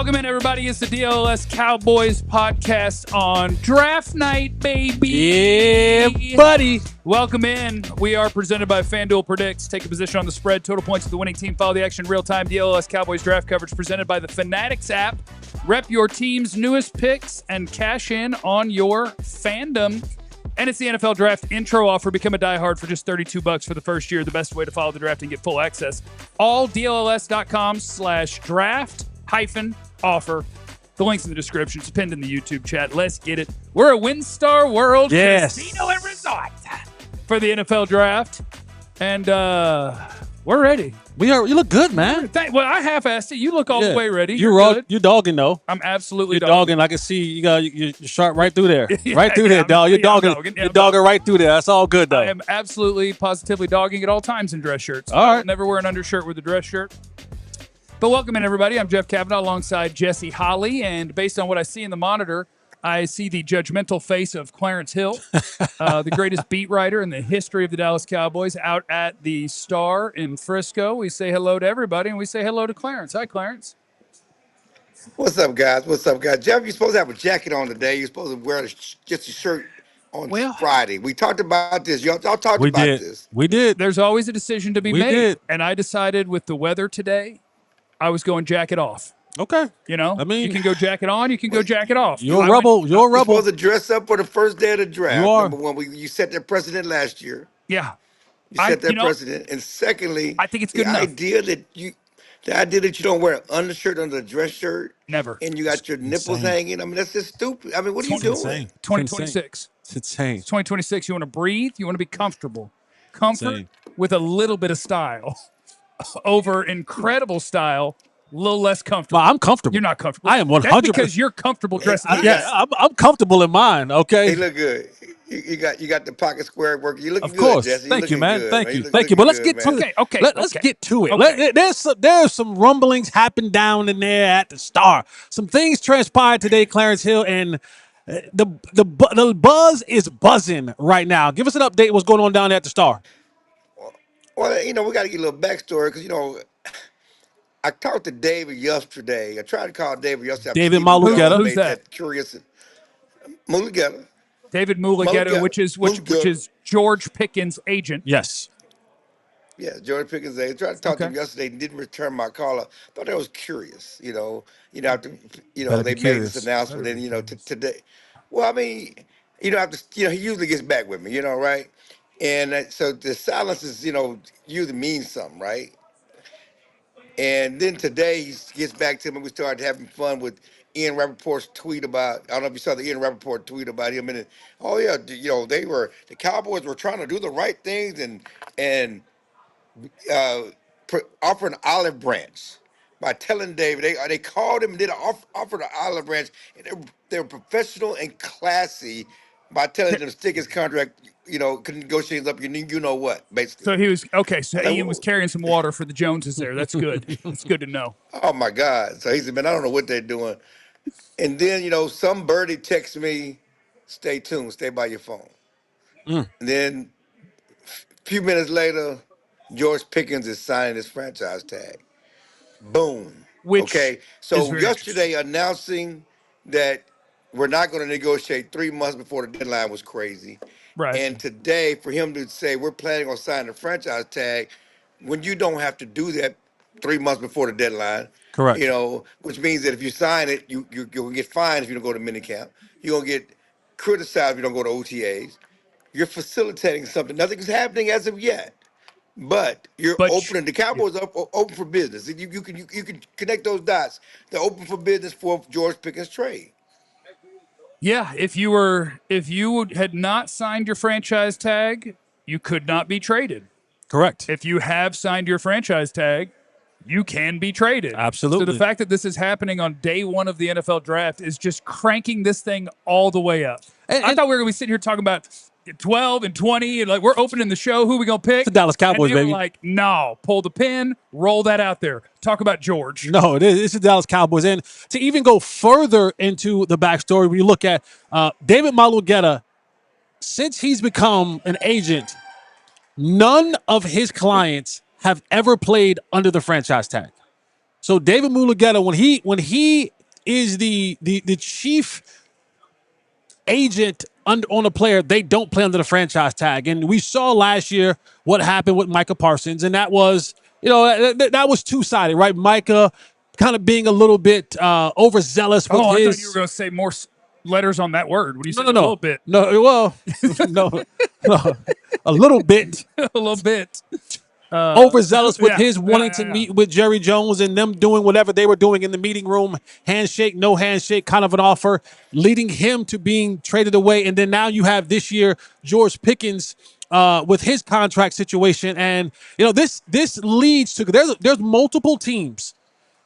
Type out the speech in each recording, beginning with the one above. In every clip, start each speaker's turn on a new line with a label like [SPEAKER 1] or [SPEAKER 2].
[SPEAKER 1] Welcome in, everybody. It's the DLLS Cowboys podcast on draft night, baby.
[SPEAKER 2] Yeah, buddy.
[SPEAKER 1] Welcome in. We are presented by FanDuel Predicts. Take a position on the spread, total points of the winning team. Follow the action in real time. DLLS Cowboys draft coverage presented by the Fanatics app. Rep your team's newest picks and cash in on your fandom. And it's the NFL Draft intro offer. Become a diehard for just $32 for the first year. The best way to follow the draft and get full access. All DLLS.com/draft-offer. The link's in the description. It's pinned in the YouTube chat. Let's get it. We're a WinStar World Casino and Resort for the NFL Draft. And we're ready.
[SPEAKER 2] We are. You look good, man.
[SPEAKER 1] Well, I half-assed it. You look all the way ready.
[SPEAKER 2] You're dogging though.
[SPEAKER 1] I'm absolutely
[SPEAKER 2] You're dogging. I can see you got you're sharp right through there.
[SPEAKER 1] Yeah,
[SPEAKER 2] right through there, dog. You're dogging. You're dogging right through there. That's all good though.
[SPEAKER 1] I am absolutely, positively dogging at all times in dress shirts.
[SPEAKER 2] All right.
[SPEAKER 1] Never wear an undershirt with a dress shirt. But welcome in, everybody. I'm Jeff Kavanaugh alongside Jesse Holly. And based on what I see in the monitor, I see the judgmental face of Clarence Hill, the greatest beat writer in the history of the Dallas Cowboys, out at the Star in Frisco. We say hello to everybody, and we say hello to Clarence. Hi, Clarence.
[SPEAKER 3] What's up, guys? Jeff, you're supposed to have a jacket on today. You're supposed to wear just a shirt on Friday. We talked about this. Y'all talked about this.
[SPEAKER 2] We did.
[SPEAKER 1] There's always a decision to be made.
[SPEAKER 2] Did.
[SPEAKER 1] And I decided with the weather today, I was going jacket off.
[SPEAKER 2] Okay.
[SPEAKER 1] You know,
[SPEAKER 2] I mean,
[SPEAKER 1] you can go jacket on, you can go jacket off.
[SPEAKER 2] You're a rebel. You're a rebel.
[SPEAKER 3] You're supposed to dress up for the first day of the draft.
[SPEAKER 2] You are.
[SPEAKER 3] Number one, you set that precedent last year.
[SPEAKER 1] Yeah.
[SPEAKER 3] You set that precedent. And secondly,
[SPEAKER 1] I think it's good
[SPEAKER 3] the
[SPEAKER 1] enough.
[SPEAKER 3] idea that you don't wear an undershirt under a dress shirt.
[SPEAKER 1] Never.
[SPEAKER 3] And you got your nipples hanging. I mean, that's just stupid. I mean, what are you doing?
[SPEAKER 2] Insane.
[SPEAKER 1] 2026.
[SPEAKER 2] It's insane.
[SPEAKER 1] It's 2026. You want to breathe. You want to be comfortable. Comfort
[SPEAKER 2] Insane.
[SPEAKER 1] with a little bit of style over incredible style. A little less comfortable.
[SPEAKER 2] Well, I'm comfortable.
[SPEAKER 1] You're not comfortable.
[SPEAKER 2] I am 100%.
[SPEAKER 1] That's because you're comfortable dressing.
[SPEAKER 2] I'm comfortable in mine. Okay.
[SPEAKER 3] They look good. You got the pocket square working. You looking
[SPEAKER 2] Of course.
[SPEAKER 3] good, Jesse.
[SPEAKER 2] Thank you, man.
[SPEAKER 3] Good,
[SPEAKER 2] Thank
[SPEAKER 3] man.
[SPEAKER 2] you. Thank you. But let's get to
[SPEAKER 3] it.
[SPEAKER 2] Let's get to it.
[SPEAKER 1] Okay.
[SPEAKER 2] There's some rumblings happening down in there at the Star. Some things transpired today, Clarence Hill, and the buzz is buzzing right now. Give us an update. What's going on down there at the Star?
[SPEAKER 3] Well, we got to get a little backstory because I talked to David yesterday. I tried to call David yesterday.
[SPEAKER 2] David Mulugeta.
[SPEAKER 1] Who's that?
[SPEAKER 3] Curious. Mulugeta.
[SPEAKER 1] David Mulugeta, which is George Pickens' agent.
[SPEAKER 2] Yes.
[SPEAKER 3] Yeah, George Pickens. I tried to talk to him yesterday and didn't return my call. I thought that was curious. After they made this announcement, and today. Well, I mean, after he usually gets back with me, right? And so the silence is, usually means something, right? And then today he gets back to me. We started having fun with Ian Rappaport's tweet about. I don't know if you saw the Ian Rappaport tweet about him. And the Cowboys were trying to do the right things and offer an olive branch by telling David they called him and did offer the olive branch. And they were professional and classy by telling him to stick his contract. Could negotiate up you know what, basically.
[SPEAKER 1] So he was okay. So Ian was carrying some water for the Joneses there. That's good. It's good to know.
[SPEAKER 3] Oh my God! So he said, "Man, I don't know what they're doing." And then some birdie texts me, "Stay tuned, stay by your phone." And then a few minutes later, George Pickens is signing his franchise tag. Boom. So yesterday announcing that we're not going to negotiate 3 months before the deadline was crazy.
[SPEAKER 1] Right.
[SPEAKER 3] And today, for him to say we're planning on signing a franchise tag, when you don't have to do that 3 months before the deadline,
[SPEAKER 2] Correct.
[SPEAKER 3] Which means that if you sign it, you're going to get fined if you don't go to minicamp. You're going to get criticized if you don't go to OTAs. You're facilitating something. Nothing's happening as of yet, but opening the Cowboys up open for business. You can connect those dots. They're open for business for George Pickens' trade.
[SPEAKER 1] Yeah, if you had not signed your franchise tag, you could not be traded.
[SPEAKER 2] Correct.
[SPEAKER 1] If you have signed your franchise tag, you can be traded.
[SPEAKER 2] Absolutely.
[SPEAKER 1] So the fact that this is happening on day one of the NFL draft is just cranking this thing all the way up. And I thought we were going to be sitting here talking about 12 and 20, and we're opening the show. Who are we going to pick?
[SPEAKER 2] It's the Dallas Cowboys,
[SPEAKER 1] and they
[SPEAKER 2] baby.
[SPEAKER 1] were like, no, pull the pin, roll that out there. Talk about George.
[SPEAKER 2] No, it's the Dallas Cowboys. And to even go further into the backstory, we look at David Mulugeta. Since he's become an agent, none of his clients have ever played under the franchise tag. So David Mulugeta, when he is the chief agent on a player, they don't play under the franchise tag. And we saw last year what happened with Micah Parsons, and that was, that was two-sided, right? Micah kind of being a little bit overzealous with his.
[SPEAKER 1] I thought you were going to say more letters on that word. What do you say?
[SPEAKER 2] No.
[SPEAKER 1] A little bit.
[SPEAKER 2] No, well, no, a little bit.
[SPEAKER 1] A little bit.
[SPEAKER 2] Overzealous with his wanting to meet with Jerry Jones and them doing whatever they were doing in the meeting room, handshake, no handshake, kind of an offer, leading him to being traded away. And then now you have this year George Pickens with his contract situation, and this leads to there's multiple teams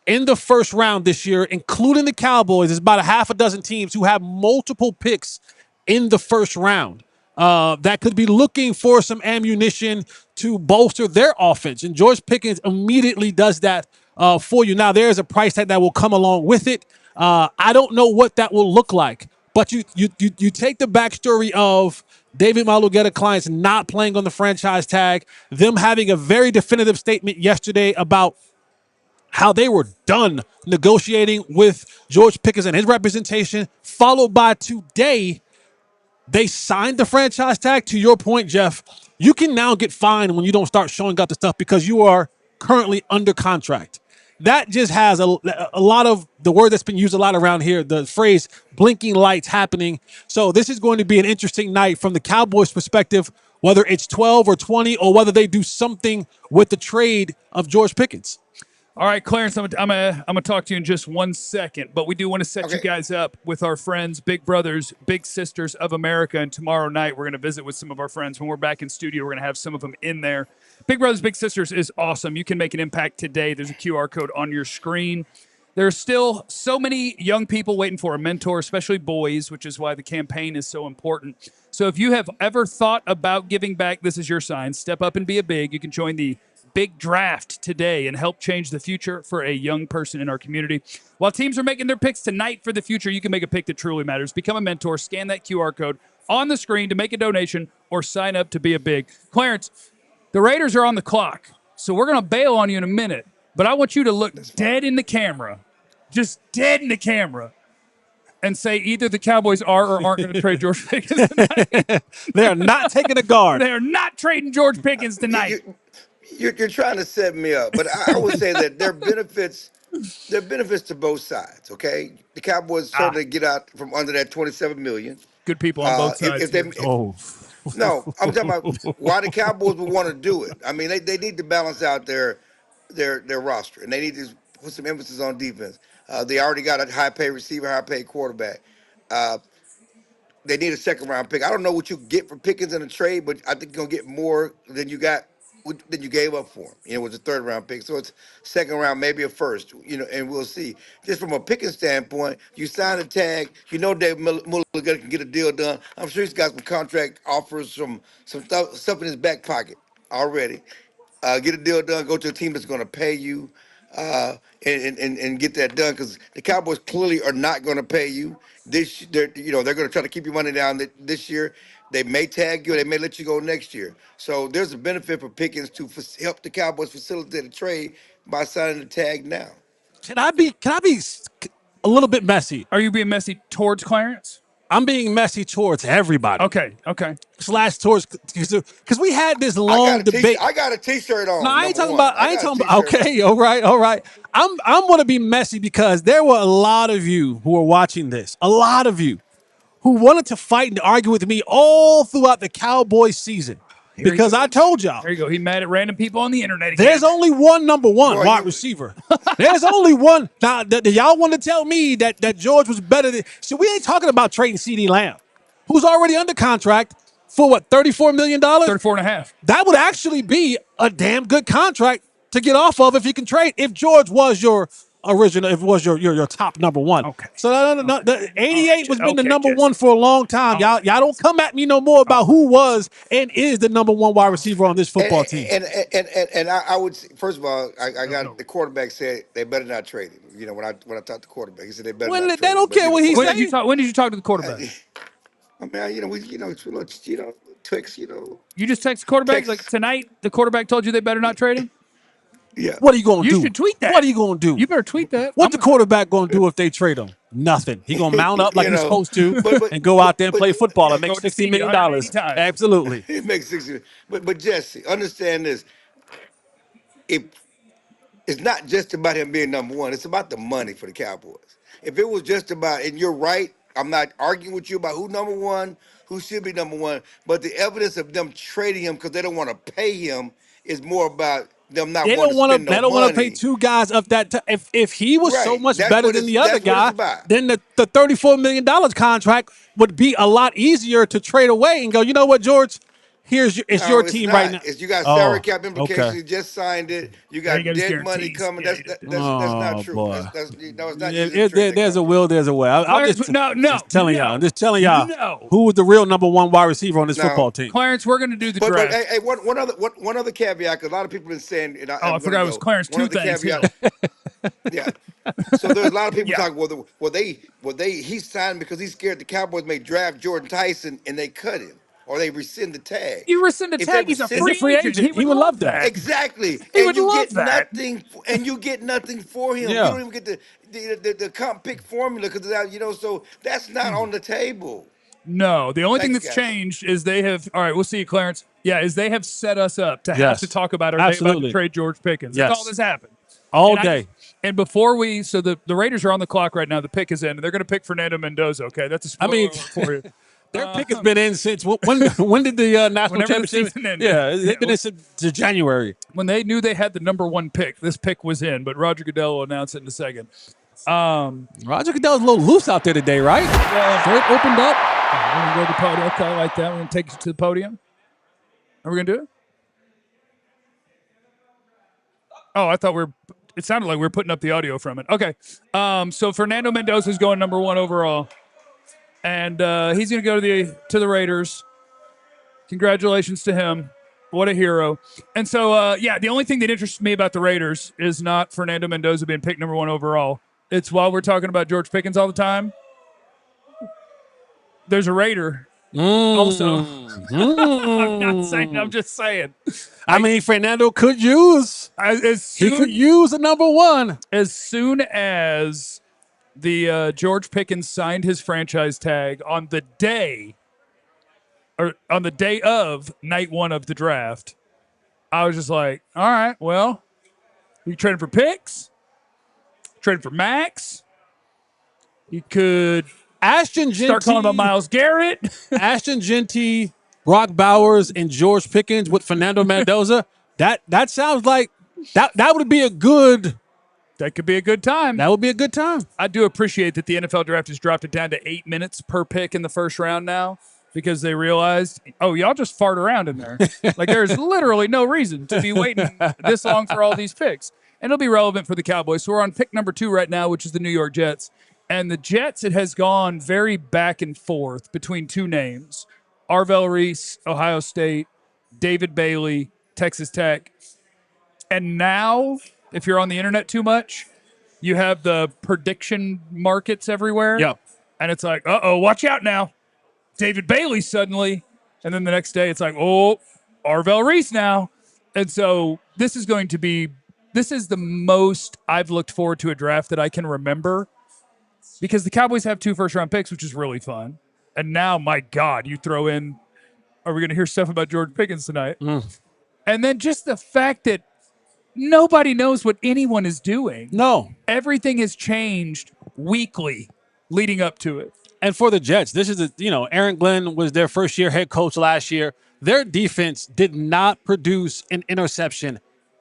[SPEAKER 2] in the first round this year, including the Cowboys. There's about a half a dozen teams who have multiple picks in the first round that could be looking for some ammunition to bolster their offense. And George Pickens immediately does that for you. Now, there's a price tag that will come along with it. I don't know what that will look like, but you take the backstory of David Malugeta clients not playing on the franchise tag, them having a very definitive statement yesterday about how they were done negotiating with George Pickens and his representation, followed by today, they signed the franchise tag. To your point, Jeff, you can now get fined when you don't start showing up the stuff because you are currently under contract. That just has a lot of the word that's been used a lot around here, the phrase blinking lights happening. So this is going to be an interesting night from the Cowboys' perspective, whether it's 12 or 20 or whether they do something with the trade of George Pickens.
[SPEAKER 1] All right, Clarence, I'm gonna talk to you in just 1 second, but we do want to set you guys up with our friends, big brothers, big sisters of America, and tomorrow night we're going to visit with some of our friends. When we're back in studio, we're going to have some of them in there. Big Brothers, Big Sisters is awesome. You can make an impact today. There's a QR code on your screen. There's still so many young people waiting for a mentor, especially boys, which is why the campaign is so important. So if you have ever thought about giving back, this is your sign. Step up and be a big. You can join the big draft today and help change the future for a young person in our community. While teams are making their picks tonight for the future, you can make a pick that truly matters. Become a mentor, scan that QR code on the screen to make a donation or sign up to be a big. Clarence, the Raiders are on the clock, so we're going to bail on you in a minute, but I want you to look dead in the camera, just dead in the camera, and say either the Cowboys are or aren't going to trade George Pickens tonight.
[SPEAKER 2] They are not taking a guard.
[SPEAKER 1] They are not trading George Pickens tonight.
[SPEAKER 3] You're trying to set me up, but I would say that there are benefits to both sides. Okay, the Cowboys certainly get out from under that $27 million.
[SPEAKER 1] Good people on both sides.
[SPEAKER 3] No, I'm talking about why the Cowboys would want to do it. I mean, they need to balance out their roster, and they need to put some emphasis on defense. They already got a high-paid receiver, high-paid quarterback. They need a second-round pick. I don't know what you get for Pickens in a trade, but I think you're gonna get more than you gave up for him. It was a third-round pick, so it's second round, maybe a first. And we'll see. Just from a Pickens standpoint, you sign a tag. Dave Muller can get a deal done. I'm sure he's got some contract offers, some stuff in his back pocket already. Get a deal done. Go to a team that's going to pay you, and get that done, because the Cowboys clearly are not going to pay you this. They're going to try to keep your money down this year. They may tag you. They may let you go next year. So there's a benefit for Pickens to help the Cowboys facilitate a trade by signing the tag now.
[SPEAKER 2] Can I be a little bit messy?
[SPEAKER 1] Are you being messy towards Clarence?
[SPEAKER 2] I'm being messy towards everybody.
[SPEAKER 1] Okay.
[SPEAKER 2] / towards, because we had this long debate.
[SPEAKER 3] I got a T-shirt on.
[SPEAKER 2] No, I ain't talking about. Okay, all right. I'm going to be messy because there were a lot of you who were watching this. A lot of you who wanted to fight and argue with me all throughout the Cowboys season. Because I told y'all.
[SPEAKER 1] There you go. He mad at random people on the internet again.
[SPEAKER 2] There's only one number one wide receiver. There's only one. Now, y'all want to tell me that George was better than. So we ain't talking about trading CeeDee Lamb, who's already under contract for what, $34 million?
[SPEAKER 1] 34.5.
[SPEAKER 2] That would actually be a damn good contract to get off of if you can trade. If George was your original, if it was your top number one.
[SPEAKER 1] Okay.
[SPEAKER 2] So the 88 was been the number one for a long time. Y'all don't come at me no more about who was and is the number one wide receiver on this football team.
[SPEAKER 3] And I would say, first of all, I got the quarterback said they better not trade him. When I talked to the quarterback, he said they better not trade him.
[SPEAKER 2] They don't care what he said.
[SPEAKER 1] When did you talk to the quarterback?
[SPEAKER 3] I mean, Twix,
[SPEAKER 1] You just text the quarterback like tonight. The quarterback told you they better not trade him.
[SPEAKER 3] Yeah.
[SPEAKER 2] What are you going to do?
[SPEAKER 1] You should tweet that.
[SPEAKER 2] What are you going to do?
[SPEAKER 1] You better tweet that.
[SPEAKER 2] What the quarterback going to do if they trade him? Nothing. He gonna mount up like
[SPEAKER 3] You
[SPEAKER 2] he's
[SPEAKER 3] know,
[SPEAKER 2] supposed to
[SPEAKER 3] but but
[SPEAKER 2] and go out there and
[SPEAKER 3] but
[SPEAKER 2] play football and make
[SPEAKER 1] Go to
[SPEAKER 2] $16
[SPEAKER 1] CD
[SPEAKER 2] million.
[SPEAKER 1] 180 times.
[SPEAKER 2] Absolutely.
[SPEAKER 3] it makes 60. But Jesse, understand this. If it's not just about him being number one. It's about the money for the Cowboys. If it was just about, and you're right, I'm not arguing with you about who number one, who should be number one, but the evidence of them trading him because they don't want to pay him is more about them not
[SPEAKER 2] They
[SPEAKER 3] wanting
[SPEAKER 2] don't
[SPEAKER 3] to
[SPEAKER 2] want
[SPEAKER 3] spend
[SPEAKER 2] to. They
[SPEAKER 3] no
[SPEAKER 2] don't want to pay
[SPEAKER 3] money.
[SPEAKER 2] two guys of that. If he was so
[SPEAKER 3] Right.
[SPEAKER 2] much better than the other
[SPEAKER 3] That's what it's
[SPEAKER 2] guy,
[SPEAKER 3] about.
[SPEAKER 2] then the $34 million contract would be a lot easier to trade away and go. You know what, George? It's
[SPEAKER 3] No,
[SPEAKER 2] your
[SPEAKER 3] it's
[SPEAKER 2] team right
[SPEAKER 3] not.
[SPEAKER 2] now.
[SPEAKER 3] It's you got salary
[SPEAKER 2] Oh,
[SPEAKER 3] cap
[SPEAKER 2] okay.
[SPEAKER 3] implications. You just signed it. You
[SPEAKER 1] Yeah, he
[SPEAKER 3] got
[SPEAKER 1] got his
[SPEAKER 3] dead money
[SPEAKER 1] guarantees.
[SPEAKER 3] coming.
[SPEAKER 1] Yeah, he did.
[SPEAKER 3] That's not
[SPEAKER 2] Oh
[SPEAKER 3] true.
[SPEAKER 2] boy.
[SPEAKER 3] That's no, it's not easy to trade that
[SPEAKER 2] There's a will,
[SPEAKER 3] contract.
[SPEAKER 2] there's a way. I'm
[SPEAKER 1] Clarence,
[SPEAKER 2] just telling y'all. I'm just telling y'all
[SPEAKER 1] no.
[SPEAKER 2] who was the real number one wide receiver on this
[SPEAKER 3] Now,
[SPEAKER 2] football team.
[SPEAKER 1] Clarence, we're going to do the
[SPEAKER 3] but
[SPEAKER 1] draft.
[SPEAKER 3] hey, one other caveat because a lot of people have been saying, and
[SPEAKER 1] I
[SPEAKER 3] I'm going to
[SPEAKER 1] forgot it was
[SPEAKER 3] go.
[SPEAKER 1] Clarence
[SPEAKER 3] One
[SPEAKER 1] Two
[SPEAKER 3] other
[SPEAKER 1] Things Hill.
[SPEAKER 3] caveat, yeah. So there's a lot of people
[SPEAKER 1] Yeah.
[SPEAKER 3] talking. He signed because he's scared the Cowboys may draft Jordan Tyson and they cut him or they rescind the tag.
[SPEAKER 1] You rescind the
[SPEAKER 3] If they
[SPEAKER 1] tag, he's a
[SPEAKER 3] rescind
[SPEAKER 2] He's a
[SPEAKER 1] free
[SPEAKER 2] free
[SPEAKER 1] agent.
[SPEAKER 2] agent.
[SPEAKER 1] He
[SPEAKER 2] He
[SPEAKER 1] would
[SPEAKER 2] would
[SPEAKER 1] love
[SPEAKER 2] love that.
[SPEAKER 1] that.
[SPEAKER 3] exactly,
[SPEAKER 1] He would love that.
[SPEAKER 3] and you get nothing for him. You
[SPEAKER 2] Yeah.
[SPEAKER 3] don't even get the comp pick formula because so that's not on the table.
[SPEAKER 1] No, the only thing
[SPEAKER 3] Thanks,
[SPEAKER 1] that's
[SPEAKER 3] guys.
[SPEAKER 1] changed is they have. All right, we'll see you, Clarence. Yeah, is they have set us up to have
[SPEAKER 2] Yes.
[SPEAKER 1] to talk about, are they about to
[SPEAKER 2] Absolutely.
[SPEAKER 1] trade George Pickens?
[SPEAKER 2] Yes.
[SPEAKER 1] That's all this happened.
[SPEAKER 2] All
[SPEAKER 1] And
[SPEAKER 2] day.
[SPEAKER 1] and before so the Raiders are on the clock right now. The pick is in, and they're going to pick Fernando Mendoza. Okay, that's a spoiler alert for you.
[SPEAKER 2] Their pick has been in since when did the national
[SPEAKER 1] Whenever the
[SPEAKER 2] championship?
[SPEAKER 1] season ended.
[SPEAKER 2] Yeah,
[SPEAKER 1] Yeah,
[SPEAKER 2] they've been in since January.
[SPEAKER 1] When they knew they had the number one pick, this pick was in, but Roger Goodell will announce it in a second.
[SPEAKER 2] Roger Goodell's a little loose out there today, right? Third opened up.
[SPEAKER 1] We're going to go to the podium. Okay, I like that. We're going to take you to the podium. Are we going to do it? Oh, I thought it sounded like we were putting up the audio from it. Okay. So Fernando Mendoza is going number one overall. And he's going to go to the Raiders. Congratulations to him. What a hero. And so, the only thing that interests me about the Raiders is not Fernando Mendoza being picked number one overall. It's while we're talking about George Pickens all the time, there's a Raider also. I'm not saying, I'm just saying.
[SPEAKER 2] I mean, Fernando could use. He could use a number one.
[SPEAKER 1] As soon as the George Pickens signed his franchise tag on the day of night one of the draft, I was just like, all right, well, you trading for picks, trading for Max. You could
[SPEAKER 2] Ashton Genty,
[SPEAKER 1] start calling about Myles Garrett.
[SPEAKER 2] Ashton Genty, Brock Bowers, and George Pickens with Fernando Mendoza. That sounds like that would be a good.
[SPEAKER 1] That could be a good time.
[SPEAKER 2] That would be a good time.
[SPEAKER 1] I do appreciate that the NFL draft has dropped it down to 8 minutes per pick in the first round now because they realized, oh, y'all just fart around in there. Like there's literally no reason to be waiting this long for all these picks. And it'll be relevant for the Cowboys. So we're on pick number 2 right now, which is the New York Jets. And the Jets, it has gone very back and forth between two names. Arvell Reese, Ohio State, David Bailey, Texas Tech. And now, if you're on the internet too much, you have the prediction markets everywhere.
[SPEAKER 2] Yep.
[SPEAKER 1] And it's like, uh-oh, watch out now. David Bailey suddenly. And then the next day it's like, oh, Arvell Reese now. And so this is the most I've looked forward to a draft that I can remember because the Cowboys have 2 first-round picks, which is really fun. And now, my God, you throw in, are we going to hear stuff about George Pickens tonight? And then just the fact that nobody knows what anyone is doing.
[SPEAKER 2] No.
[SPEAKER 1] Everything has changed weekly leading up to it.
[SPEAKER 2] And for the Jets, this is Aaron Glenn was their first year head coach last year. Their defense did not produce an interception.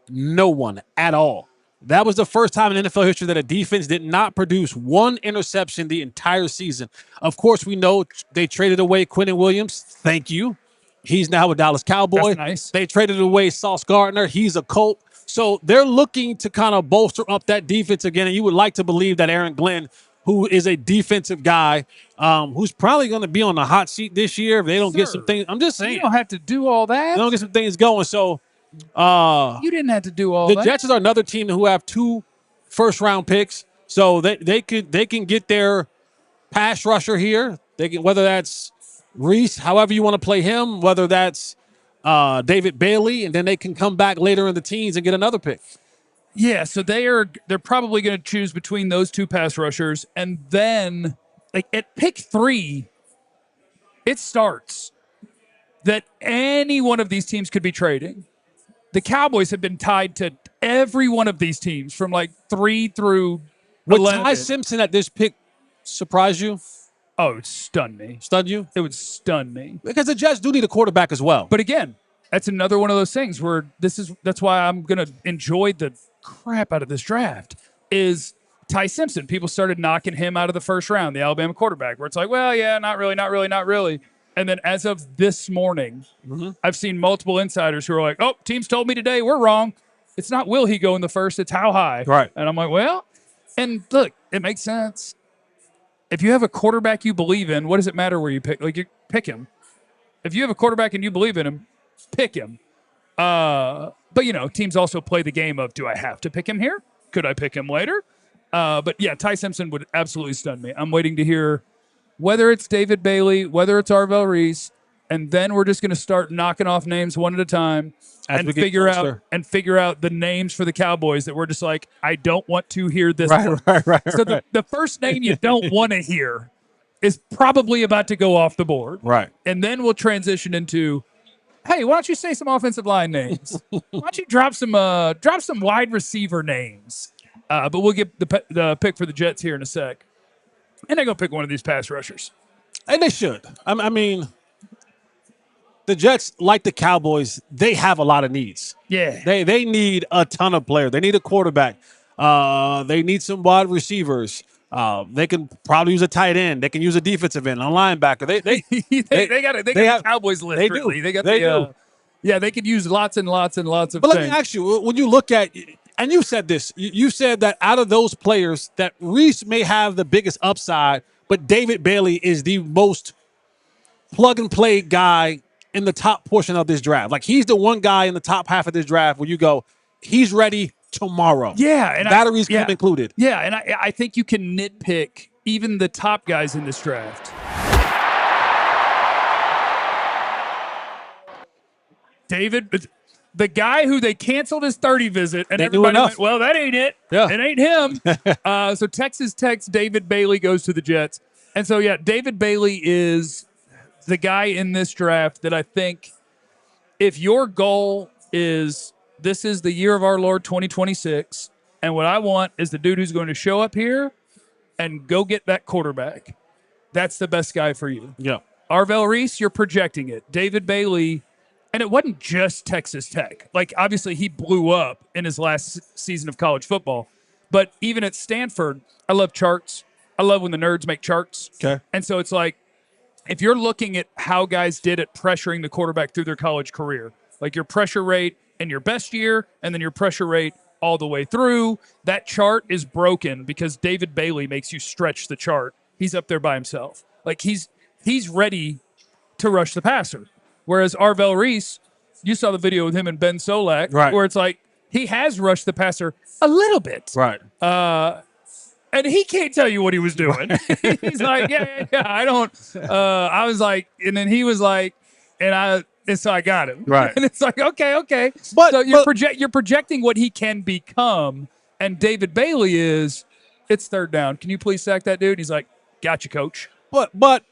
[SPEAKER 2] No one at all. That was the first time in NFL history that a defense did not produce one interception the entire season. Of course, we know they traded away Quinnen Williams. Thank you. He's now a Dallas Cowboy.
[SPEAKER 1] That's nice.
[SPEAKER 2] They traded away Sauce Gardner. He's a Colt. So they're looking to kind of bolster up that defense again. And you would like to believe that Aaron Glenn, who is a defensive guy, who's probably going to be on the hot seat this year if they don't get some things. I'm just saying.
[SPEAKER 1] You don't have to do all that.
[SPEAKER 2] They don't get some things going. So
[SPEAKER 1] you didn't have to do all
[SPEAKER 2] the
[SPEAKER 1] that.
[SPEAKER 2] Jets are another team who have 2 first-round picks. So they can get their pass rusher here. They can, whether that's Reese, however you want to play him, whether that's David Bailey, and then they can come back later in the teens and get another pick.
[SPEAKER 1] Yeah, so they're probably going to choose between those two pass rushers, and then like at pick 3, it starts that any one of these teams could be trading. The Cowboys have been tied to every one of these teams from like 3 through
[SPEAKER 2] Would
[SPEAKER 1] 11.
[SPEAKER 2] Ty Simpson at this pick surprise you?
[SPEAKER 1] Oh, it stunned me.
[SPEAKER 2] Stun you?
[SPEAKER 1] It would stun me.
[SPEAKER 2] Because the Jets do need a quarterback as well.
[SPEAKER 1] But again, that's another one of those things where that's why I'm going to enjoy the crap out of this draft is Ty Simpson. People started knocking him out of the first round, the Alabama quarterback, where it's like, well, yeah, not really. And then as of this morning, I've seen multiple insiders who are like, oh, teams told me today we're wrong. It's not will he go in the first, it's how high.
[SPEAKER 2] Right.
[SPEAKER 1] And I'm like, well, and look, it makes sense. If you have a quarterback you believe in, what does it matter where you pick? Like, you pick him. If you have a quarterback and you believe in him, pick him. But, teams also play the game of, do I have to pick him here? Could I pick him later? But, yeah, Ty Simpson would absolutely stun me. I'm waiting to hear whether it's David Bailey, whether it's Arvell Reese, and then we're just going to start knocking off names one at a time and figure out the names for the Cowboys that we're just like, I don't want to hear this one.
[SPEAKER 2] Right.
[SPEAKER 1] So the first name you don't want to hear is probably about to go off the board.
[SPEAKER 2] Right.
[SPEAKER 1] And then we'll transition into, hey, why don't you say some offensive line names? Why don't you drop some wide receiver names? But we'll get the pick for the Jets here in a sec. And they're going to pick one of these pass rushers.
[SPEAKER 2] And they should. I mean, the Jets, like the Cowboys, they have a lot of needs.
[SPEAKER 1] Yeah.
[SPEAKER 2] They need a ton of players. They need a quarterback. They need some wide receivers. They can probably use a tight end. They can use a defensive end, a linebacker.
[SPEAKER 1] They got a Cowboys list.
[SPEAKER 2] They
[SPEAKER 1] really.
[SPEAKER 2] do.
[SPEAKER 1] They got
[SPEAKER 2] they do.
[SPEAKER 1] Yeah, they could use lots and lots and lots of
[SPEAKER 2] But
[SPEAKER 1] things.
[SPEAKER 2] let me ask you, when you look at, and you said this, you said that out of those players, that Reese may have the biggest upside, but David Bailey is the most plug-and-play guy in the top portion of this draft. Like, he's the one guy in the top half of this draft where you go, he's ready tomorrow.
[SPEAKER 1] Yeah. And
[SPEAKER 2] batteries come included.
[SPEAKER 1] Yeah, and I think you can nitpick even the top guys in this draft. David, the guy who they canceled his 30 visit, and everybody went, well, that ain't it.
[SPEAKER 2] Yeah.
[SPEAKER 1] It ain't him. So Texas Tech's David Bailey goes to the Jets. And so, yeah, David Bailey is the guy in this draft that I think if your goal is this is the year of our Lord 2026, and what I want is the dude who's going to show up here and go get that quarterback, that's the best guy for you.
[SPEAKER 2] Yeah.
[SPEAKER 1] Arvell Reese, you're projecting it. David Bailey, and it wasn't just Texas Tech. Like, obviously, he blew up in his last season of college football. But even at Stanford, I love charts. I love when the nerds make charts.
[SPEAKER 2] Okay.
[SPEAKER 1] And so it's like, if you're looking at how guys did at pressuring the quarterback through their college career, like your pressure rate in your best year and then your pressure rate all the way through, that chart is broken because David Bailey makes you stretch the chart. He's up there by himself. Like, he's ready to rush the passer. Whereas Arvell Reese, you saw the video with him and Ben Solak,
[SPEAKER 2] right,
[SPEAKER 1] where it's like he has rushed the passer a little bit.
[SPEAKER 2] Right.
[SPEAKER 1] And he can't tell you what he was doing. He's like, yeah, I don't. I was like, and then he was like, and so I got him.
[SPEAKER 2] Right.
[SPEAKER 1] And it's like, okay.
[SPEAKER 2] But,
[SPEAKER 1] so you're projecting what he can become. And David Bailey it's third down. Can you please sack that dude? He's like, gotcha, coach.
[SPEAKER 2] But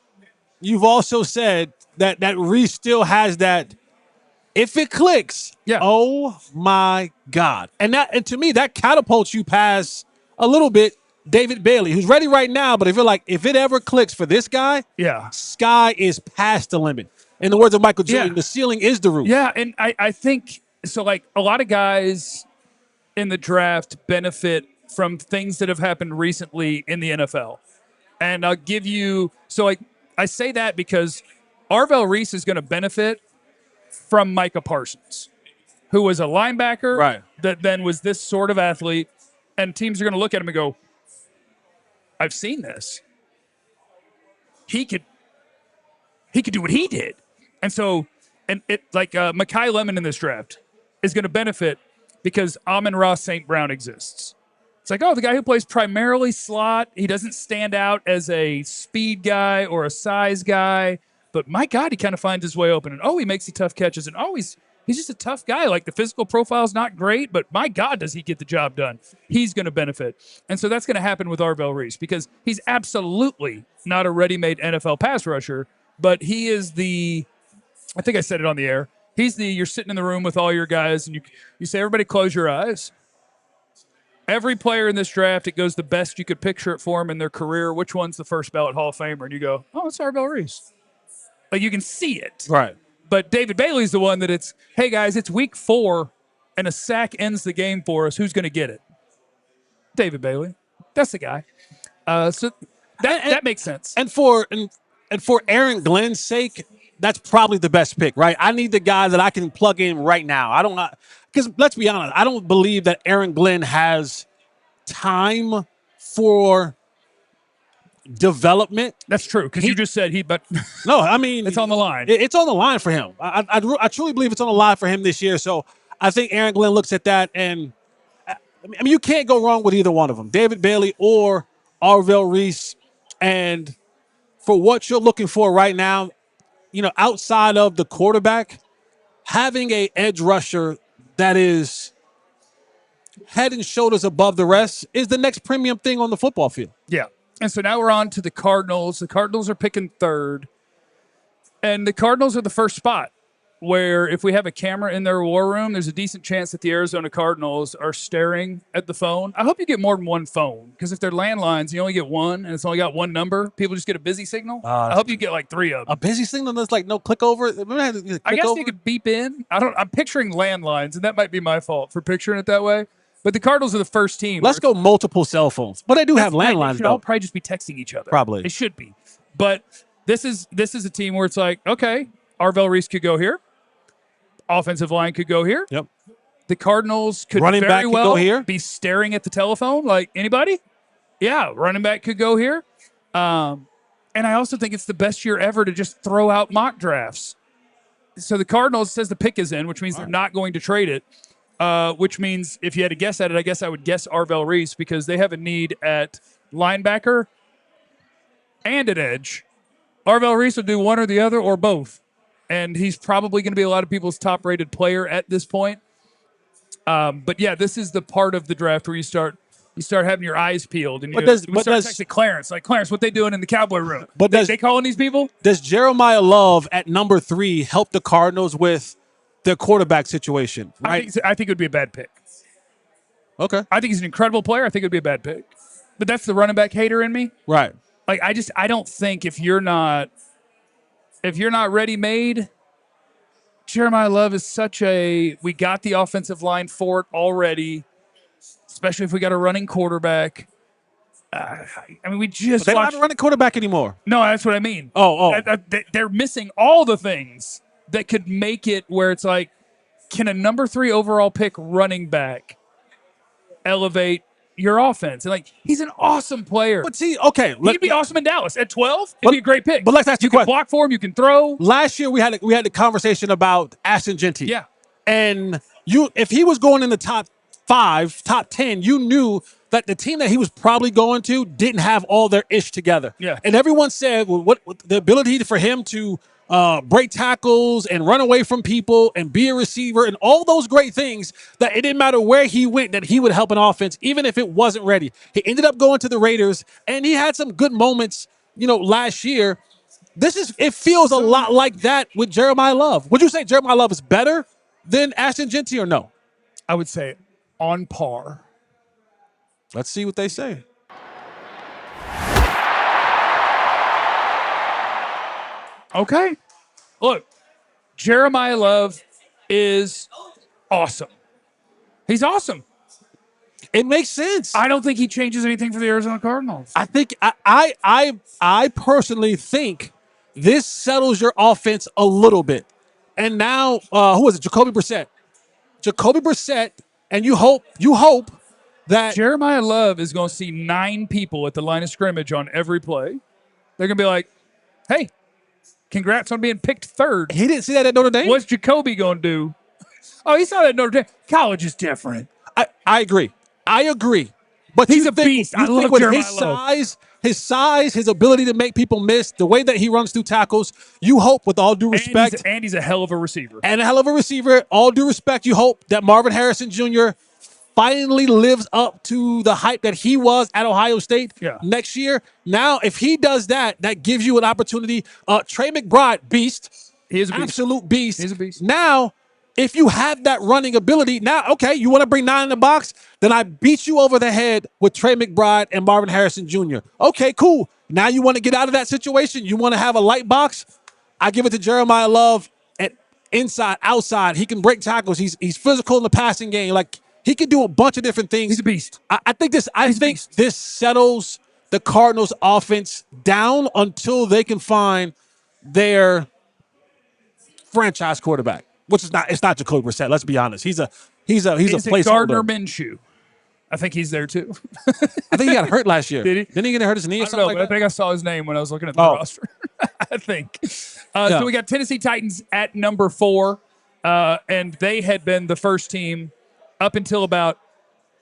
[SPEAKER 2] you've also said that Reese still has that. If it clicks, oh my God. And to me, that catapults you past a little bit David Bailey, who's ready right now, but if it ever clicks for this guy, sky is past the limit. In the words of Michael Jordan, the ceiling is the roof.
[SPEAKER 1] Yeah, and I think so. Like, a lot of guys in the draft benefit from things that have happened recently in the NFL. And I'll give you I say that because Arvell Reese is going to benefit from Micah Parsons, who was a linebacker that then was this sort of athlete, and teams are going to look at him and go, I've seen this. He could do what he did. And so, Mekhi Lemon in this draft is going to benefit because Amon-Ra St. Brown exists. It's like, the guy who plays primarily slot, he doesn't stand out as a speed guy or a size guy, but my God, he kind of finds his way open. And, he makes the tough catches. And, He's just a tough guy. Like, the physical profile is not great, but my God, does he get the job done? He's going to benefit. And so that's going to happen with Arvell Reese because he's absolutely not a ready-made NFL pass rusher, but he is I think I said it on the air. You're sitting in the room with all your guys and you say, everybody close your eyes. Every player in this draft, it goes the best you could picture it for them in their career. Which one's the first ballot Hall of Famer? And you go, oh, it's Arvell Reese. Like, you can see it.
[SPEAKER 2] Right.
[SPEAKER 1] But David Bailey's the one that it's, hey, guys, it's week 4, and a sack ends the game for us. Who's going to get it? David Bailey. That's the guy. So that makes sense.
[SPEAKER 2] And for Aaron Glenn's sake, that's probably the best pick, right? I need the guy that I can plug in right now. Because let's be honest, I don't believe that Aaron Glenn has time for development.
[SPEAKER 1] That's true, because you just said but
[SPEAKER 2] no, I mean
[SPEAKER 1] it's on the line.
[SPEAKER 2] It's on the line for him. I truly believe it's on the line for him this year. So I think Aaron Glenn looks at that, and I mean you can't go wrong with either one of them, David Bailey or Arvell Reese. And for what you're looking for right now, outside of the quarterback, having a edge rusher that is head and shoulders above the rest is the next premium thing on the football field.
[SPEAKER 1] Yeah. And so now we're on to the Cardinals. The Cardinals are picking 3rd. And the Cardinals are the first spot where if we have a camera in their war room, there's a decent chance that the Arizona Cardinals are staring at the phone. I hope you get more than one phone, because if they're landlines, you only get one, and it's only got one number. People just get a busy signal. I hope you get like 3 of them.
[SPEAKER 2] A busy signal that's like no click over?
[SPEAKER 1] I guess you could beep in. I'm picturing landlines, and that might be my fault for picturing it that way. But the Cardinals are the first team.
[SPEAKER 2] Let's go multiple cell phones. But they do have landlines,
[SPEAKER 1] They should all probably just be texting each other.
[SPEAKER 2] Probably.
[SPEAKER 1] They should be. But this is a team where it's like, okay, Arvell Reese could go here. Offensive line could go here.
[SPEAKER 2] Yep.
[SPEAKER 1] The Cardinals could
[SPEAKER 2] running
[SPEAKER 1] very
[SPEAKER 2] back could
[SPEAKER 1] well
[SPEAKER 2] go here.
[SPEAKER 1] Be staring at the telephone like, anybody? Yeah, running back could go here. And I also think it's the best year ever to just throw out mock drafts. So the Cardinals, says the pick is in, which means they're not going to trade it, which means if you had to guess at it, I guess I would guess Arvell Reese, because they have a need at linebacker and at edge. Arvell Reese will do one or the other or both. And he's probably going to be a lot of people's top-rated player at this point. But yeah, this is the part of the draft where you start having your eyes peeled, and start texting Clarence, like, Clarence, what they doing in the Cowboy room? But they calling these people?
[SPEAKER 2] Does Jeremiah Love at number 3 help the Cardinals with their quarterback situation? Right?
[SPEAKER 1] I think it would be a bad pick.
[SPEAKER 2] Okay.
[SPEAKER 1] I think he's an incredible player. I think it would be a bad pick. But that's the running back hater in me.
[SPEAKER 2] Right.
[SPEAKER 1] Like, I don't think if you're not ready-made, Jeremiah Love is we got the offensive line for it already, especially if we got a running quarterback. I mean, we just
[SPEAKER 2] they don't have a running quarterback anymore.
[SPEAKER 1] No, that's what I mean. They're missing all the things that could make it where it's like, can a number 3 overall pick running back elevate your offense? And like, he's an awesome player.
[SPEAKER 2] But see, okay,
[SPEAKER 1] he'd be awesome in Dallas at 12. It'd be a great pick.
[SPEAKER 2] But let's ask you a question.
[SPEAKER 1] You can block for him. You can throw.
[SPEAKER 2] Last year we had the conversation about Ashton Genty.
[SPEAKER 1] Yeah,
[SPEAKER 2] and if he was going in the top 5, top 10, you knew that the team that he was probably going to didn't have all their ish together.
[SPEAKER 1] Yeah,
[SPEAKER 2] and everyone said, well, what the ability for him to break tackles and run away from people and be a receiver and all those great things, that it didn't matter where he went, that he would help an offense, even if it wasn't ready. He ended up going to the Raiders, and he had some good moments, last year. It feels a lot like that with Jeremiah Love. Would you say Jeremiah Love is better than Ashton Genty or no?
[SPEAKER 1] I would say on par.
[SPEAKER 2] Let's see what they say.
[SPEAKER 1] Okay. Look, Jeremiah Love is awesome. He's awesome.
[SPEAKER 2] It makes sense.
[SPEAKER 1] I don't think he changes anything for the Arizona Cardinals.
[SPEAKER 2] I think I personally think this settles your offense a little bit. And now, who is it? Jacoby Brissett, and you hope that
[SPEAKER 1] Jeremiah Love is going to see 9 people at the line of scrimmage on every play. They're going to be like, hey, congrats on being picked 3rd.
[SPEAKER 2] He didn't see that at Notre Dame?
[SPEAKER 1] What's Jacoby going to do? Oh, he saw that at Notre Dame. College is different.
[SPEAKER 2] I agree. But
[SPEAKER 1] he's a beast. I love
[SPEAKER 2] with
[SPEAKER 1] Jeremiah
[SPEAKER 2] his size, His size, his ability to make people miss, the way that he runs through tackles, you hope, with all due respect.
[SPEAKER 1] And he's a hell of a receiver.
[SPEAKER 2] And a hell of a receiver. All due respect, you hope that Marvin Harrison Jr. finally lives up to the hype that he was at Ohio State next year. Now, if he does that, that gives you an opportunity. Trey McBride, beast.
[SPEAKER 1] He is a beast.
[SPEAKER 2] Absolute beast.
[SPEAKER 1] He's a beast.
[SPEAKER 2] Now, if you have that running ability, now, okay, you want to bring 9 in the box? Then I beat you over the head with Trey McBride and Marvin Harrison Jr. Okay, cool. Now you want to get out of that situation? You want to have a light box? I give it to Jeremiah Love at inside, outside. He can break tackles. He's physical in the passing game. Like, he can do a bunch of different things.
[SPEAKER 1] He's a beast.
[SPEAKER 2] I think this settles the Cardinals' offense down until they can find their franchise quarterback. Which is not, it's not Jacoby Brissett. Let's be honest. He's a placeholder.
[SPEAKER 1] Gardner Minshew. I think he's there too.
[SPEAKER 2] I think he got hurt last year.
[SPEAKER 1] Did he?
[SPEAKER 2] Didn't he get hurt his knee or something like that?
[SPEAKER 1] I think I saw his name when I was looking at the roster. I think. So we got Tennessee Titans at number 4, and they had been the first team up until about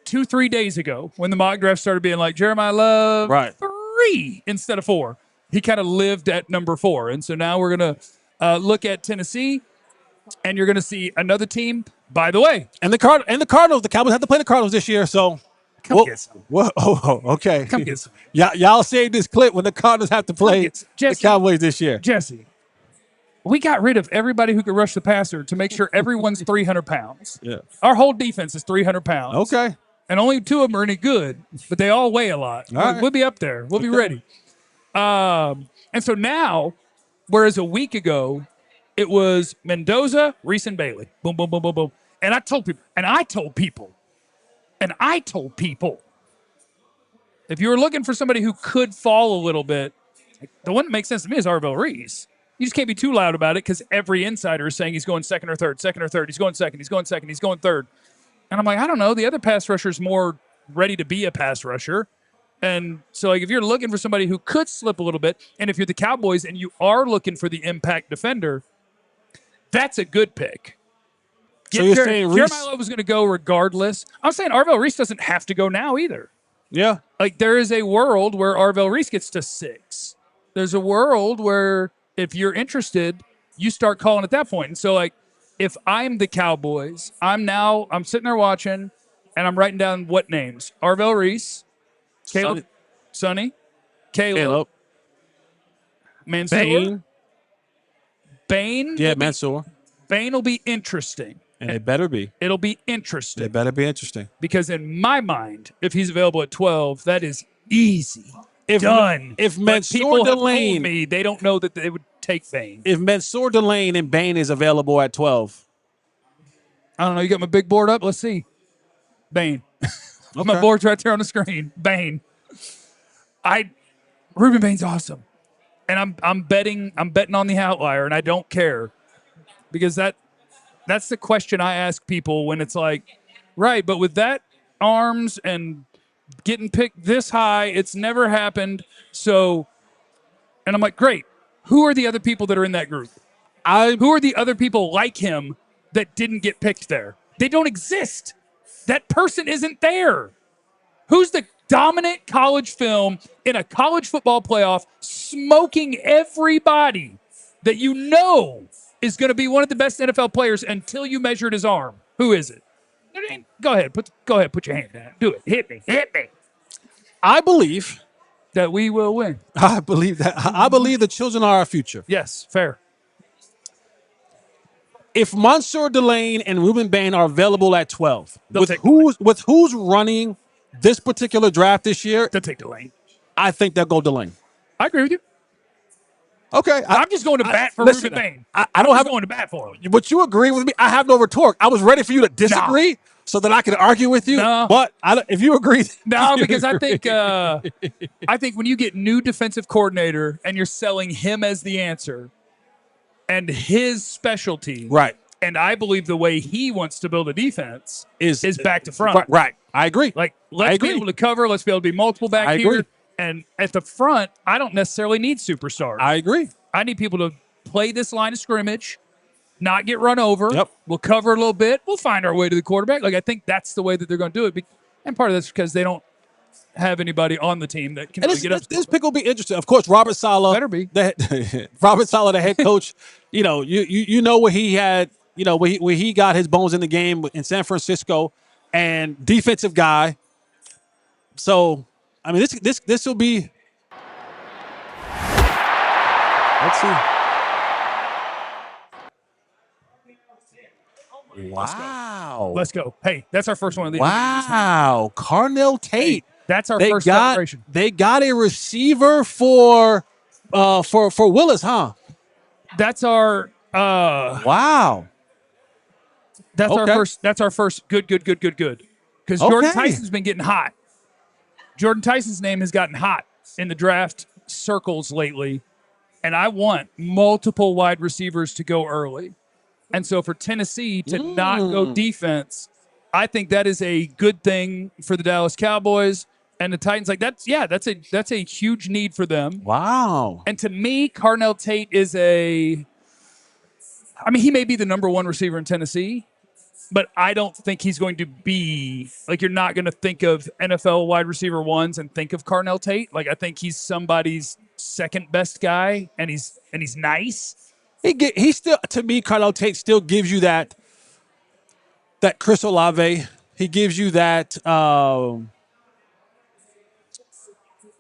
[SPEAKER 1] 2-3 days ago when the mock draft started being like Jeremiah Love 3 instead of 4. He kind of lived at number 4, and so now we're gonna look at Tennessee. And you're going to see another team, by the way.
[SPEAKER 2] And the Cardinals, the Cowboys have to play the Cardinals this year, so.
[SPEAKER 1] Come get some.
[SPEAKER 2] Okay.
[SPEAKER 1] Come get some.
[SPEAKER 2] Y'all save this clip when the Cardinals have to play the Cowboys this year.
[SPEAKER 1] Jesse, we got rid of everybody who could rush the passer to make sure everyone's 300 pounds.
[SPEAKER 2] Yeah.
[SPEAKER 1] Our whole defense is 300 pounds.
[SPEAKER 2] Okay.
[SPEAKER 1] And only 2 of them are any good, but they all weigh a lot. We'll be up there. We'll be ready. And so now, whereas a week ago, it was Mendoza, Reese, and Bailey. Boom, boom, boom, boom, boom. And I told people, if you were looking for somebody who could fall a little bit, the one that makes sense to me is Arvell Reese. You just can't be too loud about it because every insider is saying he's going second or third. He's going second, he's going third. And I'm like, I don't know. The other pass rusher is more ready to be a pass rusher. And so, like, if you're looking for somebody who could slip a little bit, and if you're the Cowboys and you are looking for the impact defender, that's a good pick.
[SPEAKER 2] So you're saying Reese?
[SPEAKER 1] Jeremiah Love was going to go regardless. I'm saying Arvell Reese doesn't have to go now either.
[SPEAKER 2] Yeah.
[SPEAKER 1] Like, there is a world where Arvell Reese gets to 6. There's a world where if you're interested, you start calling at that point. And so, like, if I'm the Cowboys, I'm sitting there watching, and I'm writing down what names. Arvell Reese, Caleb, Sonny, Caleb, Mansoor, Bain.
[SPEAKER 2] Yeah, Mansoor.
[SPEAKER 1] Bain will be interesting.
[SPEAKER 2] And it better be.
[SPEAKER 1] It'll be interesting.
[SPEAKER 2] It better be interesting.
[SPEAKER 1] Because in my mind, if he's available at 12, that is easy. Done.
[SPEAKER 2] If Mansoor
[SPEAKER 1] people
[SPEAKER 2] Delane,
[SPEAKER 1] have told me they don't know that they would take Bain.
[SPEAKER 2] If Mansoor Delane and Bain is available at 12.
[SPEAKER 1] I don't know. You got my big board up? Let's see. Bain. Okay. My board's right there on the screen. Bain. Ruben Bain's awesome. And I'm betting on the outlier, and I don't care. Because that's the question I ask people when it's like, right, but with that arms and getting picked this high, it's never happened. So, and I'm like, great. Who are the other people that are in that group? Who are the other people like him that didn't get picked there? They don't exist. That person isn't there. Who's the dominant college film in a college football playoff smoking everybody that you know is going to be one of the best NFL players until you measured his arm? Who is it? Go ahead. Put your hand down. Do it. Hit me.
[SPEAKER 2] I believe
[SPEAKER 1] that we will win.
[SPEAKER 2] I believe that. I believe the children are our future.
[SPEAKER 1] Yes, fair.
[SPEAKER 2] If Mansoor Delane and Ruben Bain are available at 12, with who's running this particular draft this year,
[SPEAKER 1] they'll take Delane.
[SPEAKER 2] I think they'll go Delane.
[SPEAKER 1] I agree with you.
[SPEAKER 2] Okay.
[SPEAKER 1] I'm just going to bat for Ruben Bain.
[SPEAKER 2] I don't have
[SPEAKER 1] going to bat for him.
[SPEAKER 2] But you agree with me? I have no retort. I was ready for you to disagree so that I could argue with you.
[SPEAKER 1] No.
[SPEAKER 2] But if you agree.
[SPEAKER 1] Because I think when you get new defensive coordinator and you're selling him as the answer and his specialty.
[SPEAKER 2] Right.
[SPEAKER 1] And I believe the way he wants to build a defense is back to front.
[SPEAKER 2] Right. I agree.
[SPEAKER 1] Like, let's be able to cover. Let's be able to be multiple back here.
[SPEAKER 2] Agree.
[SPEAKER 1] And at the front, I don't necessarily need superstars.
[SPEAKER 2] I agree.
[SPEAKER 1] I need people to play this line of scrimmage, not get run over.
[SPEAKER 2] Yep.
[SPEAKER 1] We'll cover a little bit. We'll find our way to the quarterback. Like, I think that's the way that they're going to do it. And part of that's because they don't have anybody on the team that can
[SPEAKER 2] And
[SPEAKER 1] really get up.
[SPEAKER 2] this pick will be interesting. Of course, Robert Saleh.
[SPEAKER 1] Better be.
[SPEAKER 2] Robert Saleh, the head coach. You know where he had, where he got his bones in the game in San Francisco, and defensive guy. So, I mean, this will be. Let's see. Wow.
[SPEAKER 1] Let's go. Hey, that's our first one of these.
[SPEAKER 2] Wow. Carnell Tate.
[SPEAKER 1] Hey, that's our first celebration.
[SPEAKER 2] They got a receiver for Willis, huh?
[SPEAKER 1] That's our
[SPEAKER 2] wow.
[SPEAKER 1] That's our first. That's our first. Good. Because Jordan Tyson's been getting hot. Jordan Tyson's name has gotten hot in the draft circles lately, and I want multiple wide receivers to go early. And so for Tennessee to not go defense, I think that is a good thing for the Dallas Cowboys and the Titans. Like that's a huge need for them.
[SPEAKER 2] Wow.
[SPEAKER 1] And to me, Carnell Tate is he may be the number one receiver in Tennessee, but I don't think he's going to be like, you're not going to think of NFL wide receiver ones and think of Carnell Tate. Like I think he's somebody's second best guy, and he's nice.
[SPEAKER 2] He still, to me, Carnell Tate still gives you that Chris Olave. He gives you that.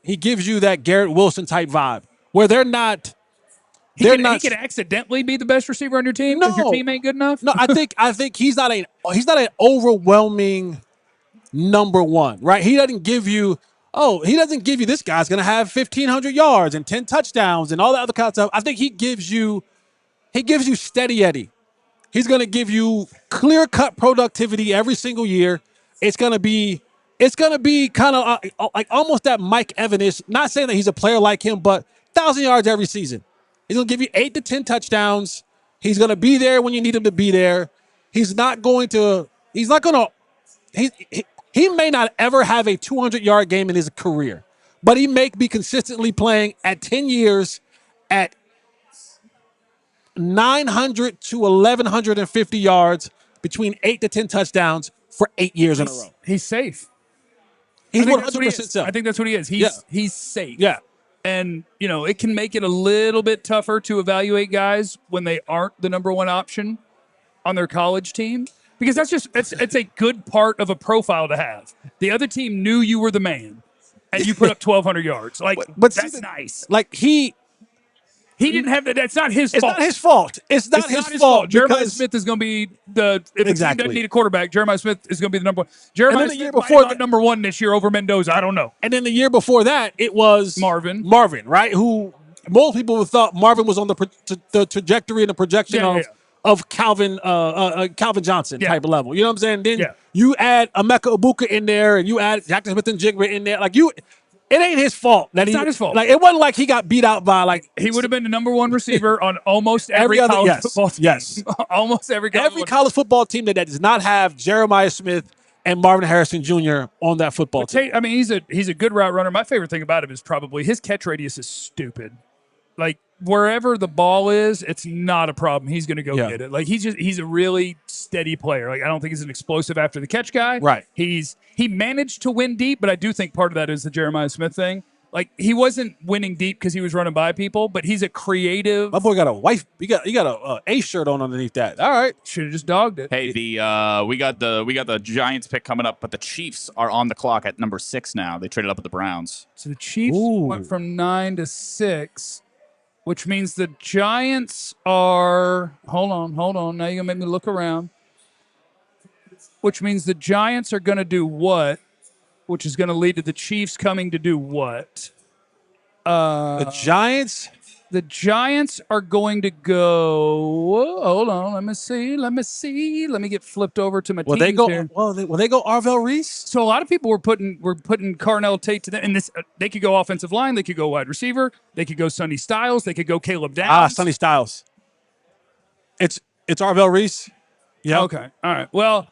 [SPEAKER 2] He gives you that Garrett Wilson type vibe, where they're not.
[SPEAKER 1] He can accidentally be the best receiver on your team because your team ain't good enough.
[SPEAKER 2] No, I think he's not an overwhelming number one, right? He doesn't give you. He doesn't give you this guy's going to have 1,500 yards and 10 touchdowns and all that other kind of stuff. I think he gives you steady Eddie. He's going to give you clear-cut productivity every single year. It's going to be kind of like almost that Mike Evans. Not saying that he's a player like him, but 1,000 yards every season. He's going to give you 8 to 10 touchdowns. He's going to be there when you need him to be there. He may not ever have a 200-yard game in his career, but he may be consistently playing at 10 years at 900 to 1,150 yards, between 8 to 10 touchdowns for 8 years in a row.
[SPEAKER 1] He's safe.
[SPEAKER 2] He's 100% safe.
[SPEAKER 1] I think that's what he is. He's safe.
[SPEAKER 2] Yeah.
[SPEAKER 1] And, it can make it a little bit tougher to evaluate guys when they aren't the number one option on their college team. Because it's a good part of a profile to have. The other team knew you were the man, and you put up 1,200 yards. Like, but that's nice.
[SPEAKER 2] Like
[SPEAKER 1] he didn't have that. That's not his fault.
[SPEAKER 2] It's not his fault. It's not his fault.
[SPEAKER 1] Jeremiah Smith is going to be if the team doesn't need a quarterback, Jeremiah Smith is going to be the number one. Jeremiah Smith might number one this year over Mendoza. I don't know.
[SPEAKER 2] And then the year before that, it was
[SPEAKER 1] Marvin,
[SPEAKER 2] right? Who most people thought Marvin was on the trajectory and the projection of Calvin Johnson type of level. You know what I'm saying? Then you add Emeka Ibuka in there, and you add Jackson Smith and Jigba in there. Like it ain't his fault.
[SPEAKER 1] It's not his fault.
[SPEAKER 2] Like it wasn't like he got beat out by
[SPEAKER 1] he would have been the number one receiver on almost every college football team.
[SPEAKER 2] Yes,
[SPEAKER 1] almost every
[SPEAKER 2] college football team that does not have Jeremiah Smith and Marvin Harrison Jr. on that football team.
[SPEAKER 1] I mean, he's a good route runner. My favorite thing about him is probably his catch radius is stupid. Like wherever the ball is, it's not a problem. He's going to go get it. Like he's a really steady player. Like I don't think he's an explosive after the catch guy.
[SPEAKER 2] Right.
[SPEAKER 1] He managed to win deep, but I do think part of that is the Jeremiah Smith thing. Like he wasn't winning deep because he was running by people, but he's a creative.
[SPEAKER 2] My boy got a wife. You got a A shirt on underneath that. All right,
[SPEAKER 1] should have just dogged it.
[SPEAKER 4] Hey, we got the Giants pick coming up, but the Chiefs are on the clock at number 6 now. They traded up with the Browns.
[SPEAKER 1] So the Chiefs went from 9 to 6. Which means the Giants are hold on. Now you're gonna make me look around. Which means the Giants are gonna do what? Which is gonna lead to the Chiefs coming to do what?
[SPEAKER 2] The Giants
[SPEAKER 1] are going to go. Hold on, let me see. Let me get flipped over to my teams here.
[SPEAKER 2] Will they go Arvell Reese?
[SPEAKER 1] So a lot of people were putting Carnell Tate to them, and this they could go offensive line, they could go wide receiver, they could go Sonny Styles, they could go Caleb Downs.
[SPEAKER 2] Sonny Styles. It's Arvell Reese. Yeah.
[SPEAKER 1] Okay. All right. Well.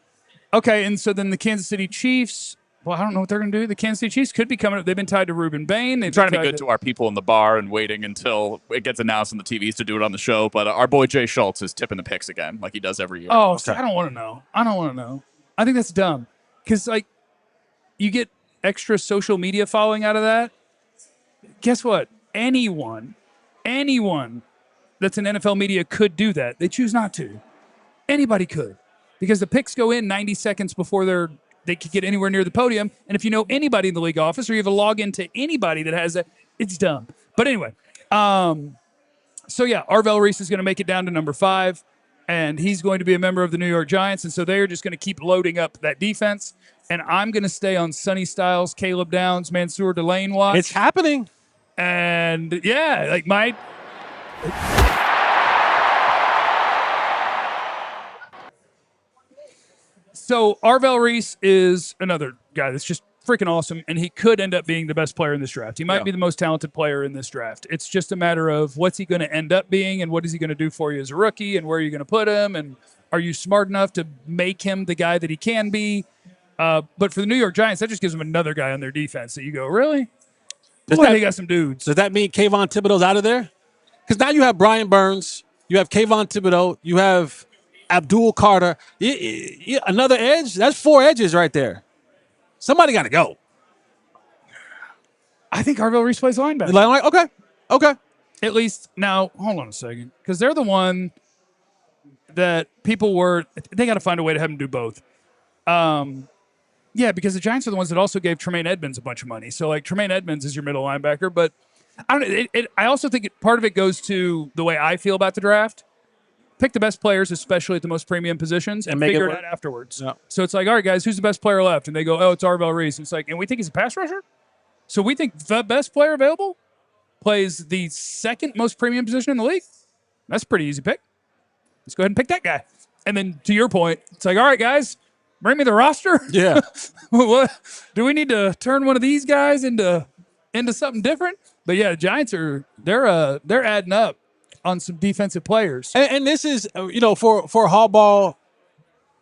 [SPEAKER 1] Okay, and so then the Kansas City Chiefs. Well, I don't know what they're going to do. The Kansas City Chiefs could be coming up. They've been tied to Reuben Bain. They're
[SPEAKER 4] trying to be good to our people in the bar and waiting until it gets announced on the TVs to do it on the show. But our boy Jay Schultz is tipping the picks again, like he does every year.
[SPEAKER 1] Oh, okay. I don't want to know. I think that's dumb because you get extra social media following out of that, guess what? Anyone that's in NFL media could do that. They choose not to. Anybody could, because the picks go in 90 seconds before they could get anywhere near the podium. And if you know anybody in the league office, or you have a login to anybody that has that, it's dumb. But anyway, so yeah, Arvell Reese is going to make it down to number 5, and he's going to be a member of the New York Giants. And so they're just going to keep loading up that defense. And I'm going to stay on Sonny Styles, Caleb Downs, Mansoor, Delane watch.
[SPEAKER 2] It's happening.
[SPEAKER 1] And yeah, like my. So Arvell Reese is another guy that's just freaking awesome, and he could end up being the best player in this draft. He might be the most talented player in this draft. It's just a matter of what's he going to end up being, and what is he going to do for you as a rookie, and where are you going to put him, and are you smart enough to make him the guy that he can be? But for the New York Giants, that just gives them another guy on their defense that you go, really? Boy, they got some dudes.
[SPEAKER 2] Does that mean Kayvon Thibodeau's out of there? Because now you have Brian Burns, you have Kayvon Thibodeau, you have Abdul Carter. Another edge? That's 4 edges right there. Somebody got to go.
[SPEAKER 1] I think Arvell Reese plays linebacker.
[SPEAKER 2] Like, okay.
[SPEAKER 1] At least, now, hold on a second. Because they're the one that they got to find a way to have him do both. Yeah, because the Giants are the ones that also gave Tremaine Edmonds a bunch of money. So, like, Tremaine Edmonds is your middle linebacker. But I don't know. I also think part of it goes to the way I feel about the draft. Pick the best players, especially at the most premium positions, and figure it out afterwards. Yeah. So it's like, all right, guys, who's the best player left? And they go, oh, it's Arvell Reese. And it's like, and we think he's a pass rusher? So we think the best player available plays the second most premium position in the league? That's a pretty easy pick. Let's go ahead and pick that guy. And then to your point, it's like, all right, guys, bring me the roster.
[SPEAKER 2] Yeah.
[SPEAKER 1] What do we need to turn one of these guys into something different? But yeah, the Giants they're adding up on some defensive players.
[SPEAKER 2] And this is, for Harbaugh,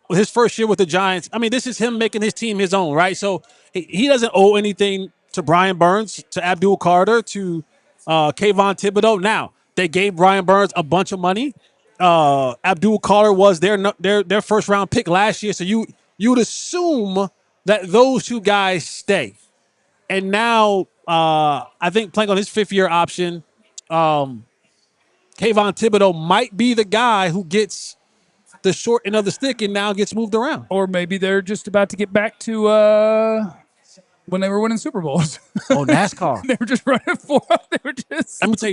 [SPEAKER 2] his first year with the Giants, I mean, this is him making his team his own, right? So he doesn't owe anything to Brian Burns, to Abdul Carter, to Kayvon Thibodeau. Now, they gave Brian Burns a bunch of money. Abdul Carter was their first-round pick last year, so you would assume that those 2 guys stay. And now, I think playing on his 5th-year option, Kayvon Thibodeau might be the guy who gets the short end of the stick and now gets moved around.
[SPEAKER 1] Or maybe they're just about to get back to when they were winning Super Bowls.
[SPEAKER 2] Oh, NASCAR.
[SPEAKER 1] They were just running for They were just.
[SPEAKER 2] Let me tell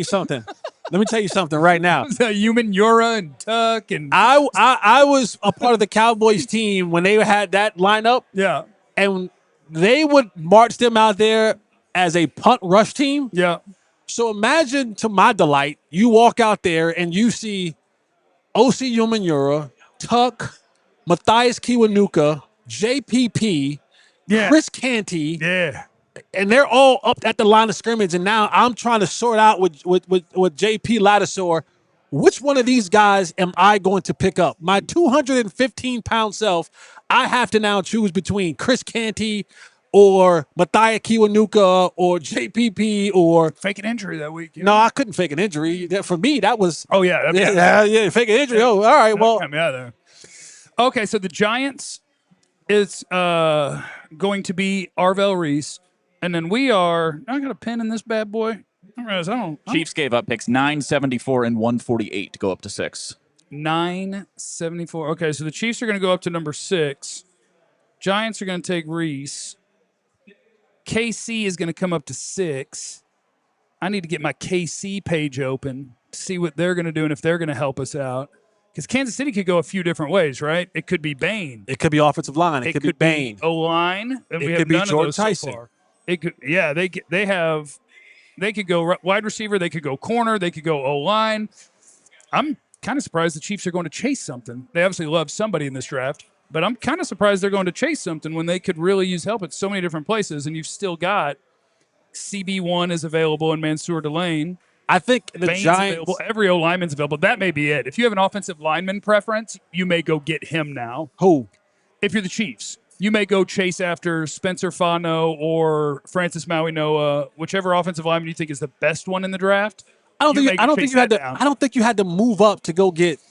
[SPEAKER 2] you something right now.
[SPEAKER 1] Human Yura and Tuck and.
[SPEAKER 2] I was a part of the Cowboys team when they had that lineup.
[SPEAKER 1] Yeah. And
[SPEAKER 2] they would march them out there as a punt rush team.
[SPEAKER 1] Yeah.
[SPEAKER 2] So imagine, to my delight, you walk out there and you see O.C. Umenyiora, Tuck, Matthias Kiwanuka, JPP, Chris Canty.
[SPEAKER 1] Yeah.
[SPEAKER 2] And they're all up at the line of scrimmage. And now I'm trying to sort out with JP Lattisaur, which one of these guys am I going to pick up? My 215-pound self, I have to now choose between Chris Canty or Matthias Kiwanuka or JPP or
[SPEAKER 1] fake an injury that week.
[SPEAKER 2] No, I couldn't fake an injury. For me, that was fake an injury. Oh, all right. Well,
[SPEAKER 1] there. Okay, so the Giants is going to be Arvell Reese, and then we are. I got a pin in this bad boy.
[SPEAKER 4] Chiefs gave up picks 974 and 148 to go up to 6.
[SPEAKER 1] 974. Okay, so the Chiefs are going to go up to number 6. Giants are going to take Reese. KC is going to come up to 6. I need to get my KC page open to see what they're going to do and if they're going to help us out. Because Kansas City could go a few different ways, right? It could be Bain.
[SPEAKER 2] It could be offensive line. It could be Bain.
[SPEAKER 1] O-line.
[SPEAKER 2] It could be George Tyson.
[SPEAKER 1] So it could, yeah, they could go wide receiver. They could go corner. They could go O-line. I'm kind of surprised the Chiefs are going to chase something. They obviously love somebody in this draft. But I'm kind of surprised they're going to chase something when they could really use help at so many different places, and you've still got CB1 is available in Mansoor Delane.
[SPEAKER 2] I think the
[SPEAKER 1] Bain's
[SPEAKER 2] Giants.
[SPEAKER 1] Available. Every O-lineman's available. That may be it. If you have an offensive lineman preference, you may go get him now.
[SPEAKER 2] Who?
[SPEAKER 1] If you're the Chiefs, you may go chase after Spencer Fano or Francis Maui Noah, whichever offensive lineman you think is the best one in the draft.
[SPEAKER 2] I don't think you had to move up to go get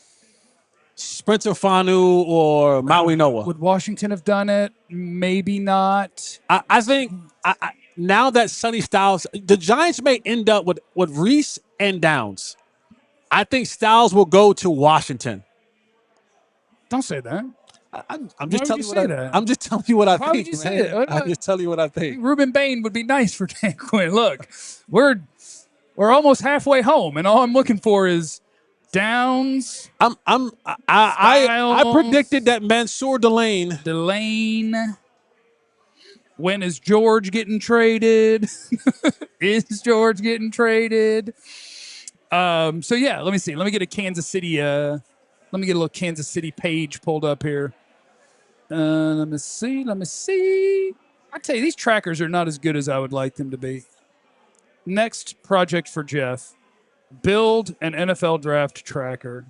[SPEAKER 2] Spencer Fanu or Maui Noah.
[SPEAKER 1] Would Washington have done it? Maybe not.
[SPEAKER 2] I think now that Sonny Styles, the Giants may end up with Reese and Downs. I think Styles will go to Washington.
[SPEAKER 1] Don't say that.
[SPEAKER 2] I'm just telling you I'm just telling you what I think. Why would you say it? I'm just telling you what I think.
[SPEAKER 1] Ruben Bain would be nice for Dan Quinn. Look, we're almost halfway home, and all I'm looking for is Downs.
[SPEAKER 2] I predicted that Mansoor
[SPEAKER 1] Delane. When is George getting traded? Is George getting traded? So yeah, let me see. Let me get a Kansas City. Let me get a little Kansas City page pulled up here. Let me see. I tell you, these trackers are not as good as I would like them to be. Next project for Jeff: build an NFL draft tracker.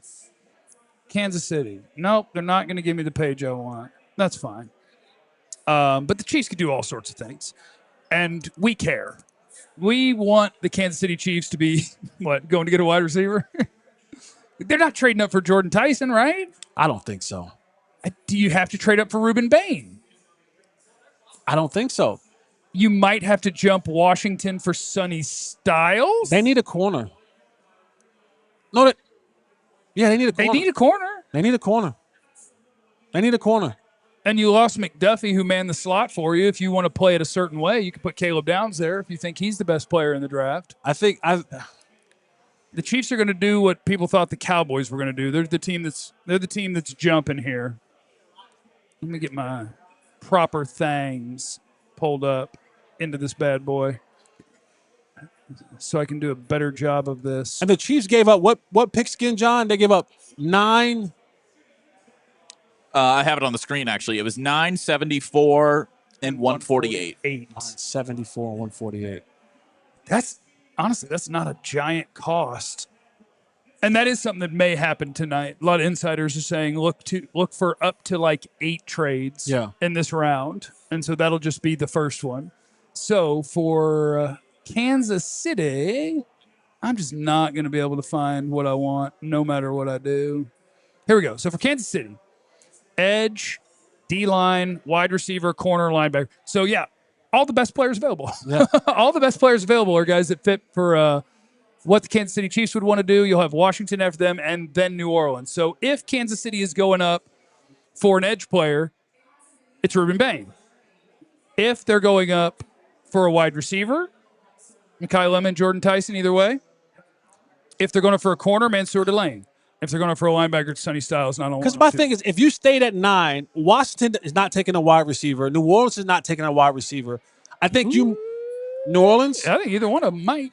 [SPEAKER 1] Kansas City. Nope, they're not going to give me the page I want. That's fine. But the Chiefs could do all sorts of things, and we care. We want the Kansas City Chiefs to be going to get a wide receiver. They're not trading up for Jordan Tyson, right?
[SPEAKER 2] I don't think so.
[SPEAKER 1] Do you have to trade up for Ruben Bain?
[SPEAKER 2] I don't think so.
[SPEAKER 1] You might have to jump Washington for Sonny Styles.
[SPEAKER 2] They need a corner. No, they need a corner.
[SPEAKER 1] They need a corner.
[SPEAKER 2] They need a corner. They need a corner.
[SPEAKER 1] And you lost McDuffie, who manned the slot for you. If you want to play it a certain way, you can put Caleb Downs there if you think he's the best player in the draft. The Chiefs are going to do what people thought the Cowboys were going to do. They're the team that's jumping here. Let me get my proper things pulled up into this bad boy so I can do a better job of this.
[SPEAKER 2] And the Chiefs gave up what pigskin, John? They gave up 9.
[SPEAKER 4] I have it on the screen, actually. It was 974 and 148.
[SPEAKER 2] 974 and 148.
[SPEAKER 1] That's not a giant cost. And that is something that may happen tonight. A lot of insiders are saying look for up to like 8 trades in this round. And so that'll just be the first one. So for Kansas City, I'm just not going to be able to find what I want no matter what I do. Here we go. So for Kansas City, edge, D-line, wide receiver, corner, linebacker. So yeah, all the best players available. Yeah. All the best players available are guys that fit for what the Kansas City Chiefs would want to do. You'll have Washington after them and then New Orleans. So if Kansas City is going up for an edge player, it's Ruben Bain. If they're going up for a wide receiver, Mekhi Lemon, Jordan Tyson, either way. If they're going up for a corner, Mansoor Delane. If they're going up for a linebacker, it's Sonny Styles.
[SPEAKER 2] Because my thing is, if you stayed at 9, Washington is not taking a wide receiver. New Orleans is not taking a wide receiver. I think New Orleans?
[SPEAKER 1] I think either one of them might.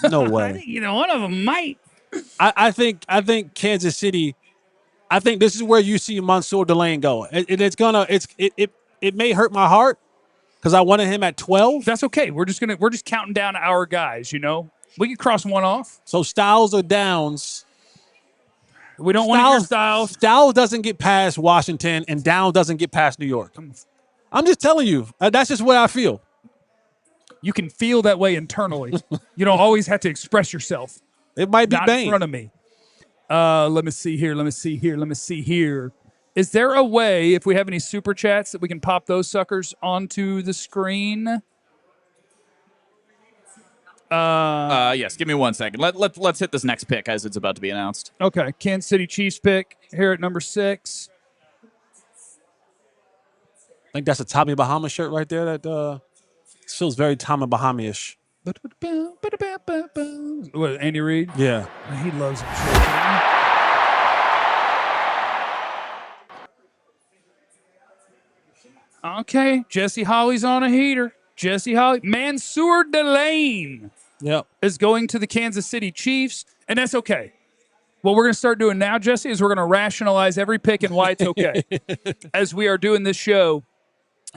[SPEAKER 2] No way.
[SPEAKER 1] I think either one of them might.
[SPEAKER 2] I think Kansas City. I think this is where you see Mansoor Delane go. It may hurt my heart because I wanted him at 12.
[SPEAKER 1] That's okay. We're just counting down our guys. You know, we can cross one off.
[SPEAKER 2] So Styles or Downs.
[SPEAKER 1] We don't want to hear Styles.
[SPEAKER 2] Styles doesn't get past Washington, and Downs doesn't get past New York. I'm just telling you. That's just what I feel.
[SPEAKER 1] You can feel that way internally. You don't always have to express yourself.
[SPEAKER 2] It might be Bain.
[SPEAKER 1] In front of me. Let me see here. Is there a way, if we have any super chats, that we can pop those suckers onto the screen?
[SPEAKER 4] Yes, give me 1 second. Let's hit this next pick as it's about to be announced.
[SPEAKER 1] Okay, Kansas City Chiefs pick here at number 6.
[SPEAKER 2] I think that's a Tommy Bahama shirt right there. That feels very Tommy Bahama-ish.
[SPEAKER 1] What, Andy Reid?
[SPEAKER 2] Yeah.
[SPEAKER 1] He loves it. Okay, Jesse Holly's on a heater. Jesse Holly. Mansoor Delane is going to the Kansas City Chiefs, and that's okay. What we're going to start doing now, Jesse, is we're going to rationalize every pick and why it's okay. As we are doing this show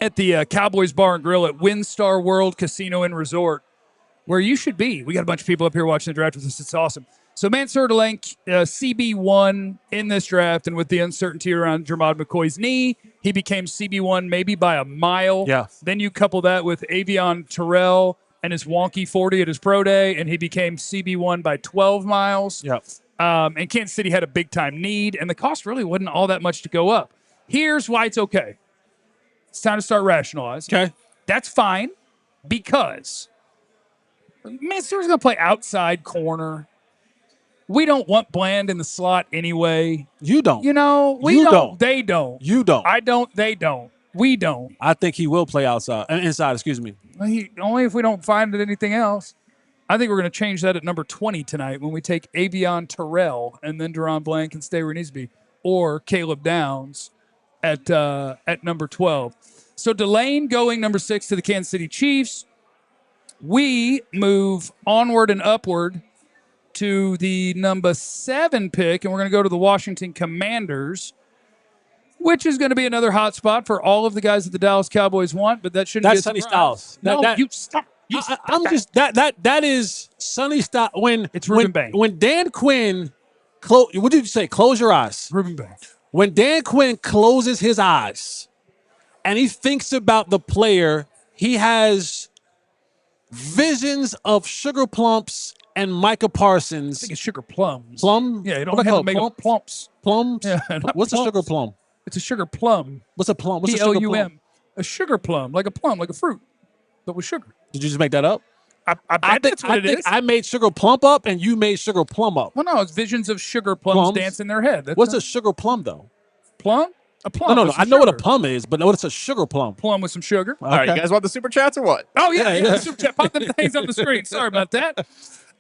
[SPEAKER 1] at the Cowboys Bar and Grill at WinStar World Casino and Resort, where you should be. We got a bunch of people up here watching the draft with us. It's awesome. So Mansoor Delane, CB1 in this draft, and with the uncertainty around Jermod McCoy's knee, he became CB1 maybe by a mile.
[SPEAKER 2] Yeah.
[SPEAKER 1] Then you couple that with Avion Terrell and his wonky 40 at his pro day, and he became CB1 by 12 miles.
[SPEAKER 2] Yep.
[SPEAKER 1] And Kansas City had a big-time need, and the cost really wasn't all that much to go up. Here's why it's okay. It's time to start rationalizing.
[SPEAKER 2] Okay.
[SPEAKER 1] That's fine because Mansoor's going to play outside corner. We don't want Bland in the slot anyway.
[SPEAKER 2] You don't.
[SPEAKER 1] You know, we don't. They don't.
[SPEAKER 2] You don't.
[SPEAKER 1] I don't. They don't. We don't.
[SPEAKER 2] I think he will play inside, excuse me.
[SPEAKER 1] Only if we don't find anything else. I think we're going to change that at number 20 tonight when we take Avion Terrell and then Deron Bland can stay where he needs to be, or Caleb Downs at number 12. So Delane going number 6 to the Kansas City Chiefs. We move onward and upward to the number 7 pick, and we're going to go to the Washington Commanders, which is going to be another hot spot for all of the guys that the Dallas Cowboys want, but that shouldn't be a
[SPEAKER 2] Sonny
[SPEAKER 1] surprise.
[SPEAKER 2] Styles.
[SPEAKER 1] You stop.
[SPEAKER 2] That is Sonny Styles.
[SPEAKER 1] It's Ruben Bank.
[SPEAKER 2] When Dan Quinn, what did you say? Close your eyes.
[SPEAKER 1] Ruben Bank.
[SPEAKER 2] When Dan Quinn closes his eyes and he thinks about the player, he has visions of Sugar Plumps and Micah Parsons.
[SPEAKER 1] I think it's Sugar Plums.
[SPEAKER 2] Plum?
[SPEAKER 1] Yeah, you don't have to make them plumps.
[SPEAKER 2] Plums?
[SPEAKER 1] Yeah,
[SPEAKER 2] What's
[SPEAKER 1] plumps.
[SPEAKER 2] a sugar plum?
[SPEAKER 1] It's a sugar plum.
[SPEAKER 2] What's a plum? What's a sugar
[SPEAKER 1] Plum.
[SPEAKER 2] plum?
[SPEAKER 1] A sugar plum, like a fruit, but with sugar.
[SPEAKER 2] Did you just make that up?
[SPEAKER 1] I bet that's what it is.
[SPEAKER 2] I made Sugar Plump up and you made Sugar Plum up.
[SPEAKER 1] Well, no, it's visions of sugar plums dance in their head.
[SPEAKER 2] What's a sugar plum, though?
[SPEAKER 1] Plum? A plum.
[SPEAKER 2] No. I know what a plum is, but what's a sugar plum?
[SPEAKER 1] Plum with some sugar.
[SPEAKER 4] All right, you guys want the super chats or what?
[SPEAKER 1] Oh, yeah. Super chat. Pop them things on the screen. Sorry about that.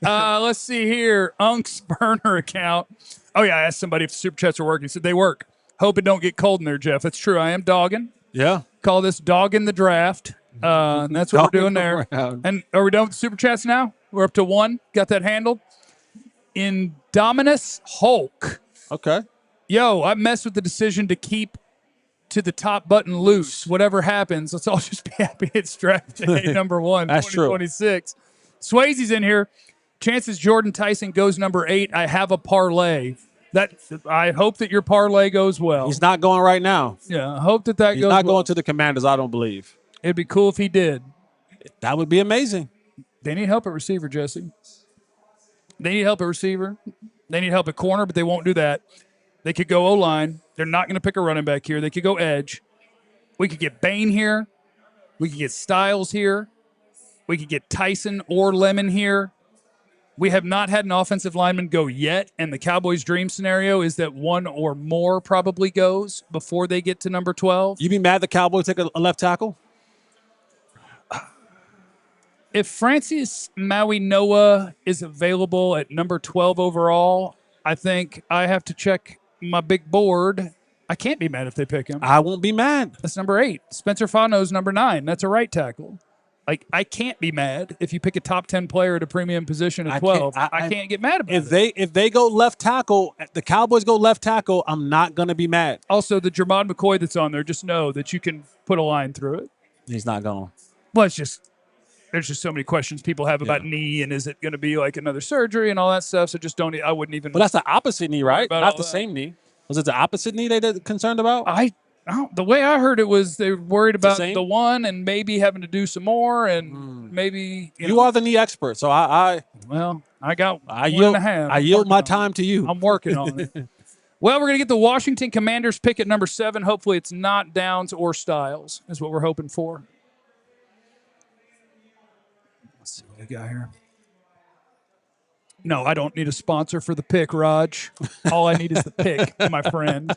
[SPEAKER 1] Let's see here. Unk's burner account. Oh, yeah, I asked somebody if the super chats are working. He said they work. Hope it don't get cold in there, Jeff. That's true. I am dogging.
[SPEAKER 2] Yeah.
[SPEAKER 1] Call this dogging the draft. And that's what we're doing there. And are we done with the super chats now? We're up to 1. Got that handled. Indominus Hulk.
[SPEAKER 2] Okay.
[SPEAKER 1] Yo, I messed with the decision to keep to the top button loose. Whatever happens, let's all just be happy it's draft day number 1,
[SPEAKER 2] That's
[SPEAKER 1] 2026. Swayze's in here. Chances Jordan Tyson goes number 8. I have a parlay. I hope that your parlay goes well.
[SPEAKER 2] He's not going right now.
[SPEAKER 1] Yeah, I hope that goes well.
[SPEAKER 2] He's not going to the Commanders, I don't believe.
[SPEAKER 1] It'd be cool if he did.
[SPEAKER 2] That would be amazing.
[SPEAKER 1] They need help at receiver, Jesse. They need help at receiver. They need help at corner, but they won't do that. They could go O-line. They're not going to pick a running back here. They could go edge. We could get Bain here. We could get Styles here. We could get Tyson or Lemon here. We have not had an offensive lineman go yet, and the Cowboys' dream scenario is that one or more probably goes before they get to number 12.
[SPEAKER 2] You be mad the Cowboys take a left tackle?
[SPEAKER 1] If Francis Maui Noah is available at number 12 overall, I think I have to check my big board. I can't be mad if they pick him.
[SPEAKER 2] I won't be mad.
[SPEAKER 1] That's number 8. Spencer Fano's number 9. That's a right tackle. Like, I can't be mad if you pick a top 10 player at a premium position at 12. I can't get mad about it.
[SPEAKER 2] If they go left tackle, the Cowboys go left tackle, I'm not going to be mad.
[SPEAKER 1] Also, the Jermod McCoy that's on there, just know that you can put a line through it.
[SPEAKER 2] He's not going.
[SPEAKER 1] Well, there's just so many questions people have about knee, and is it going to be like another surgery and all that stuff. So just I wouldn't even.
[SPEAKER 2] But that's the opposite knee, right? Not the
[SPEAKER 1] that.
[SPEAKER 2] same knee. Was it the opposite knee they're concerned about?
[SPEAKER 1] The way I heard it was they were worried about the one and maybe having to do some more and maybe.
[SPEAKER 2] You are the knee expert, so I yield my time to you.
[SPEAKER 1] I'm working on it. Well, we're going to get the Washington Commanders pick at number 7. Hopefully it's not Downs or Styles is what we're hoping for. Let's see what we got here. No, I don't need a sponsor for the pick, Raj. All I need is the pick, my friend.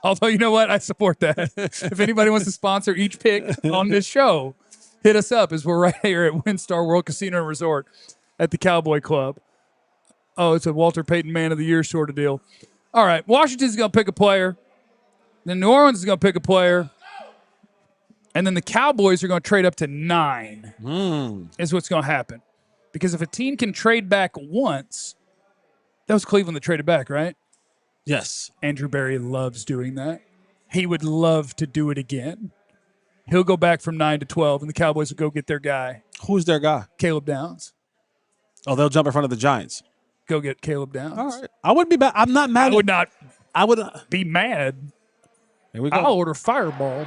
[SPEAKER 1] Although, you know what? I support that. If anybody wants to sponsor each pick on this show, hit us up as we're right here at WinStar World Casino and Resort at the Cowboy Club. Oh, it's a Walter Payton Man of the Year sort of deal. All right, Washington's going to pick a player. Then New Orleans is going to pick a player. And then the Cowboys are going to trade up to 9 is what's going to happen. Because if a team can trade back once, that was Cleveland that traded back, right?
[SPEAKER 2] Yes.
[SPEAKER 1] Andrew Berry loves doing that. He would love to do it again. He'll go back from 9 to 12, and the Cowboys will go get their guy.
[SPEAKER 2] Who's their guy?
[SPEAKER 1] Caleb Downs.
[SPEAKER 2] Oh, they'll jump in front of the Giants.
[SPEAKER 1] Go get Caleb Downs.
[SPEAKER 2] All right. I wouldn't be mad. I'm not mad.
[SPEAKER 1] I would be mad.
[SPEAKER 2] Here we go.
[SPEAKER 1] I'll order Fireball.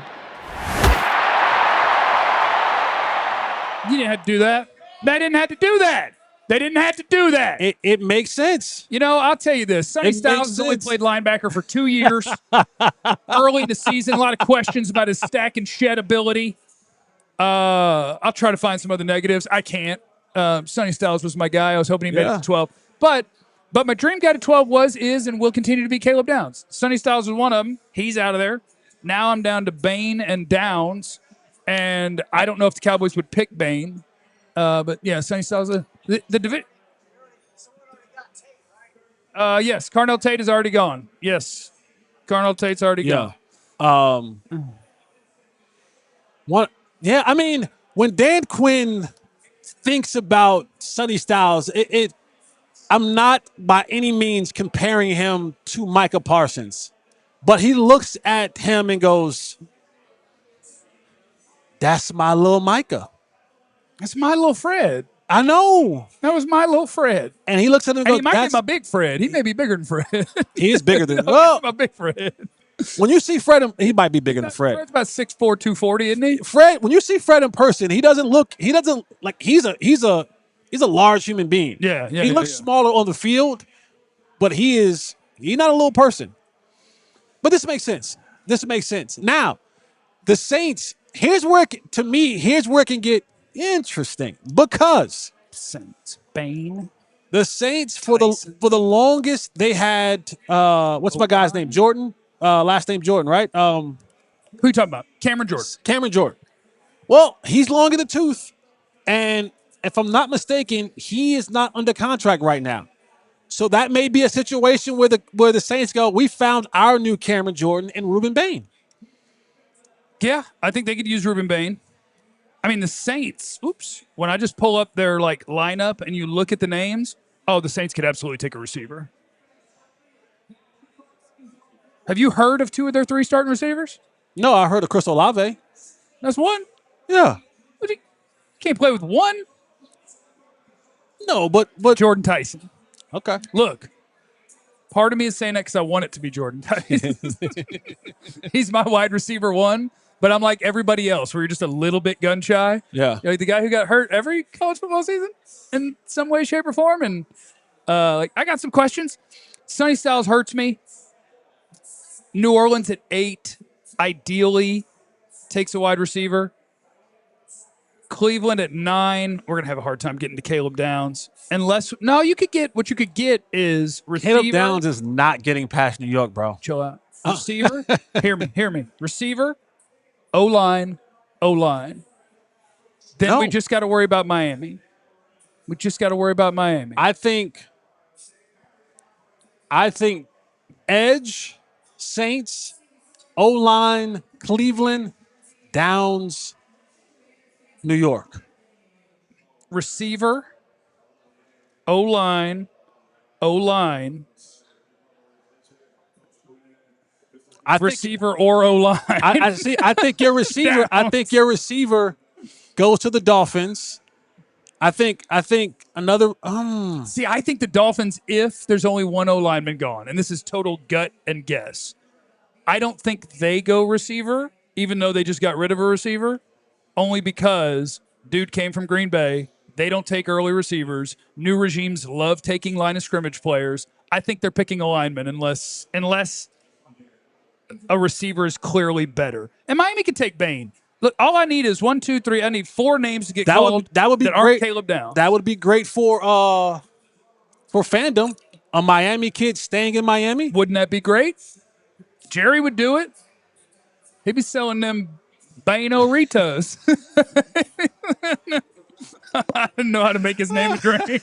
[SPEAKER 1] You didn't have to do that. I didn't have to do that. They didn't have to do that.
[SPEAKER 2] It makes sense.
[SPEAKER 1] You know, I'll tell you this. Sonny Styles has only played linebacker for 2 years. Early in the season, a lot of questions about his stack and shed ability. I'll try to find some other negatives. I can't. Sonny Styles was my guy. I was hoping he made it to 12. But my dream guy to 12 is, and will continue to be Caleb Downs. Sonny Styles was one of them. He's out of there. Now I'm down to Bain and Downs. And I don't know if the Cowboys would pick Bain. But, yeah, Sonny Styles. The division. Yes, Carnell Tate is already gone. Yes, Carnell Tate's already gone.
[SPEAKER 2] Yeah, I mean, when Dan Quinn thinks about Sonny Styles, I'm not by any means comparing him to Micah Parsons, but he looks at him and goes, "That's my little Micah.
[SPEAKER 1] That's my little Fred.
[SPEAKER 2] I know.
[SPEAKER 1] That was my little Fred."
[SPEAKER 2] And he looks at him and goes,
[SPEAKER 1] he might be my big Fred. He may be bigger than Fred.
[SPEAKER 2] He is bigger than
[SPEAKER 1] my big Fred.
[SPEAKER 2] When you see Fred, he might be bigger than Fred.
[SPEAKER 1] Fred's about 6'4", 240, isn't he?
[SPEAKER 2] Fred, when you see Fred in person, he doesn't like he's a large human being.
[SPEAKER 1] Yeah.
[SPEAKER 2] He looks smaller on the field, but he's not a little person. But this makes sense. Now, the Saints, here's where it can get interesting, because
[SPEAKER 1] Saints, Bain.
[SPEAKER 2] The Saints for the longest they had what's my guy's name? Jordan. Last name Jordan, right?
[SPEAKER 1] Who you talking about? Cameron Jordan.
[SPEAKER 2] Well, he's long in the tooth, and if I'm not mistaken, he is not under contract right now. So that may be a situation where the Saints go, we found our new Cameron Jordan in Ruben Bain.
[SPEAKER 1] Yeah, I think they could use Ruben Bain. I mean, the Saints, when I just pull up their lineup and you look at the names, the Saints could absolutely take a receiver. Have you heard of 2 of their 3 starting receivers?
[SPEAKER 2] No, I heard of Chris Olave.
[SPEAKER 1] That's one?
[SPEAKER 2] Yeah.
[SPEAKER 1] You can't play with one?
[SPEAKER 2] No, but
[SPEAKER 1] Jordan Tyson.
[SPEAKER 2] Okay.
[SPEAKER 1] Look, part of me is saying that because I want it to be Jordan Tyson. He's my wide receiver 1. But I'm like everybody else, where you're just a little bit gun shy.
[SPEAKER 2] Yeah.
[SPEAKER 1] You're like the guy who got hurt every college football season in some way, shape, or form. And I got some questions. Sonny Styles hurts me. New Orleans at 8, ideally, takes a wide receiver. Cleveland at 9. We're going to have a hard time getting to Caleb Downs. You could get, what you could get is receiver.
[SPEAKER 2] Caleb Downs is not getting past New York, bro.
[SPEAKER 1] Chill out. Receiver, hear me. Receiver, O-line. Then we just got to worry about Miami.
[SPEAKER 2] I think edge, Saints, O-line, Cleveland, Downs, New York.
[SPEAKER 1] Receiver, O-line. Receiver or O-line.
[SPEAKER 2] I think your receiver. I think your receiver goes to the Dolphins. I think another.
[SPEAKER 1] See, I think the Dolphins, if there's only one O-lineman gone, and this is total gut and guess, I don't think they go receiver, even though they just got rid of a receiver, only because dude came from Green Bay. They don't take early receivers. New regimes love taking line of scrimmage players. I think they're picking a lineman unless a receiver is clearly better. And Miami could take Bain. Look, all I need is 1, 2, 3. I need 4 names to get called.
[SPEAKER 2] That would be
[SPEAKER 1] great.
[SPEAKER 2] great.
[SPEAKER 1] Caleb Downs.
[SPEAKER 2] That would be great for fandom. A Miami kid staying in Miami.
[SPEAKER 1] Wouldn't that be great? Jerry would do it. He'd be selling them Bain-O-Ritos. I didn't know how to make his name a drink.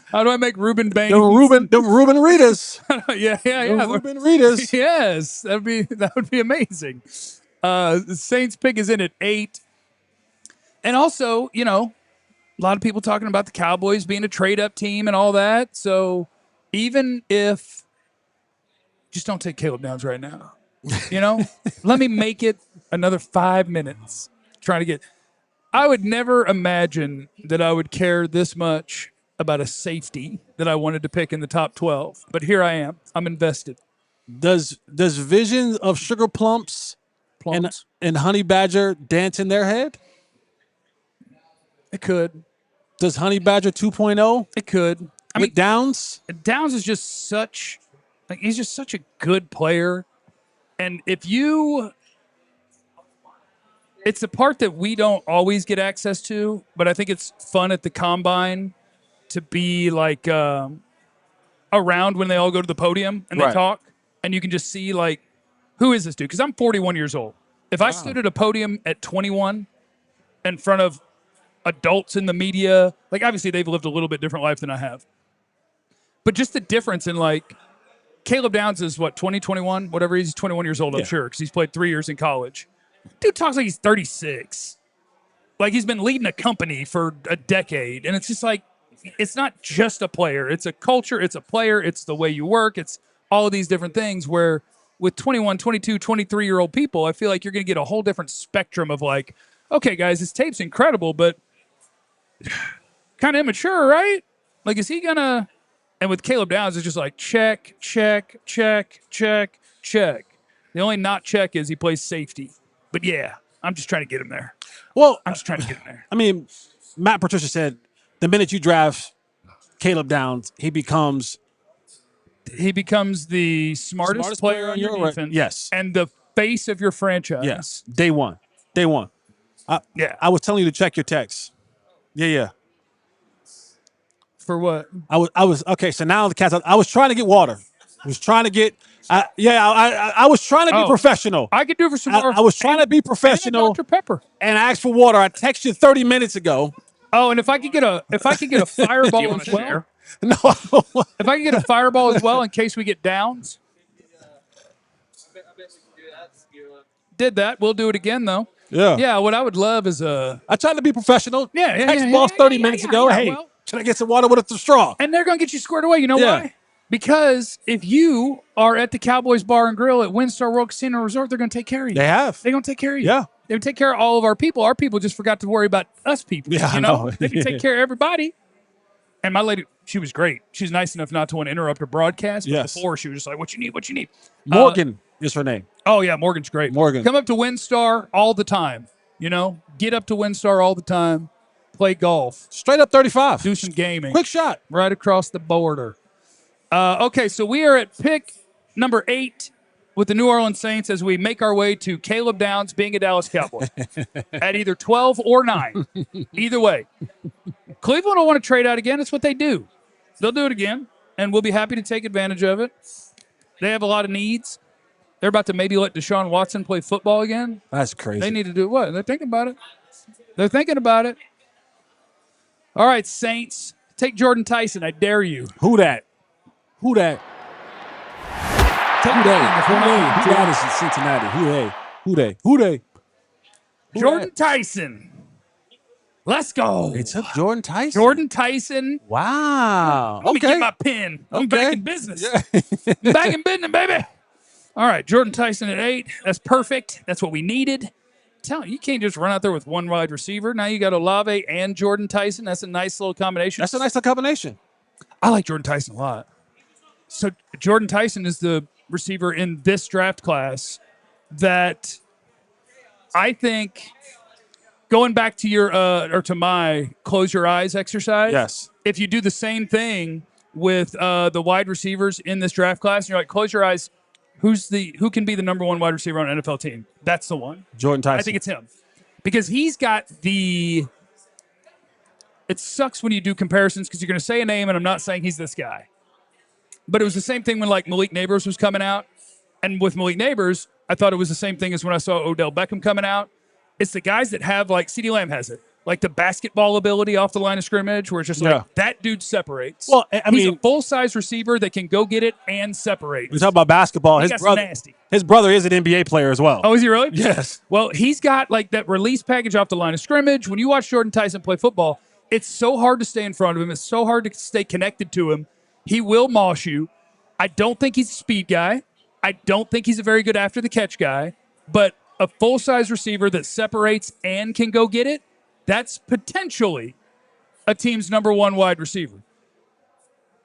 [SPEAKER 1] How do I make Ruben Bain?
[SPEAKER 2] The Ruben Ritas.
[SPEAKER 1] Yeah.
[SPEAKER 2] Ruben Ritas.
[SPEAKER 1] Yes, that would be amazing. The Saints pick is in at 8. And also, a lot of people talking about the Cowboys being a trade-up team and all that. So even if just don't take Caleb Downs right now. Let me make it another 5 minutes trying to get. I would never imagine that I would care this much about a safety that I wanted to pick in the top 12. But here I am. I'm invested.
[SPEAKER 2] Does vision of sugar plumps and honey badger dance in their head?
[SPEAKER 1] It could.
[SPEAKER 2] Does Honey Badger 2.0?
[SPEAKER 1] It could. I mean,
[SPEAKER 2] Downs?
[SPEAKER 1] Downs is just such, like, he's just such a good player. And if you, it's the part that we don't always get access to, but I think it's fun at the combine to be like around when they all go to the podium and they talk, and you can just see like, who is this dude? Because I'm 41 years old. If I stood at a podium at 21 in front of adults in the media, like obviously they've lived a little bit different life than I have. But just the difference in like, Caleb Downs is what, 20, 21, whatever, he's 21 years old, I'm sure, because he's played 3 years in college. Dude talks like he's 36. Like he's been leading a company for a decade. And it's just like, it's not just a player. It's a culture. It's a player. It's the way you work. It's all of these different things where with 21, 22, 23-year-old people, I feel like you're going to get a whole different spectrum of like, okay, guys, this tape's incredible, but kind of immature, right? Like, is he going to... And with Caleb Downs, it's just like check, check, check, check, check. The only not check is he plays safety. But yeah, I'm just trying to get him there.
[SPEAKER 2] Well,
[SPEAKER 1] I'm just trying to get him there.
[SPEAKER 2] I mean, Matt Patricia said the minute you draft Caleb Downs, he becomes
[SPEAKER 1] the smartest player on your defense.
[SPEAKER 2] Yes.
[SPEAKER 1] And the face of your franchise.
[SPEAKER 2] Yes. Day one. I was telling you to check your text. Yeah.
[SPEAKER 1] For what?
[SPEAKER 2] I was okay. So now the Cats. I was trying to get water. I was trying to get. I was trying to be professional.
[SPEAKER 1] I could do for some more.
[SPEAKER 2] I was trying to be professional.
[SPEAKER 1] Dr. Pepper.
[SPEAKER 2] And I asked for water. I texted you 30 minutes ago.
[SPEAKER 1] Oh, and if I could get a fireball as well.
[SPEAKER 2] No.
[SPEAKER 1] If I could get a fireball as well in case we get Downs. Did that. We'll do it again though.
[SPEAKER 2] Yeah.
[SPEAKER 1] Yeah. What I would love is I
[SPEAKER 2] tried to be professional.
[SPEAKER 1] Yeah.
[SPEAKER 2] Text balls 30 minutes ago. Hey.
[SPEAKER 1] Well,
[SPEAKER 2] should I get some water with a straw?
[SPEAKER 1] And they're going to get you squared away. You know why? Because if you are at the Cowboys Bar and Grill at Windstar World Casino Resort, they're going to take care of you.
[SPEAKER 2] They have.
[SPEAKER 1] They're going to take care of you.
[SPEAKER 2] Yeah.
[SPEAKER 1] They would take care of all of our people. Our people just forgot to worry about us people.
[SPEAKER 2] Yeah,
[SPEAKER 1] you know?
[SPEAKER 2] I know.
[SPEAKER 1] They can take care of everybody. And my lady, she was great. She's nice enough not to want to interrupt her broadcast. But before, she was just like, what you need?
[SPEAKER 2] Morgan is her name.
[SPEAKER 1] Oh, yeah, Morgan's great.
[SPEAKER 2] Morgan.
[SPEAKER 1] Come up to Windstar all the time. You know, get up to Windstar all the time. Play golf.
[SPEAKER 2] Straight up 35.
[SPEAKER 1] Do some gaming.
[SPEAKER 2] Quick shot.
[SPEAKER 1] Right across the border. Okay, so we are at pick number 8 with the New Orleans Saints as we make our way to Caleb Downs being a Dallas Cowboy at either 12 or 9. Either way. Cleveland will want to trade out again. It's what they do. They'll do it again, and we'll be happy to take advantage of it. They have a lot of needs. They're about to maybe let Deshaun Watson play football again.
[SPEAKER 2] That's crazy.
[SPEAKER 1] They need to do what? They're thinking about it. All right, Saints. Take Jordan Tyson. I dare you.
[SPEAKER 2] Who that?
[SPEAKER 1] Take
[SPEAKER 2] Who that is in Cincinnati? Who they?
[SPEAKER 1] Jordan Tyson. Let's go.
[SPEAKER 2] They took Jordan Tyson?
[SPEAKER 1] Jordan Tyson.
[SPEAKER 2] Wow.
[SPEAKER 1] Let me get my pen. I'm back in business. I'm back in business, baby. All right, Jordan Tyson at 8. That's perfect. That's what we needed. Tell you can't just run out there with one wide receiver. Now you got Olave and Jordan Tyson. That's a nice little combination. I like Jordan Tyson a lot. So Jordan Tyson is the receiver in this draft class that I think, going back to your or to my close your eyes exercise.
[SPEAKER 2] Yes.
[SPEAKER 1] If you do the same thing with the wide receivers in this draft class, and you're like, close your eyes. Who can be the number 1 wide receiver on an NFL team? That's the one.
[SPEAKER 2] Jordan Tyson.
[SPEAKER 1] I think it's him. Because he's got it sucks when you do comparisons because you're going to say a name and I'm not saying he's this guy. But it was the same thing when like Malik Neighbors was coming out. And with Malik Neighbors, I thought it was the same thing as when I saw Odell Beckham coming out. It's the guys that have, like CeeDee Lamb has it, like the basketball ability off the line of scrimmage where it's just like that dude separates.
[SPEAKER 2] Well,
[SPEAKER 1] he's a full-size receiver that can go get it and separate.
[SPEAKER 2] We talk about basketball. His brother is an NBA player as well.
[SPEAKER 1] Oh, is he really?
[SPEAKER 2] Yes.
[SPEAKER 1] Well, he's got like that release package off the line of scrimmage. When you watch Jordan Tyson play football, it's so hard to stay in front of him. It's so hard to stay connected to him. He will moss you. I don't think he's a speed guy. I don't think he's a very good after-the-catch guy. But a full-size receiver that separates and can go get it, that's potentially a team's number 1 wide receiver.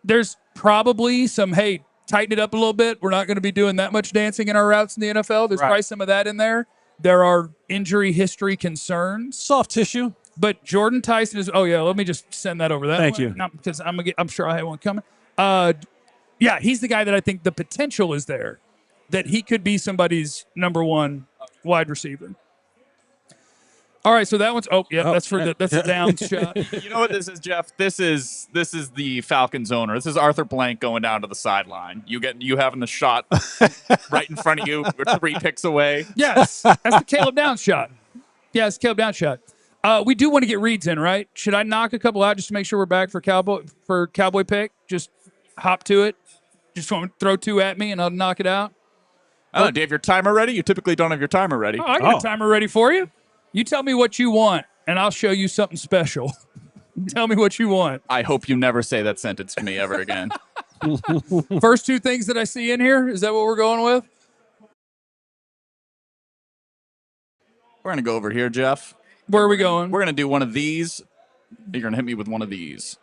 [SPEAKER 1] There's probably some, hey, tighten it up a little bit. We're not going to be doing that much dancing in our routes in the NFL. There's probably some of that in there. There are injury history concerns.
[SPEAKER 2] Soft tissue.
[SPEAKER 1] But Jordan Tyson is. Oh yeah, let me just send that over. That
[SPEAKER 2] Thank
[SPEAKER 1] one.
[SPEAKER 2] you.
[SPEAKER 1] Not because I'm sure I have one coming. Yeah, he's the guy that I think the potential is there, that he could be somebody's number one wide receiver. All right, so that one's. Oh yeah, that's for that's a down shot.
[SPEAKER 4] You know what this is, Jeff? This is the Falcons owner. This is Arthur Blank going down to the sideline. You having the shot right in front of you. We're 3 picks away.
[SPEAKER 1] Yes, that's the Caleb Downs shot. Yeah, it's Caleb Downs shot. We do want to get reads in, right? Should I knock a couple out just to make sure we're back for Cowboy pick? Just hop to it. Just want to throw 2 at me and I'll knock it out.
[SPEAKER 4] I don't know. Do you have your timer ready? You typically don't have your timer ready.
[SPEAKER 1] Oh, I got a timer ready for you. You tell me what you want, and I'll show you something special. Tell me what you want.
[SPEAKER 4] I hope you never say that sentence to me ever again.
[SPEAKER 1] First 2 things that I see in here, is that what we're going with?
[SPEAKER 4] We're going to go over here, Jeff.
[SPEAKER 1] Where are we going?
[SPEAKER 4] We're going to do one of these. You're going to hit me with one of these.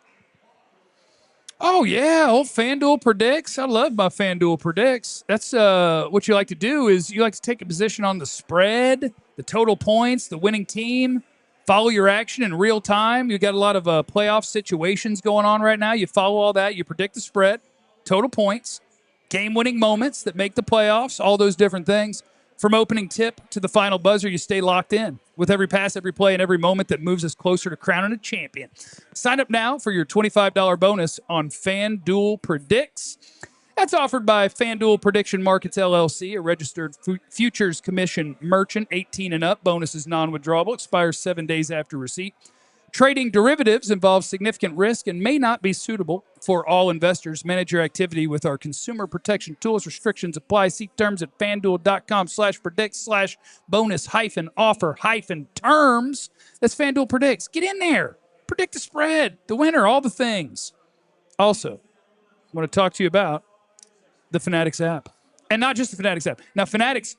[SPEAKER 1] Oh, yeah, old FanDuel Predicts. I love my FanDuel Predicts. That's what you like to do is you like to take a position on the spread, the total points, the winning team, follow your action in real time. You've got a lot of playoff situations going on right now. You follow all that. You predict the spread, total points, game-winning moments that make the playoffs, all those different things. From opening tip to the final buzzer, you stay locked in with every pass, every play, and every moment that moves us closer to crowning a champion. Sign up now for your $25 bonus on FanDuel Predicts. That's offered by FanDuel Prediction Markets, LLC, a registered futures commission merchant, 18 and up. Bonus is non-withdrawable, expires 7 days after receipt. Trading derivatives involves significant risk and may not be suitable for all investors. Manage your activity with our consumer protection tools. Restrictions apply. See terms at fanduel.com/predict/bonus-offer-terms. That's FanDuel Predicts. Get in there. Predict the spread, the winner, all the things. Also, I want to talk to you about the Fanatics app. And not just the Fanatics app. Now, the Fanatics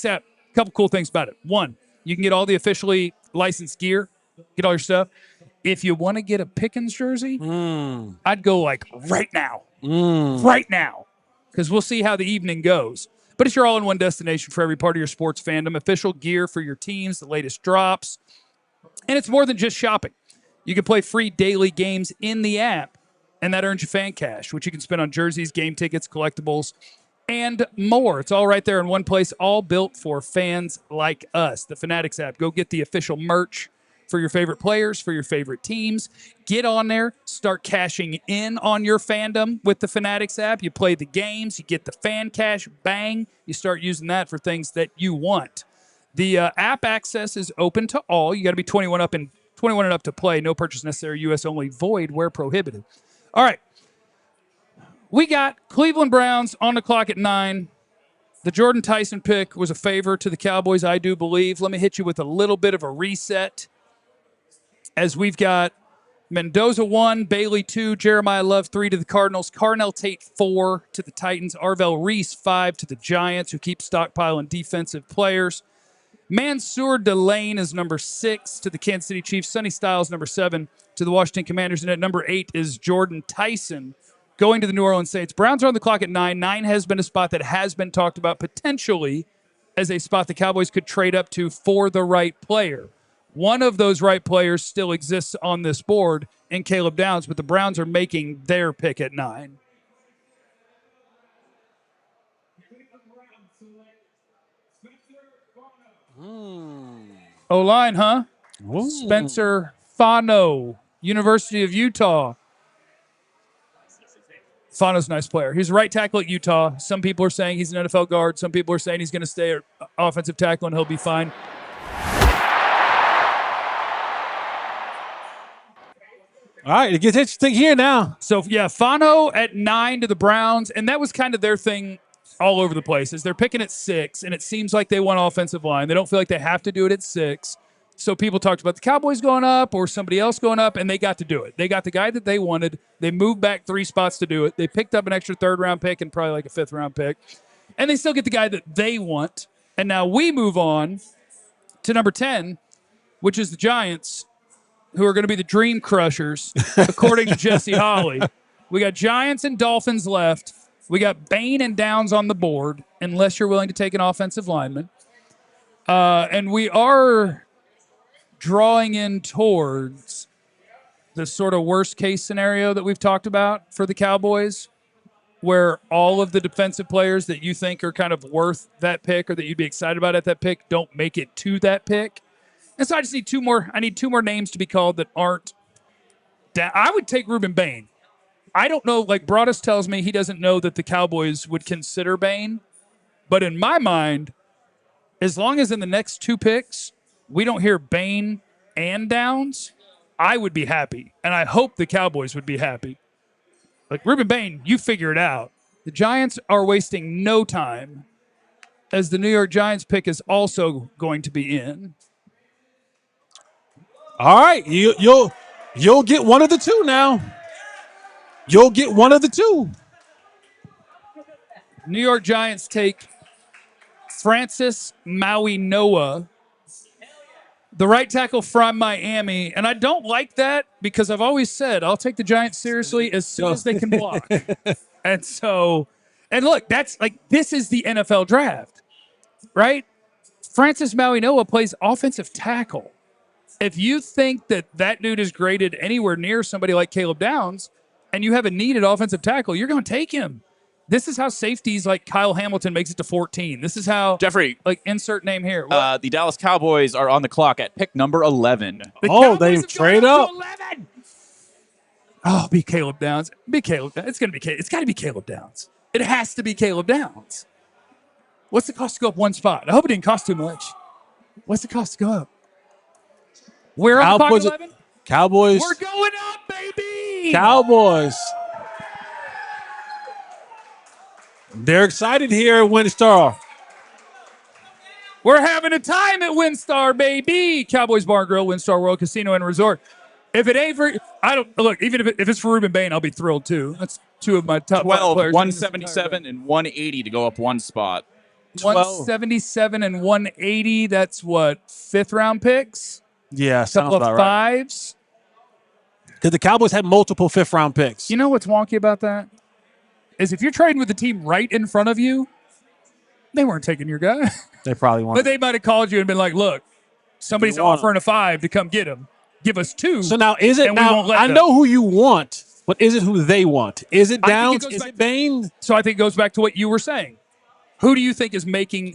[SPEAKER 1] app, a couple cool things about it. One, you can get all the officially licensed gear. Get all your stuff. If you want to get a Pickens jersey, I'd go like right now. Right now. Because we'll see how the evening goes. But it's your all-in-one destination for every part of your sports fandom. Official gear for your teams, the latest drops. And it's more than just shopping. You can play free daily games in the app, and that earns you fan cash, which you can spend on jerseys, game tickets, collectibles, and more. It's all right there in one place, all built for fans like us. The Fanatics app. Go get the official merch for your favorite players, for your favorite teams. Get on there. Start cashing in on your fandom with the Fanatics app. You play the games. You get the fan cash. Bang. You start using that for things that you want. The app access is open to all. You got to be 21 and up to play. No purchase necessary. U.S. only. Void where prohibited. All right. We got Cleveland Browns on the clock at 9. The Jordan Tyson pick was a favor to the Cowboys, I do believe. Let me hit you with a little bit of a reset. As we've got Mendoza 1, Bailey 2, Jeremiah Love 3 to the Cardinals, Carnell Tate 4 to the Titans, Arvell Reese 5 to the Giants, who keep stockpiling defensive players. Mansoor Delane is number 6 to the Kansas City Chiefs. Sonny Styles, number 7 to the Washington Commanders. And at number 8 is Jordan Tyson going to the New Orleans Saints. Browns are on the clock at 9. 9 has been a spot that has been talked about potentially as a spot the Cowboys could trade up to for the right player. One of those right players still exists on this board in Caleb Downs, but the Browns are making their pick at 9. O-line, huh?
[SPEAKER 2] Ooh.
[SPEAKER 1] Spencer Fano, University of Utah. Fano's a nice player. He's a right tackle at Utah. Some people are saying he's an NFL guard. Some people are saying he's going to stay at offensive tackle and he'll be fine.
[SPEAKER 2] All right, it gets interesting here now.
[SPEAKER 1] So, yeah, Fano at 9 to the Browns, and that was kind of their thing all over the place, is they're picking at 6, and it seems like they want offensive line. They don't feel like they have to do it at 6. So people talked about the Cowboys going up or somebody else going up, and they got to do it. They got the guy that they wanted. They moved back 3 spots to do it. They picked up an extra 3rd-round pick and probably like a 5th-round pick. And they still get the guy that they want. And now we move on to number 10, which is the Giants, who are going to be the dream crushers, according to Jesse Holley. We got Giants and Dolphins left. We got Bain and Downs on the board, unless you're willing to take an offensive lineman. And we are drawing in towards the sort of worst case scenario that we've talked about for the Cowboys, where all of the defensive players that you think are kind of worth that pick or that you'd be excited about at that pick don't make it to that pick. And so I just need two more. I need two more names to be called that aren't down. I would take Ruben Bain. I don't know. Like Broadus tells me he doesn't know that the Cowboys would consider Bain. But in my mind, as long as in the next two picks we don't hear Bain and Downs, I would be happy. And I hope the Cowboys would be happy. Like, Ruben Bain, you figure it out. The Giants are wasting no time, as the New York Giants pick is also going to be in.
[SPEAKER 2] All right, you'll get one of the two now. You'll get one of the two.
[SPEAKER 1] New York Giants take Francis Maui Noah, the right tackle from Miami. And I don't like that because I've always said I'll take the Giants seriously as soon as they can block. And so, and look, that's like, this is the NFL draft, right? Francis Maui Noah plays offensive tackle. If you think that that dude is graded anywhere near somebody like Caleb Downs and you have a need at offensive tackle, you're going to take him. This is how safeties like Kyle Hamilton makes it to 14. This is how,
[SPEAKER 4] Jeffrey,
[SPEAKER 1] like, insert name here.
[SPEAKER 4] The Dallas Cowboys are on the clock at pick number 11.
[SPEAKER 2] They trade up.
[SPEAKER 1] 11. Oh, be Caleb Downs. Be Caleb Downs. It's got to be Caleb Downs. It has to be Caleb Downs. What's the cost to go up one spot? I hope it didn't cost too much. What's the cost to go up? We're on Cowboys, 11?
[SPEAKER 2] Cowboys.
[SPEAKER 1] We're going up, baby.
[SPEAKER 2] Cowboys. They're excited here at WinStar.
[SPEAKER 1] We're having a time at WinStar, baby. Cowboys Bar and Grill, WinStar World Casino and Resort. If it ain't for, I don't look. Even if it's for Ruben Bain, I'll be thrilled too. That's two of my top
[SPEAKER 4] 12,
[SPEAKER 1] players.
[SPEAKER 4] 177 and 180 to go up one spot.
[SPEAKER 1] 177 and 180. That's what, 5th round picks.
[SPEAKER 2] Yeah, sounds
[SPEAKER 1] couple
[SPEAKER 2] about
[SPEAKER 1] of
[SPEAKER 2] right.
[SPEAKER 1] 5s.
[SPEAKER 2] Because the Cowboys had multiple 5th round picks.
[SPEAKER 1] You know what's wonky about that? Is if you're trading with the team right in front of you, they weren't taking your guy.
[SPEAKER 2] They probably weren't.
[SPEAKER 1] But they might have called you and been like, look, somebody's offering a 5 to come get him. Give us 2.
[SPEAKER 2] So now, is it
[SPEAKER 1] and
[SPEAKER 2] now?
[SPEAKER 1] We won't let
[SPEAKER 2] I
[SPEAKER 1] them.
[SPEAKER 2] know who you want, but is it who they want? Is it Downs? Is it Bain?
[SPEAKER 1] So I think it goes back to what you were saying. Who do you think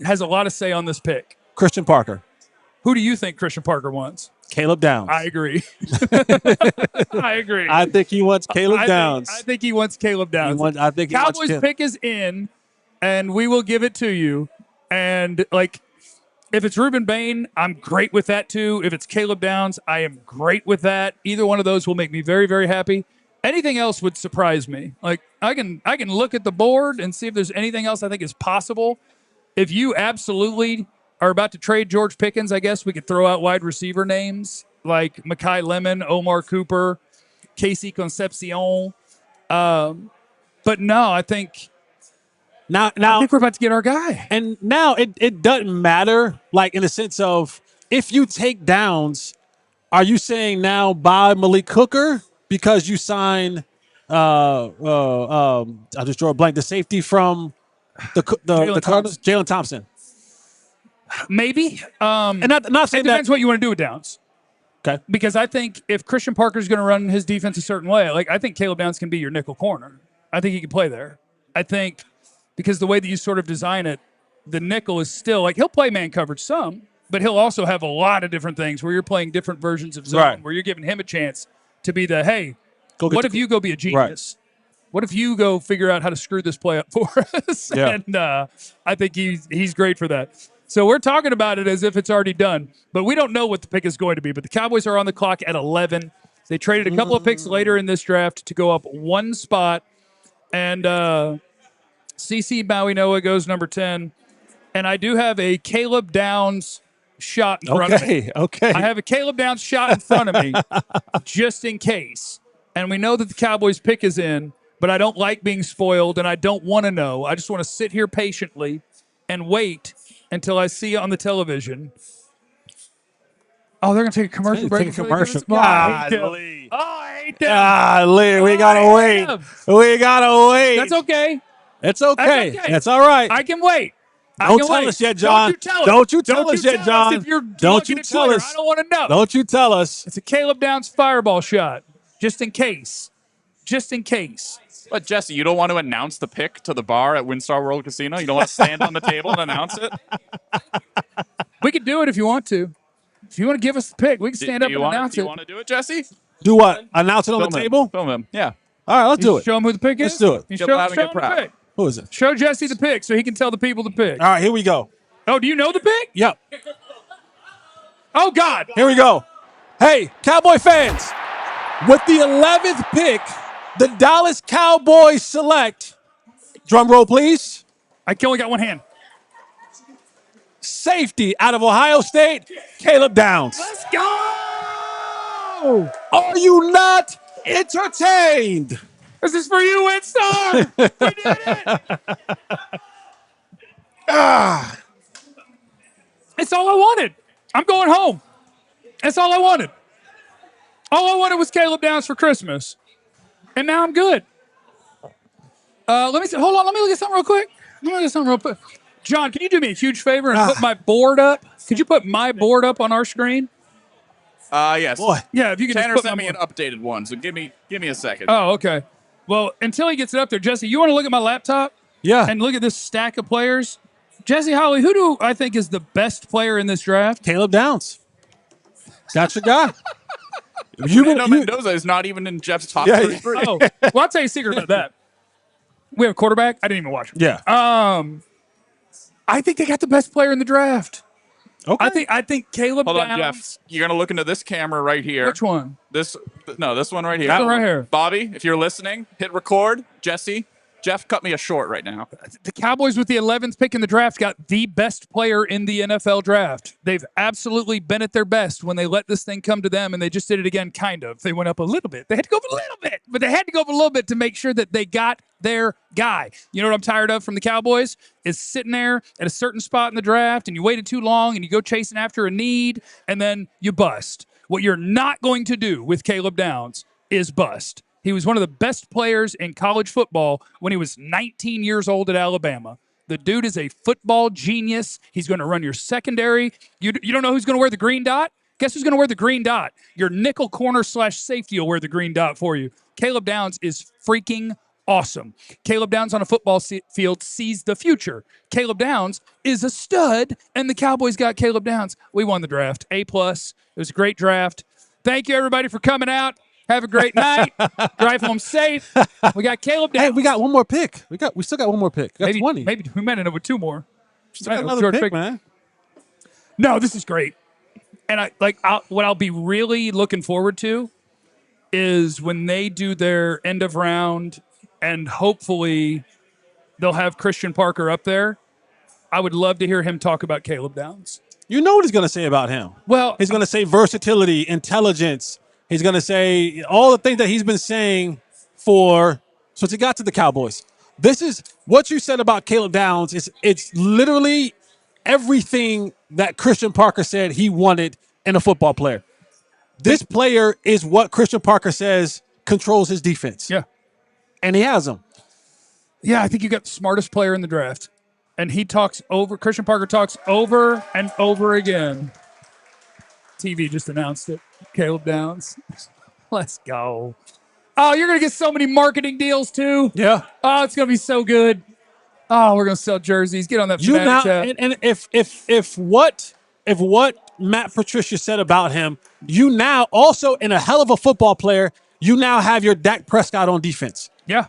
[SPEAKER 1] has a lot of say on this pick?
[SPEAKER 2] Christian Parker.
[SPEAKER 1] Who do you think Christian Parker wants?
[SPEAKER 2] Caleb Downs.
[SPEAKER 1] I agree. I agree.
[SPEAKER 2] I think he wants Caleb Downs.
[SPEAKER 1] I think he wants Caleb Downs.
[SPEAKER 2] I think he
[SPEAKER 1] Cowboys
[SPEAKER 2] wants
[SPEAKER 1] pick is in, and we will give it to you. And, like, if it's Ruben Bain, I'm great with that too. If it's Caleb Downs, I am great with that. Either one of those will make me very, very happy. Anything else would surprise me. Like, I can look at the board and see if there's anything else I think is possible. If you absolutely are about to trade George Pickens, I guess we could throw out wide receiver names like Mekhi Lemon, Omar Cooper, Casey Concepcion. But no, I think I think we're about to get our guy.
[SPEAKER 2] And now it doesn't matter, like, in the sense of, if you take Downs, are you saying now buy Malik Hooker because you sign I just draw a blank, the safety from the Cardinals, Jalen Thompson?
[SPEAKER 1] Maybe.
[SPEAKER 2] And not saying
[SPEAKER 1] it depends what you want to do with Downs.
[SPEAKER 2] Okay.
[SPEAKER 1] Because I think if Christian Parker's going to run his defense a certain way, like, I think Caleb Downs can be your nickel corner. I think he can play there. I think because the way that you sort of design it, the nickel is still, like, he'll play man coverage some, but he'll also have a lot of different things where you're playing different versions of zone, where you're giving him a chance to be the, hey, what if you go be a genius? Right. What if you go figure out how to screw this play up for us? Yeah. And I think he's great for that. So we're talking about it as if it's already done, but we don't know what the pick is going to be. But the Cowboys are on the clock at 11. They traded a couple of picks later in this draft to go up one spot. And CC Maui Noah goes number 10. And I do have a Caleb Downs shot in front of me.
[SPEAKER 2] Okay.
[SPEAKER 1] I have a Caleb Downs shot in front of me just in case. And we know that the Cowboys pick is in, but I don't like being spoiled, and I don't want to know. I just want to sit here patiently and wait until I see on the television. Oh, they're going to take a commercial break.
[SPEAKER 2] Take a commercial.
[SPEAKER 1] Golly. Oh, I hate them.
[SPEAKER 2] Golly, we got to wait. We got to wait.
[SPEAKER 1] That's okay.
[SPEAKER 2] It's okay. That's all right.
[SPEAKER 1] I can wait.
[SPEAKER 2] Don't tell us yet, John. Don't you tell us yet, John.
[SPEAKER 1] If you're
[SPEAKER 2] Don't you
[SPEAKER 1] looking at
[SPEAKER 2] tell
[SPEAKER 1] Twitter,
[SPEAKER 2] us.
[SPEAKER 1] I don't want to know.
[SPEAKER 2] Don't you tell us.
[SPEAKER 1] It's a Caleb Downs fireball shot, just in case. Just in case.
[SPEAKER 4] But Jesse, you don't want to announce the pick to the bar at Windstar World Casino? You don't want to stand on the table and announce it?
[SPEAKER 1] We could do it if you want to. If you want to give us the pick, we can stand up and announce it.
[SPEAKER 4] Do you want to do it, Jesse?
[SPEAKER 2] Do what? Announce it on the
[SPEAKER 4] Film
[SPEAKER 2] table?
[SPEAKER 4] Film him. Yeah.
[SPEAKER 2] All right, let's do it.
[SPEAKER 1] Show him who the pick is?
[SPEAKER 2] Let's do it.
[SPEAKER 1] You
[SPEAKER 4] Get
[SPEAKER 1] show
[SPEAKER 4] loud and
[SPEAKER 1] him
[SPEAKER 4] get
[SPEAKER 1] the
[SPEAKER 4] proud.
[SPEAKER 1] pick.
[SPEAKER 2] Who is it?
[SPEAKER 1] Show Jesse the pick so he can tell the people the pick.
[SPEAKER 2] All right, here we go.
[SPEAKER 1] Oh, do you know the pick?
[SPEAKER 2] Yep.
[SPEAKER 1] Oh, God.
[SPEAKER 2] Here we go. Hey, Cowboy fans, with the 11th pick, the Dallas Cowboys select, drum roll please,
[SPEAKER 1] I only got one hand.
[SPEAKER 2] safety out of Ohio State, Caleb Downs.
[SPEAKER 1] Let's go!
[SPEAKER 2] Are you not entertained?
[SPEAKER 1] This is for you, Windstar. We did it. It's all I wanted. I'm going home. That's all I wanted. All I wanted was Caleb Downs for Christmas. And now I'm good. Let me see. Hold on. Let me look at something real quick. John, can you do me a huge favor and put my board up? Could you put my board up on our screen?
[SPEAKER 4] Yes.
[SPEAKER 2] Boy.
[SPEAKER 1] Yeah, if you can
[SPEAKER 4] Tanner
[SPEAKER 1] just put
[SPEAKER 4] sent
[SPEAKER 1] my
[SPEAKER 4] me an
[SPEAKER 1] board.
[SPEAKER 4] updated one, so give me a second.
[SPEAKER 1] Oh, okay. Well, until he gets it up there, Jesse, you want to look at my laptop?
[SPEAKER 2] Yeah.
[SPEAKER 1] And look at this stack of players? Jesse Holly, who do I think is the best player in this draft?
[SPEAKER 2] Caleb Downs. That's your guy.
[SPEAKER 4] Mendoza is not even in Jeff's top 33.
[SPEAKER 1] Oh, well, I'll tell you a secret about that. We have a quarterback. I didn't even watch him.
[SPEAKER 2] Yeah.
[SPEAKER 1] I think they got the best player in the draft.
[SPEAKER 2] Okay.
[SPEAKER 1] I think Caleb
[SPEAKER 4] Hold
[SPEAKER 1] Downs.
[SPEAKER 4] on, Jeff. You're gonna look into this camera right here.
[SPEAKER 1] Which one?
[SPEAKER 4] This one right here.
[SPEAKER 1] That one right here.
[SPEAKER 4] Bobby, if you're listening, hit record. Jesse, Jeff cut me a short right now.
[SPEAKER 1] The Cowboys with the 11th pick in the draft got the best player in the NFL draft. They've absolutely been at their best when they let this thing come to them, and they just did it again, kind of. They went up a little bit. They had to go up a little bit, but they had to go up a little bit to make sure that they got their guy. You know what I'm tired of from the Cowboys? Is sitting there at a certain spot in the draft, and you waited too long, and you go chasing after a need, and then you bust. What you're not going to do with Caleb Downs is bust. He was one of the best players in college football when he was 19 years old at Alabama. The dude is a football genius. He's going to run your secondary. You don't know who's going to wear the green dot? Guess who's going to wear the green dot? Your nickel corner / safety will wear the green dot for you. Caleb Downs is freaking awesome. Caleb Downs on a football field sees the future. Caleb Downs is a stud, and the Cowboys got Caleb Downs. We won the draft. A+. It was a great draft. Thank you, everybody, for coming out. Have a great night. Drive home safe. We got Caleb Downs.
[SPEAKER 2] Hey, we got one more pick. We still got one more pick. We got 20.
[SPEAKER 1] Maybe we might end up with two more.
[SPEAKER 2] Still got another pick, man.
[SPEAKER 1] No, this is great. And what I'll be really looking forward to is when they do their end of round, and hopefully they'll have Christian Parker up there. I would love to hear him talk about Caleb Downs.
[SPEAKER 2] You know what he's going to say about him.
[SPEAKER 1] Well,
[SPEAKER 2] he's going to say versatility, intelligence. He's going to say all the things that he's been saying since he got to the Cowboys. This is what you said about Caleb Downs. It's literally everything that Christian Parker said he wanted in a football player. This player is what Christian Parker says controls his defense.
[SPEAKER 1] Yeah.
[SPEAKER 2] And he has them.
[SPEAKER 1] Yeah, I think you got the smartest player in the draft. And Christian Parker talks over and over again. TV just announced it. Caleb Downs. Let's go. Oh, you're going to get so many marketing deals, too.
[SPEAKER 2] Yeah.
[SPEAKER 1] Oh, it's going to be so good. Oh, we're going to sell jerseys. Get on that Fanatics app.
[SPEAKER 2] And if what Matt Patricia said about him, you now also, in a hell of a football player, you now have your Dak Prescott on defense.
[SPEAKER 1] Yeah.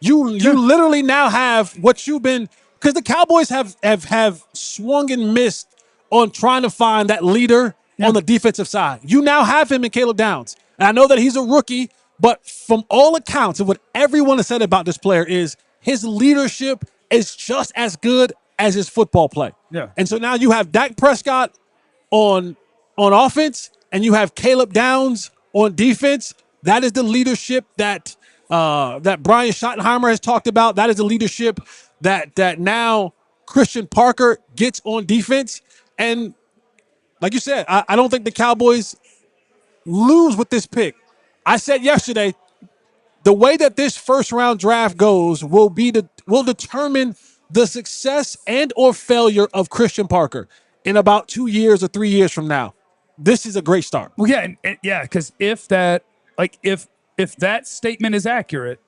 [SPEAKER 2] You literally now have what you've been, because the Cowboys have swung and missed on trying to find that leader on the defensive side. You now have him in Caleb Downs. And I know that he's a rookie, but from all accounts of what everyone has said about this player is his leadership is just as good as his football play.
[SPEAKER 1] Yeah.
[SPEAKER 2] And so now you have Dak Prescott on offense, and you have Caleb Downs on defense. That is the leadership that Brian Schottenheimer has talked about. That is the leadership that now Christian Parker gets on defense. And like you said, I don't think the Cowboys lose with this pick. I said yesterday, the way that this first round draft goes will determine the success and or failure of Christian Parker in about 2 years or 3 years from now, this is a great start.
[SPEAKER 1] Well, yeah, yeah, because if that, like, if that statement is accurate,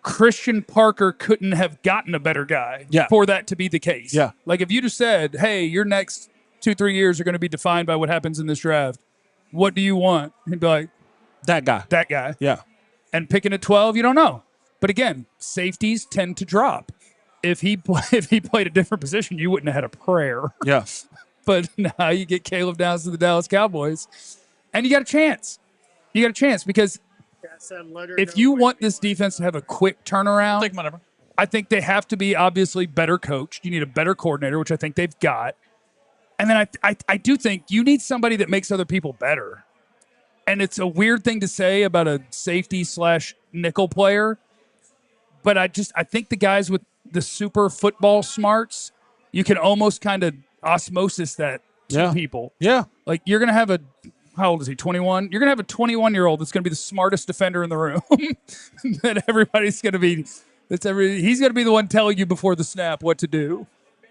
[SPEAKER 1] Christian Parker couldn't have gotten a better guy for that to be the case.
[SPEAKER 2] Yeah.
[SPEAKER 1] Like, if you just said, hey, your next 2-3 years are going to be defined by what happens in this draft, what do you want? He'd be like,
[SPEAKER 2] That guy.
[SPEAKER 1] that guy.
[SPEAKER 2] Yeah.
[SPEAKER 1] And picking at 12, you don't know. But again, safeties tend to drop. If he played a different position, you wouldn't have had a prayer.
[SPEAKER 2] Yeah.
[SPEAKER 1] But now you get Caleb Downs to the Dallas Cowboys, and you got a chance. You got a chance because if you want this defense to have a quick turnaround, I think they have to be obviously better coached. You need a better coordinator, which I think they've got. And then I do think you need somebody that makes other people better. And it's a weird thing to say about a safety / nickel player, but I think the guys with the super football smarts, you can almost kind of osmosis that to people.
[SPEAKER 2] Yeah.
[SPEAKER 1] Like, you're going to have how old is he, 21? You're going to have a 21-year-old that's going to be the smartest defender in the room that everybody's going to be, he's going to be the one telling you before the snap what to do.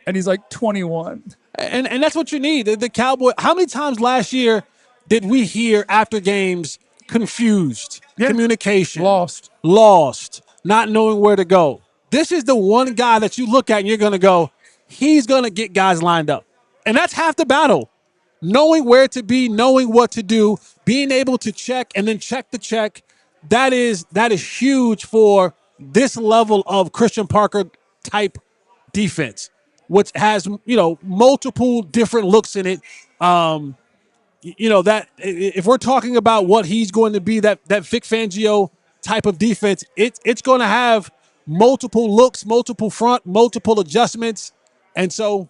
[SPEAKER 1] And he's like 21.
[SPEAKER 2] And that's what you need. The Cowboys, how many times last year did we hear after games confused, communication, lost, not knowing where to go? This is the one guy that you look at and you're going to go, he's going to get guys lined up. And that's half the battle. Knowing where to be, knowing what to do, being able to check and then check the check. That is huge for this level of Christian Parker type defense, which has, multiple different looks in it. That if we're talking about what he's going to be, that Vic Fangio type of defense, it's going to have multiple looks, multiple front, multiple adjustments. And so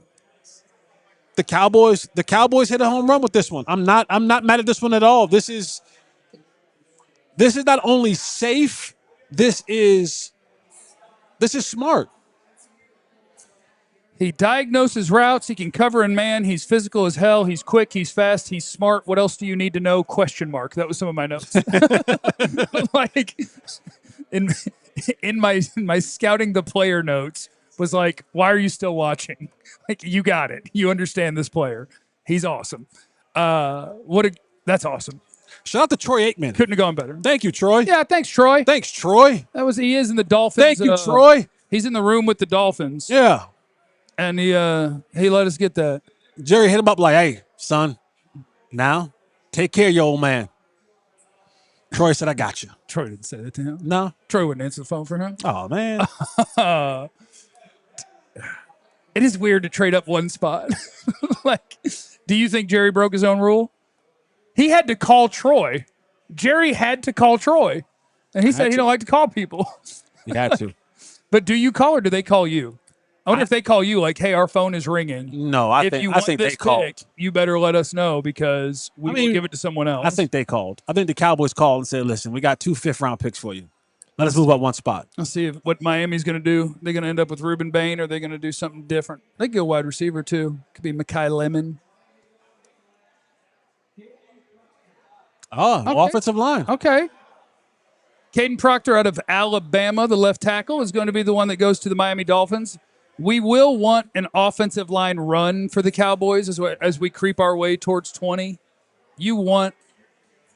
[SPEAKER 2] the Cowboys hit a home run with this one. I'm not mad at this one at all. This is not only safe, this is smart.
[SPEAKER 1] He diagnoses routes. He can cover in man. He's physical as hell. He's quick. He's fast. He's smart. What else do you need to know? ? That was some of my notes. Like, in my scouting the player notes was like, why are you still watching? Like, you got it. You understand this player. He's awesome. That's awesome.
[SPEAKER 2] Shout out to Troy Aikman.
[SPEAKER 1] Couldn't have gone better.
[SPEAKER 2] Thank you, Troy.
[SPEAKER 1] Yeah, thanks, Troy.
[SPEAKER 2] Thanks, Troy.
[SPEAKER 1] He is in the Dolphins.
[SPEAKER 2] Thank you, Troy.
[SPEAKER 1] He's in the room with the Dolphins.
[SPEAKER 2] Yeah.
[SPEAKER 1] And he let us get that.
[SPEAKER 2] Jerry hit him up like, hey, son, now take care of your old man. Troy said, I got you.
[SPEAKER 1] Troy didn't say that to him.
[SPEAKER 2] No.
[SPEAKER 1] Troy wouldn't answer the phone for him.
[SPEAKER 2] Oh, man.
[SPEAKER 1] It is weird to trade up one spot. Like, do you think Jerry broke his own rule? He had to call Troy. Jerry had to call Troy. And he said he don't like to call people.
[SPEAKER 2] He had to.
[SPEAKER 1] But do you call or do they call you? I wonder if they call you like, hey, our phone is ringing.
[SPEAKER 2] No, I think they called.
[SPEAKER 1] You better let us know because we will give it to someone else.
[SPEAKER 2] I think they called. I think the Cowboys called and said, listen, we got 2 fifth-round picks for you. Let us move up one spot.
[SPEAKER 1] Let's see what Miami's going to do. They're going to end up with Reuben Bain or are they going to do something different? They could go wide receiver too. Could be Malachi Lemon.
[SPEAKER 2] Oh, okay. Offensive line.
[SPEAKER 1] Okay. Caden Proctor out of Alabama, the left tackle, is going to be the one that goes to the Miami Dolphins. We will want an offensive line run for the Cowboys as we creep our way towards 20. You want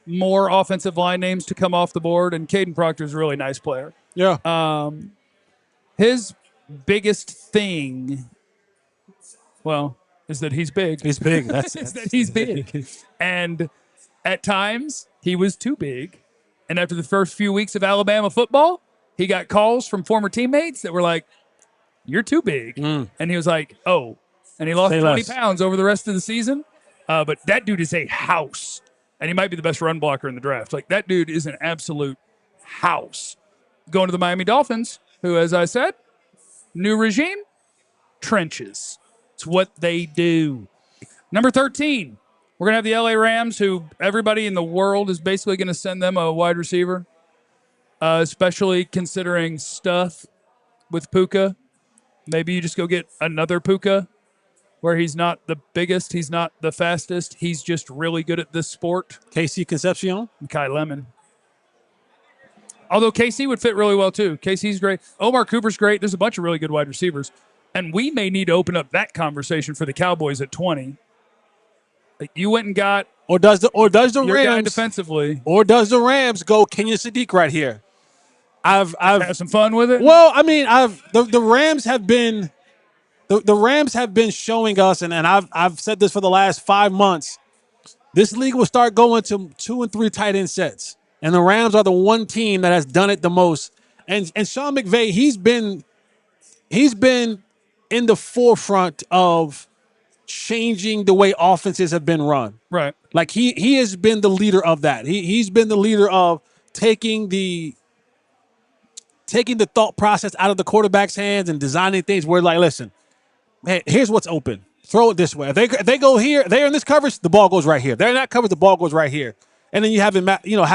[SPEAKER 1] more offensive line names to come off the board, and Caden Proctor is a really nice player.
[SPEAKER 2] Yeah.
[SPEAKER 1] His biggest thing, is that he's big.
[SPEAKER 2] He's big. That's
[SPEAKER 1] that he's big. And at times, he was too big. And after the first few weeks of Alabama football, he got calls from former teammates that were like, you're too big. And he was like, oh. And he lost 20 pounds over the rest of the season. But that dude is a house. And he might be the best run blocker in the draft. Like, that dude is an absolute house. Going to the Miami Dolphins, who, as I said, new regime, trenches. It's what they do. Number 13, we're going to have the LA Rams, who everybody in the world is basically going to send them a wide receiver, especially considering stuff with Puka. Maybe you just go get another Puka where he's not the biggest, he's not the fastest, he's just really good at this sport.
[SPEAKER 2] KC Concepcion.
[SPEAKER 1] Kai Lemon. Although KC would fit really well too. KC's great. Omar Cooper's great. There's a bunch of really good wide receivers. And we may need to open up that conversation for the Cowboys at 20. You went and got
[SPEAKER 2] or does the
[SPEAKER 1] your guy
[SPEAKER 2] Rams
[SPEAKER 1] defensively.
[SPEAKER 2] Or does the Rams go Kenyon Sadiq right here? I've
[SPEAKER 1] have some fun with it.
[SPEAKER 2] Well, I mean, the Rams have been the Rams have been showing us, and I've said this for the last 5 months. This league will start going to 2 and 3 tight end sets, and the Rams are the one team that has done it the most. And Sean McVay, he's been in the forefront of changing the way offenses have been run.
[SPEAKER 1] Right.
[SPEAKER 2] Like he has been the leader of that. He's been the leader of taking the thought process out of the quarterback's hands and designing things where, like, listen, hey, here's what's open. Throw it this way. If they go here, they're in this coverage, the ball goes right here. They're in that coverage, the ball goes right here. And then you have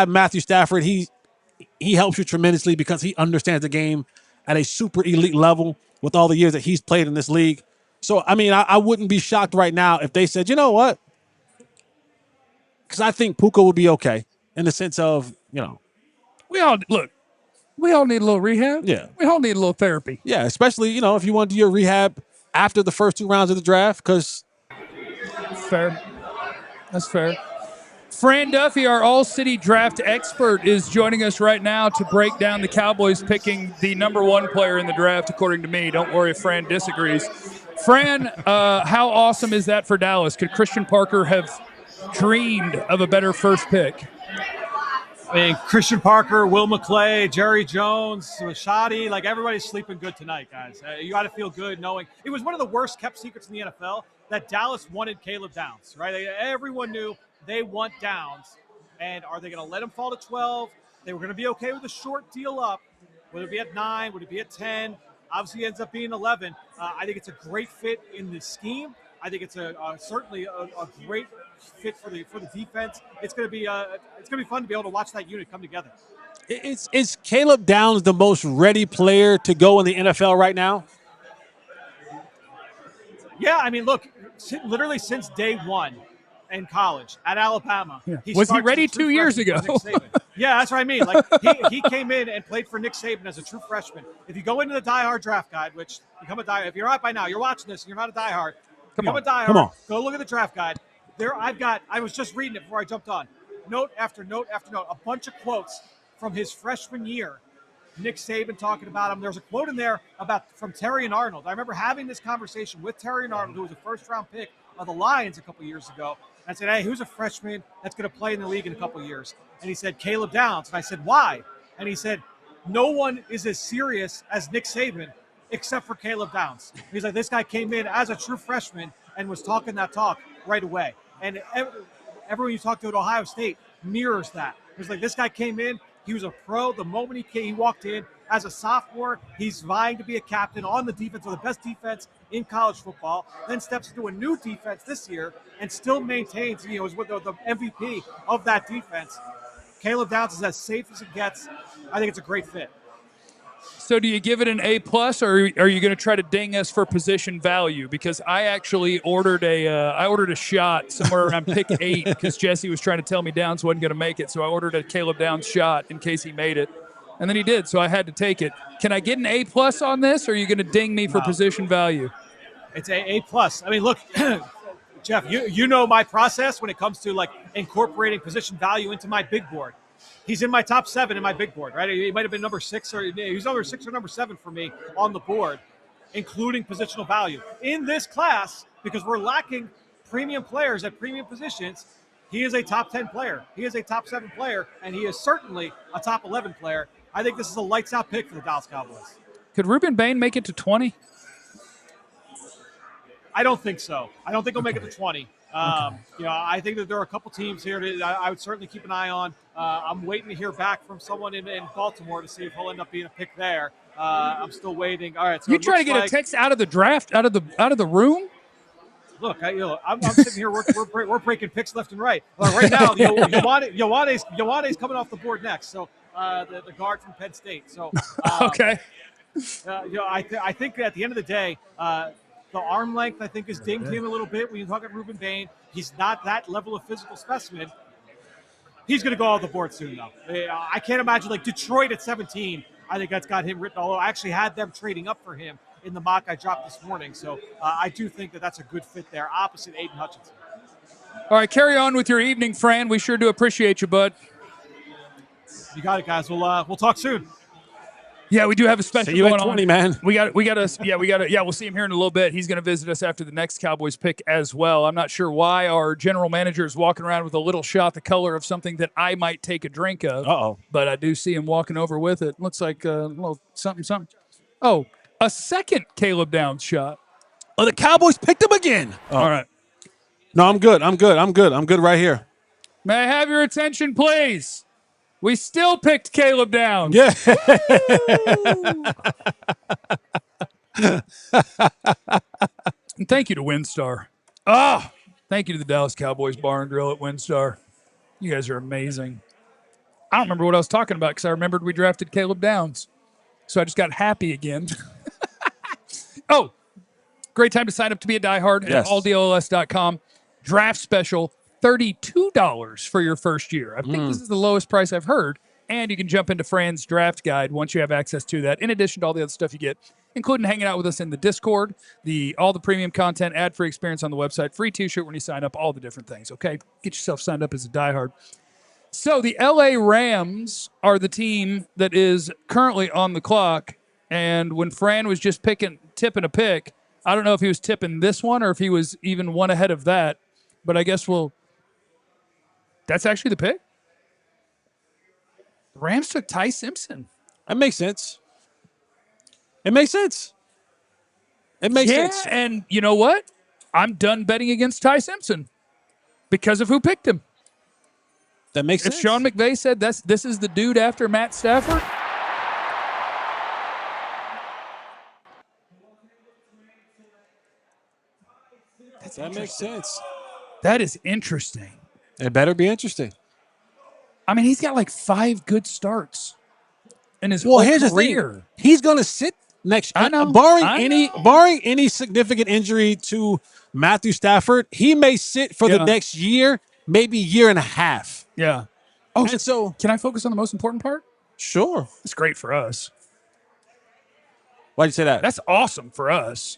[SPEAKER 2] Matthew Stafford. He helps you tremendously because he understands the game at a super elite level with all the years that he's played in this league. So, I mean, I wouldn't be shocked right now if they said, you know what? Because I think Puka will be okay in the sense of,
[SPEAKER 1] we all need a little rehab.
[SPEAKER 2] Yeah.
[SPEAKER 1] We all need a little therapy.
[SPEAKER 2] Yeah, especially, if you want to do your rehab after the first 2 rounds of the draft, because
[SPEAKER 1] fair. That's fair. Fran Duffy, our All-City draft expert, is joining us right now to break down the Cowboys picking the number 1 player in the draft, according to me. Don't worry if Fran disagrees. Fran, how awesome is that for Dallas? Could Christian Parker have dreamed of a better first pick?
[SPEAKER 5] I mean, Christian Parker, Will McClay, Jerry Jones, Rashadi, like everybody's sleeping good tonight, guys. You got to feel good knowing it was one of the worst kept secrets in the NFL that Dallas wanted Caleb Downs, right? Everyone knew they want Downs. And are they going to let him fall to 12? They were going to be okay with a short deal up. Would it be at 9? Would it be at 10? Obviously, it ends up being 11. I think it's a great fit in the scheme. I think it's certainly a great fit for the defense. It's going to be fun to be able to watch that unit come together.
[SPEAKER 2] Is Caleb Downs the most ready player to go in the NFL right now?
[SPEAKER 5] Yeah, I mean, look, literally since day one in college at Alabama.
[SPEAKER 1] Yeah. Was he ready 2 years ago?
[SPEAKER 5] Yeah, that's what I mean. Like he came in and played for Nick Saban as a true freshman. If you go into the diehard draft guide, which become a diehard, if you're not by now, you're watching this and you're not a diehard, become a diehard. Go look at the draft guide. I was just reading it before I jumped on. Note after note after note, a bunch of quotes from his freshman year. Nick Saban talking about him. There's a quote in there from Terry and Arnold. I remember having this conversation with Terry and Arnold, who was a first-round pick of the Lions a couple years ago. I said, hey, who's a freshman that's going to play in the league in a couple of years? And he said, Caleb Downs. And I said, why? And he said, no one is as serious as Nick Saban except for Caleb Downs. He's like, this guy came in as a true freshman and was talking that talk right away. And everyone you talk to at Ohio State mirrors that. It's like, this guy came in, he was a pro. The moment he walked in as a sophomore, he's vying to be a captain on the defense, or the best defense in college football, then steps into a new defense this year and still maintains, is with the MVP of that defense. Caleb Downs is as safe as it gets. I think it's a great fit.
[SPEAKER 1] So do you give it an A+, or are you going to try to ding us for position value? Because I actually ordered a shot somewhere around pick 8 because Jesse was trying to tell me Downs wasn't going to make it. So I ordered a Caleb Downs shot in case he made it. And then he did, so I had to take it. Can I get an A+ on this, or are you going to ding me for position value?
[SPEAKER 5] It's A+. I mean, look, Jeff, you know my process when it comes to like incorporating position value into my big board. He's in my top 7 in my big board, right? He might have been number 6 or he's number 6 or number 7 for me on the board, including positional value. In this class, because we're lacking premium players at premium positions, he is a top 10 player. He is a top 7 player, and he is certainly a top 11 player. I think this is a lights out pick for the Dallas Cowboys.
[SPEAKER 1] Could Ruben Bain make it to 20?
[SPEAKER 5] I don't think so. I don't think he'll make it to 20. I think that there are a couple teams here that I would certainly keep an eye on. I'm waiting to hear back from someone in Baltimore to see if he'll end up being a pick there. I'm still waiting. All right. So
[SPEAKER 1] you trying to get a text out of the draft, out of the room?
[SPEAKER 5] Look, I'm sitting here. We're breaking picks left and right. Right now, Yowane's coming off the board next. So the guard from Penn State. So
[SPEAKER 1] okay.
[SPEAKER 5] I think at the end of the day, the arm length, I think, has dinged him a little bit when you talk about Ruben Bain. He's not that level of physical specimen. He's going to go off the board soon, though. I can't imagine, like, Detroit at 17. I think that's got him written all over. I actually had them trading up for him in the mock I dropped this morning. So I do think that that's a good fit there, opposite Aiden Hutchinson.
[SPEAKER 1] All right, carry on with your evening, Fran. We sure do appreciate you, bud.
[SPEAKER 5] You got it, guys. We'll talk soon.
[SPEAKER 1] Yeah, we do have a special
[SPEAKER 2] See you
[SPEAKER 1] going
[SPEAKER 2] at 20,
[SPEAKER 1] on.
[SPEAKER 2] man.
[SPEAKER 1] We got we'll see him here in a little bit. He's going to visit us after the next Cowboys pick as well. I'm not sure why our general manager is walking around with a little shot the color of something that I might take a drink of.
[SPEAKER 2] Uh-oh.
[SPEAKER 1] But I do see him walking over with it. Looks like a little something. Oh, a second Caleb Downs shot.
[SPEAKER 2] Oh, the Cowboys picked him again. Oh.
[SPEAKER 1] All right.
[SPEAKER 2] No, I'm good right here.
[SPEAKER 1] May I have your attention, please? We still picked Caleb Downs.
[SPEAKER 2] Yeah.
[SPEAKER 1] And thank you to WinStar. Thank you to the Dallas Cowboys Bar and Grill at WinStar. You guys are amazing. I don't remember what I was talking about because I remembered we drafted Caleb Downs. So I just got happy again. Oh, great time to sign up to be a diehard at alldlls.com. Draft special. $32 for your first year. I think this is the lowest price I've heard. And you can jump into Fran's draft guide once you have access to that, in addition to all the other stuff you get, including hanging out with us in the Discord, all the premium content, ad-free experience on the website, free T-shirt when you sign up, all the different things, okay? Get yourself signed up as a diehard. So the LA Rams are the team that is currently on the clock. And when Fran was just tipping a pick, I don't know if he was tipping this one or if he was even one ahead of that. But I guess that's actually the pick. The Rams took Ty Simpson.
[SPEAKER 2] That makes sense. It makes sense.
[SPEAKER 1] Yeah, and you know what? I'm done betting against Ty Simpson because of who picked him.
[SPEAKER 2] That makes sense.
[SPEAKER 1] If Sean McVay said this is the dude after Matt Stafford.
[SPEAKER 2] That makes sense.
[SPEAKER 1] That is interesting.
[SPEAKER 2] It better be interesting.
[SPEAKER 1] I mean, he's got like 5 good starts in his whole
[SPEAKER 2] here's
[SPEAKER 1] career.
[SPEAKER 2] The thing. He's going to sit next.
[SPEAKER 1] I know.
[SPEAKER 2] Barring any significant injury to Matthew Stafford, he may sit for the next year, maybe year and a half.
[SPEAKER 1] Yeah. Oh,
[SPEAKER 2] and so
[SPEAKER 1] can I focus on the most important part?
[SPEAKER 2] Sure.
[SPEAKER 1] It's great for us.
[SPEAKER 2] Why'd you say that?
[SPEAKER 1] That's awesome for us.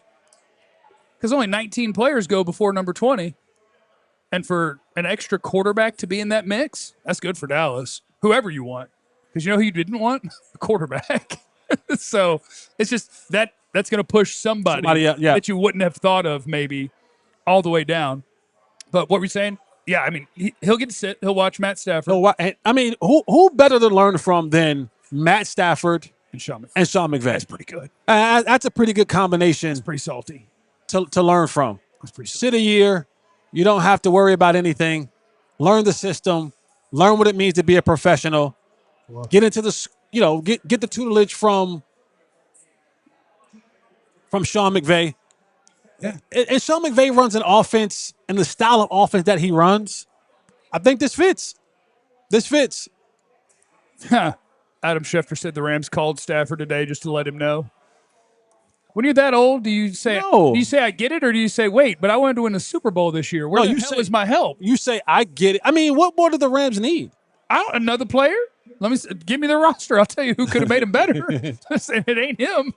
[SPEAKER 1] Because only 19 players go before number 20. And for an extra quarterback to be in that mix, that's good for Dallas. Whoever you want. Because you know who you didn't want? A quarterback. So it's just that's going to push somebody that you wouldn't have thought of maybe all the way down. But what were you saying? Yeah, I mean, he'll get to sit. He'll watch Matt Stafford.
[SPEAKER 2] I mean, who better to learn from than Matt Stafford
[SPEAKER 1] and Sean
[SPEAKER 2] McVay?
[SPEAKER 1] That's pretty good.
[SPEAKER 2] That's a pretty good combination.
[SPEAKER 1] It's pretty salty.
[SPEAKER 2] To learn from.
[SPEAKER 1] That's pretty salty.
[SPEAKER 2] Sit a year. You don't have to worry about anything. Learn the system. Learn what it means to be a professional. Get into the, get the tutelage from Sean McVay.
[SPEAKER 1] Yeah.
[SPEAKER 2] And Sean McVay runs an offense and the style of offense that he runs. I think this fits.
[SPEAKER 1] Adam Schefter said the Rams called Stafford today just to let him know. When you're that old, do you say I get it, or do you say, wait, but I wanted to win the Super Bowl this year? Where the hell is my help?
[SPEAKER 2] You say, I get it. I mean, what more do the Rams need?
[SPEAKER 1] Another player? Give me the roster. I'll tell you who could have made him better. It ain't him.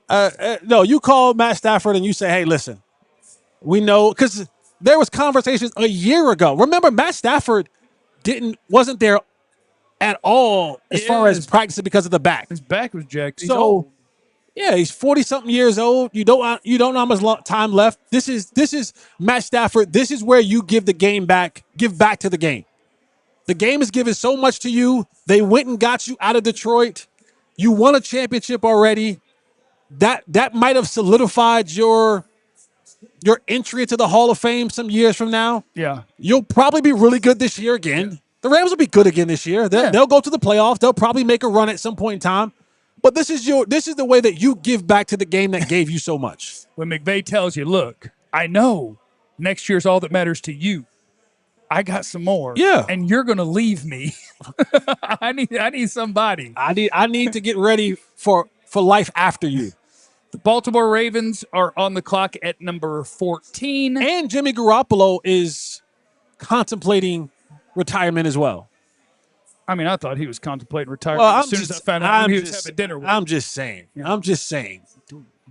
[SPEAKER 2] No, you call Matt Stafford and you say, hey, listen, we know, because there was conversations a year ago. Remember, Matt Stafford wasn't there at all as far as practicing because of the back.
[SPEAKER 1] His back was jacked. He's old.
[SPEAKER 2] Yeah, he's 40-something years old. You don't know how much time left. This is Matt Stafford. This is where you give back to the game. The game has given so much to you. They went and got you out of Detroit. You won a championship already. That might have solidified your entry into the Hall of Fame some years from now.
[SPEAKER 1] Yeah.
[SPEAKER 2] You'll probably be really good this year again. Yeah. The Rams will be good again this year. They'll go to the playoffs. They'll probably make a run at some point in time. But this is the way that you give back to the game that gave you so much.
[SPEAKER 1] When McVay tells you, look, I know next year's all that matters to you. I got some more.
[SPEAKER 2] Yeah.
[SPEAKER 1] And you're going to leave me. I need somebody.
[SPEAKER 2] I need to get ready for life after you.
[SPEAKER 1] The Baltimore Ravens are on the clock at number 14.
[SPEAKER 2] And Jimmy Garoppolo is contemplating retirement as well.
[SPEAKER 1] I mean, I thought he was contemplating retirement as soon as I found out he was having dinner with.
[SPEAKER 2] I'm just saying. Yeah. I'm just saying.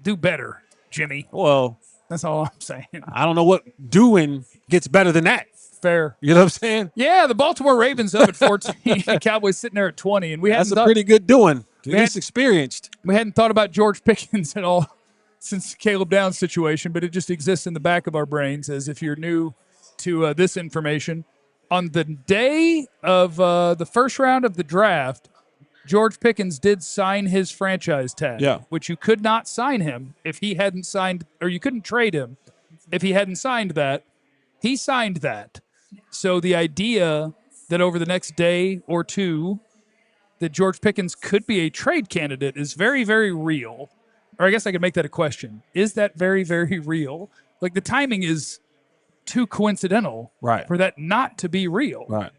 [SPEAKER 1] Do better, Jimmy.
[SPEAKER 2] Well,
[SPEAKER 1] that's all I'm saying.
[SPEAKER 2] I don't know what doing gets better than that.
[SPEAKER 1] Fair.
[SPEAKER 2] You know what I'm saying?
[SPEAKER 1] Yeah, the Baltimore Ravens up at 14, Cowboys sitting there at 20, and
[SPEAKER 2] that's a pretty good doing. He's experienced.
[SPEAKER 1] We hadn't thought about George Pickens at all since Caleb Downs situation, but it just exists in the back of our brains as if you're new to this information. On the day of the first round of the draft, George Pickens did sign his franchise tag, which you could not sign him if he hadn't signed, or you couldn't trade him if he hadn't signed that. He signed that. So the idea that over the next day or two that George Pickens could be a trade candidate is very, very real. Or I guess I could make that a question. Is that very, very real? Like, the timing is too coincidental for that not to be real.
[SPEAKER 2] Right.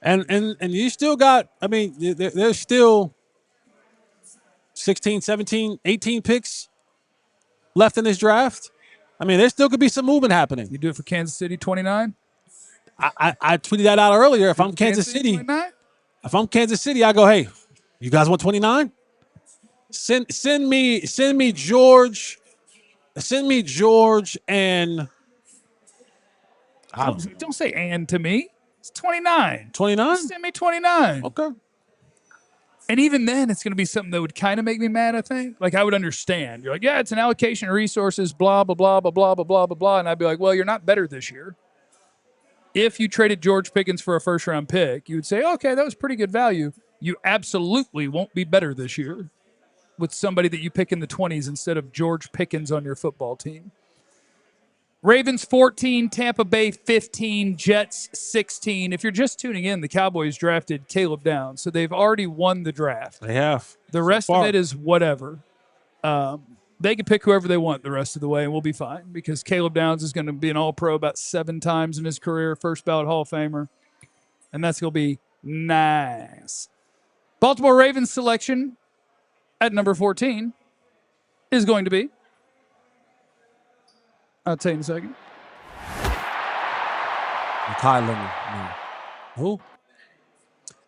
[SPEAKER 2] And you still got, I mean, there's still 16, 17, 18 picks left in this draft. I mean, there still could be some movement happening.
[SPEAKER 1] You do it for Kansas City, 29?
[SPEAKER 2] I tweeted that out earlier. If I'm Kansas City, I go, hey, you guys want 29? Send me George and
[SPEAKER 1] don't say and to me. It's 29.
[SPEAKER 2] 29?
[SPEAKER 1] Send me 29.
[SPEAKER 2] Okay.
[SPEAKER 1] And even then, it's going to be something that would kind of make me mad, I think. Like, I would understand. You're like, yeah, it's an allocation of resources, blah, blah, blah, blah, blah, blah, blah, blah, blah. And I'd be like, well, you're not better this year. If you traded George Pickens for a first-round pick, you would say, okay, that was pretty good value. You absolutely won't be better this year with somebody that you pick in the 20s instead of George Pickens on your football team. Ravens 14, Tampa Bay 15, Jets 16. If you're just tuning in, the Cowboys drafted Caleb Downs, so they've already won the draft.
[SPEAKER 2] They have.
[SPEAKER 1] The rest of it is whatever. They can pick whoever they want the rest of the way, and we'll be fine because Caleb Downs is going to be an All-Pro about 7 times in his career, first ballot Hall of Famer, and that's going to be nice. Baltimore Ravens selection at number 14 is going to be, I'll tell you in a second.
[SPEAKER 2] Who?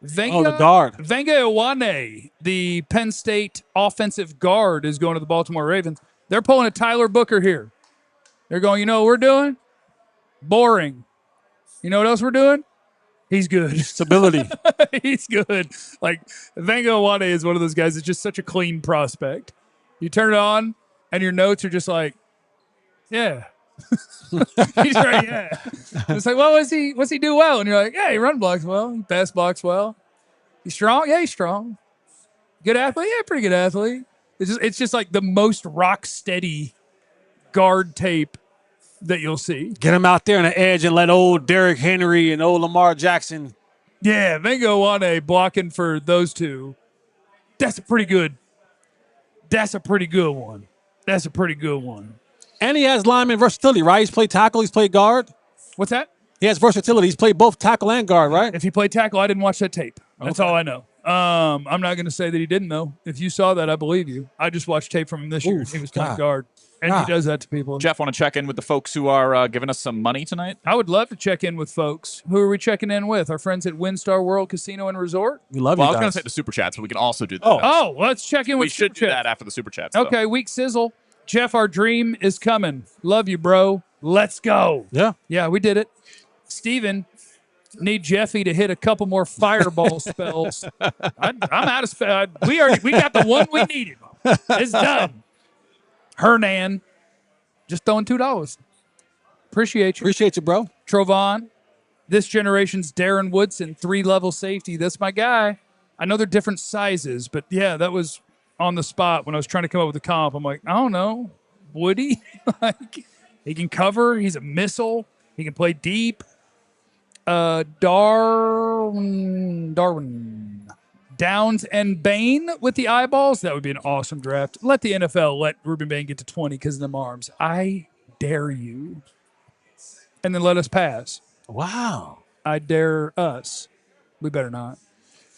[SPEAKER 1] The
[SPEAKER 2] guard.
[SPEAKER 1] Venga Iwane, the Penn State offensive guard, is going to the Baltimore Ravens. They're pulling a Tyler Booker here. They're going, you know what we're doing? Boring. You know what else we're doing? He's good.
[SPEAKER 2] Stability.
[SPEAKER 1] He's good. Like, Venga Iwane is one of those guys that's just such a clean prospect. You turn it on, and your notes are just like, yeah. He's right, yeah. It's like, well, what's he do well? And you're like, yeah, he run blocks well. He pass blocks well. He's strong? Yeah, he's strong. Good athlete? Yeah, pretty good athlete. It's just like the most rock steady guard tape that you'll see.
[SPEAKER 2] Get him out there on the edge and let old Derrick Henry and old Lamar Jackson.
[SPEAKER 1] Yeah, Venga Iwane blocking for those two. That's a pretty good one. That's a pretty good one.
[SPEAKER 2] And he has lineman versatility, right? He's played tackle, he's played guard.
[SPEAKER 1] What's that?
[SPEAKER 2] He has versatility. He's played both tackle and guard, right?
[SPEAKER 1] If he played tackle, I didn't watch that tape. That's all I know. I'm not going to say that he didn't, though. If you saw that, I believe you. I just watched tape from him this year. He was playing guard. And he does that to people.
[SPEAKER 4] Jeff, want to check in with the folks who are giving us some money tonight?
[SPEAKER 1] I would love to check in with folks. Who are we checking in with? Our friends at WinStar World Casino and Resort?
[SPEAKER 2] We love
[SPEAKER 4] you
[SPEAKER 2] guys.
[SPEAKER 4] I was going to say the Super Chats, but we can also do that.
[SPEAKER 1] Oh, let's check in with
[SPEAKER 4] We should do that after the Super Chats.
[SPEAKER 1] Okay, week sizzle. Jeff, our dream is coming. Love you, bro. Let's go.
[SPEAKER 2] Yeah.
[SPEAKER 1] Yeah, we did it. Steven, need Jeffy to hit a couple more fireball spells. I'm out of spell. We got the one we needed. It's done. Hernan, just throwing $2. Appreciate you.
[SPEAKER 2] Appreciate you, bro.
[SPEAKER 1] Trovon, this generation's Darren Woodson, 3-level safety. That's my guy. I know they're different sizes, but yeah, that was on the spot when I was trying to come up with a comp. I'm like, I don't know. Woody? Like, he can cover. He's a missile. He can play deep. Darwin. Downs and Bain with the eyeballs. That would be an awesome draft. Let the NFL let Ruben Bain get to 20 because of them arms. I dare you. And then let us pass.
[SPEAKER 2] Wow.
[SPEAKER 1] I dare us. We better not.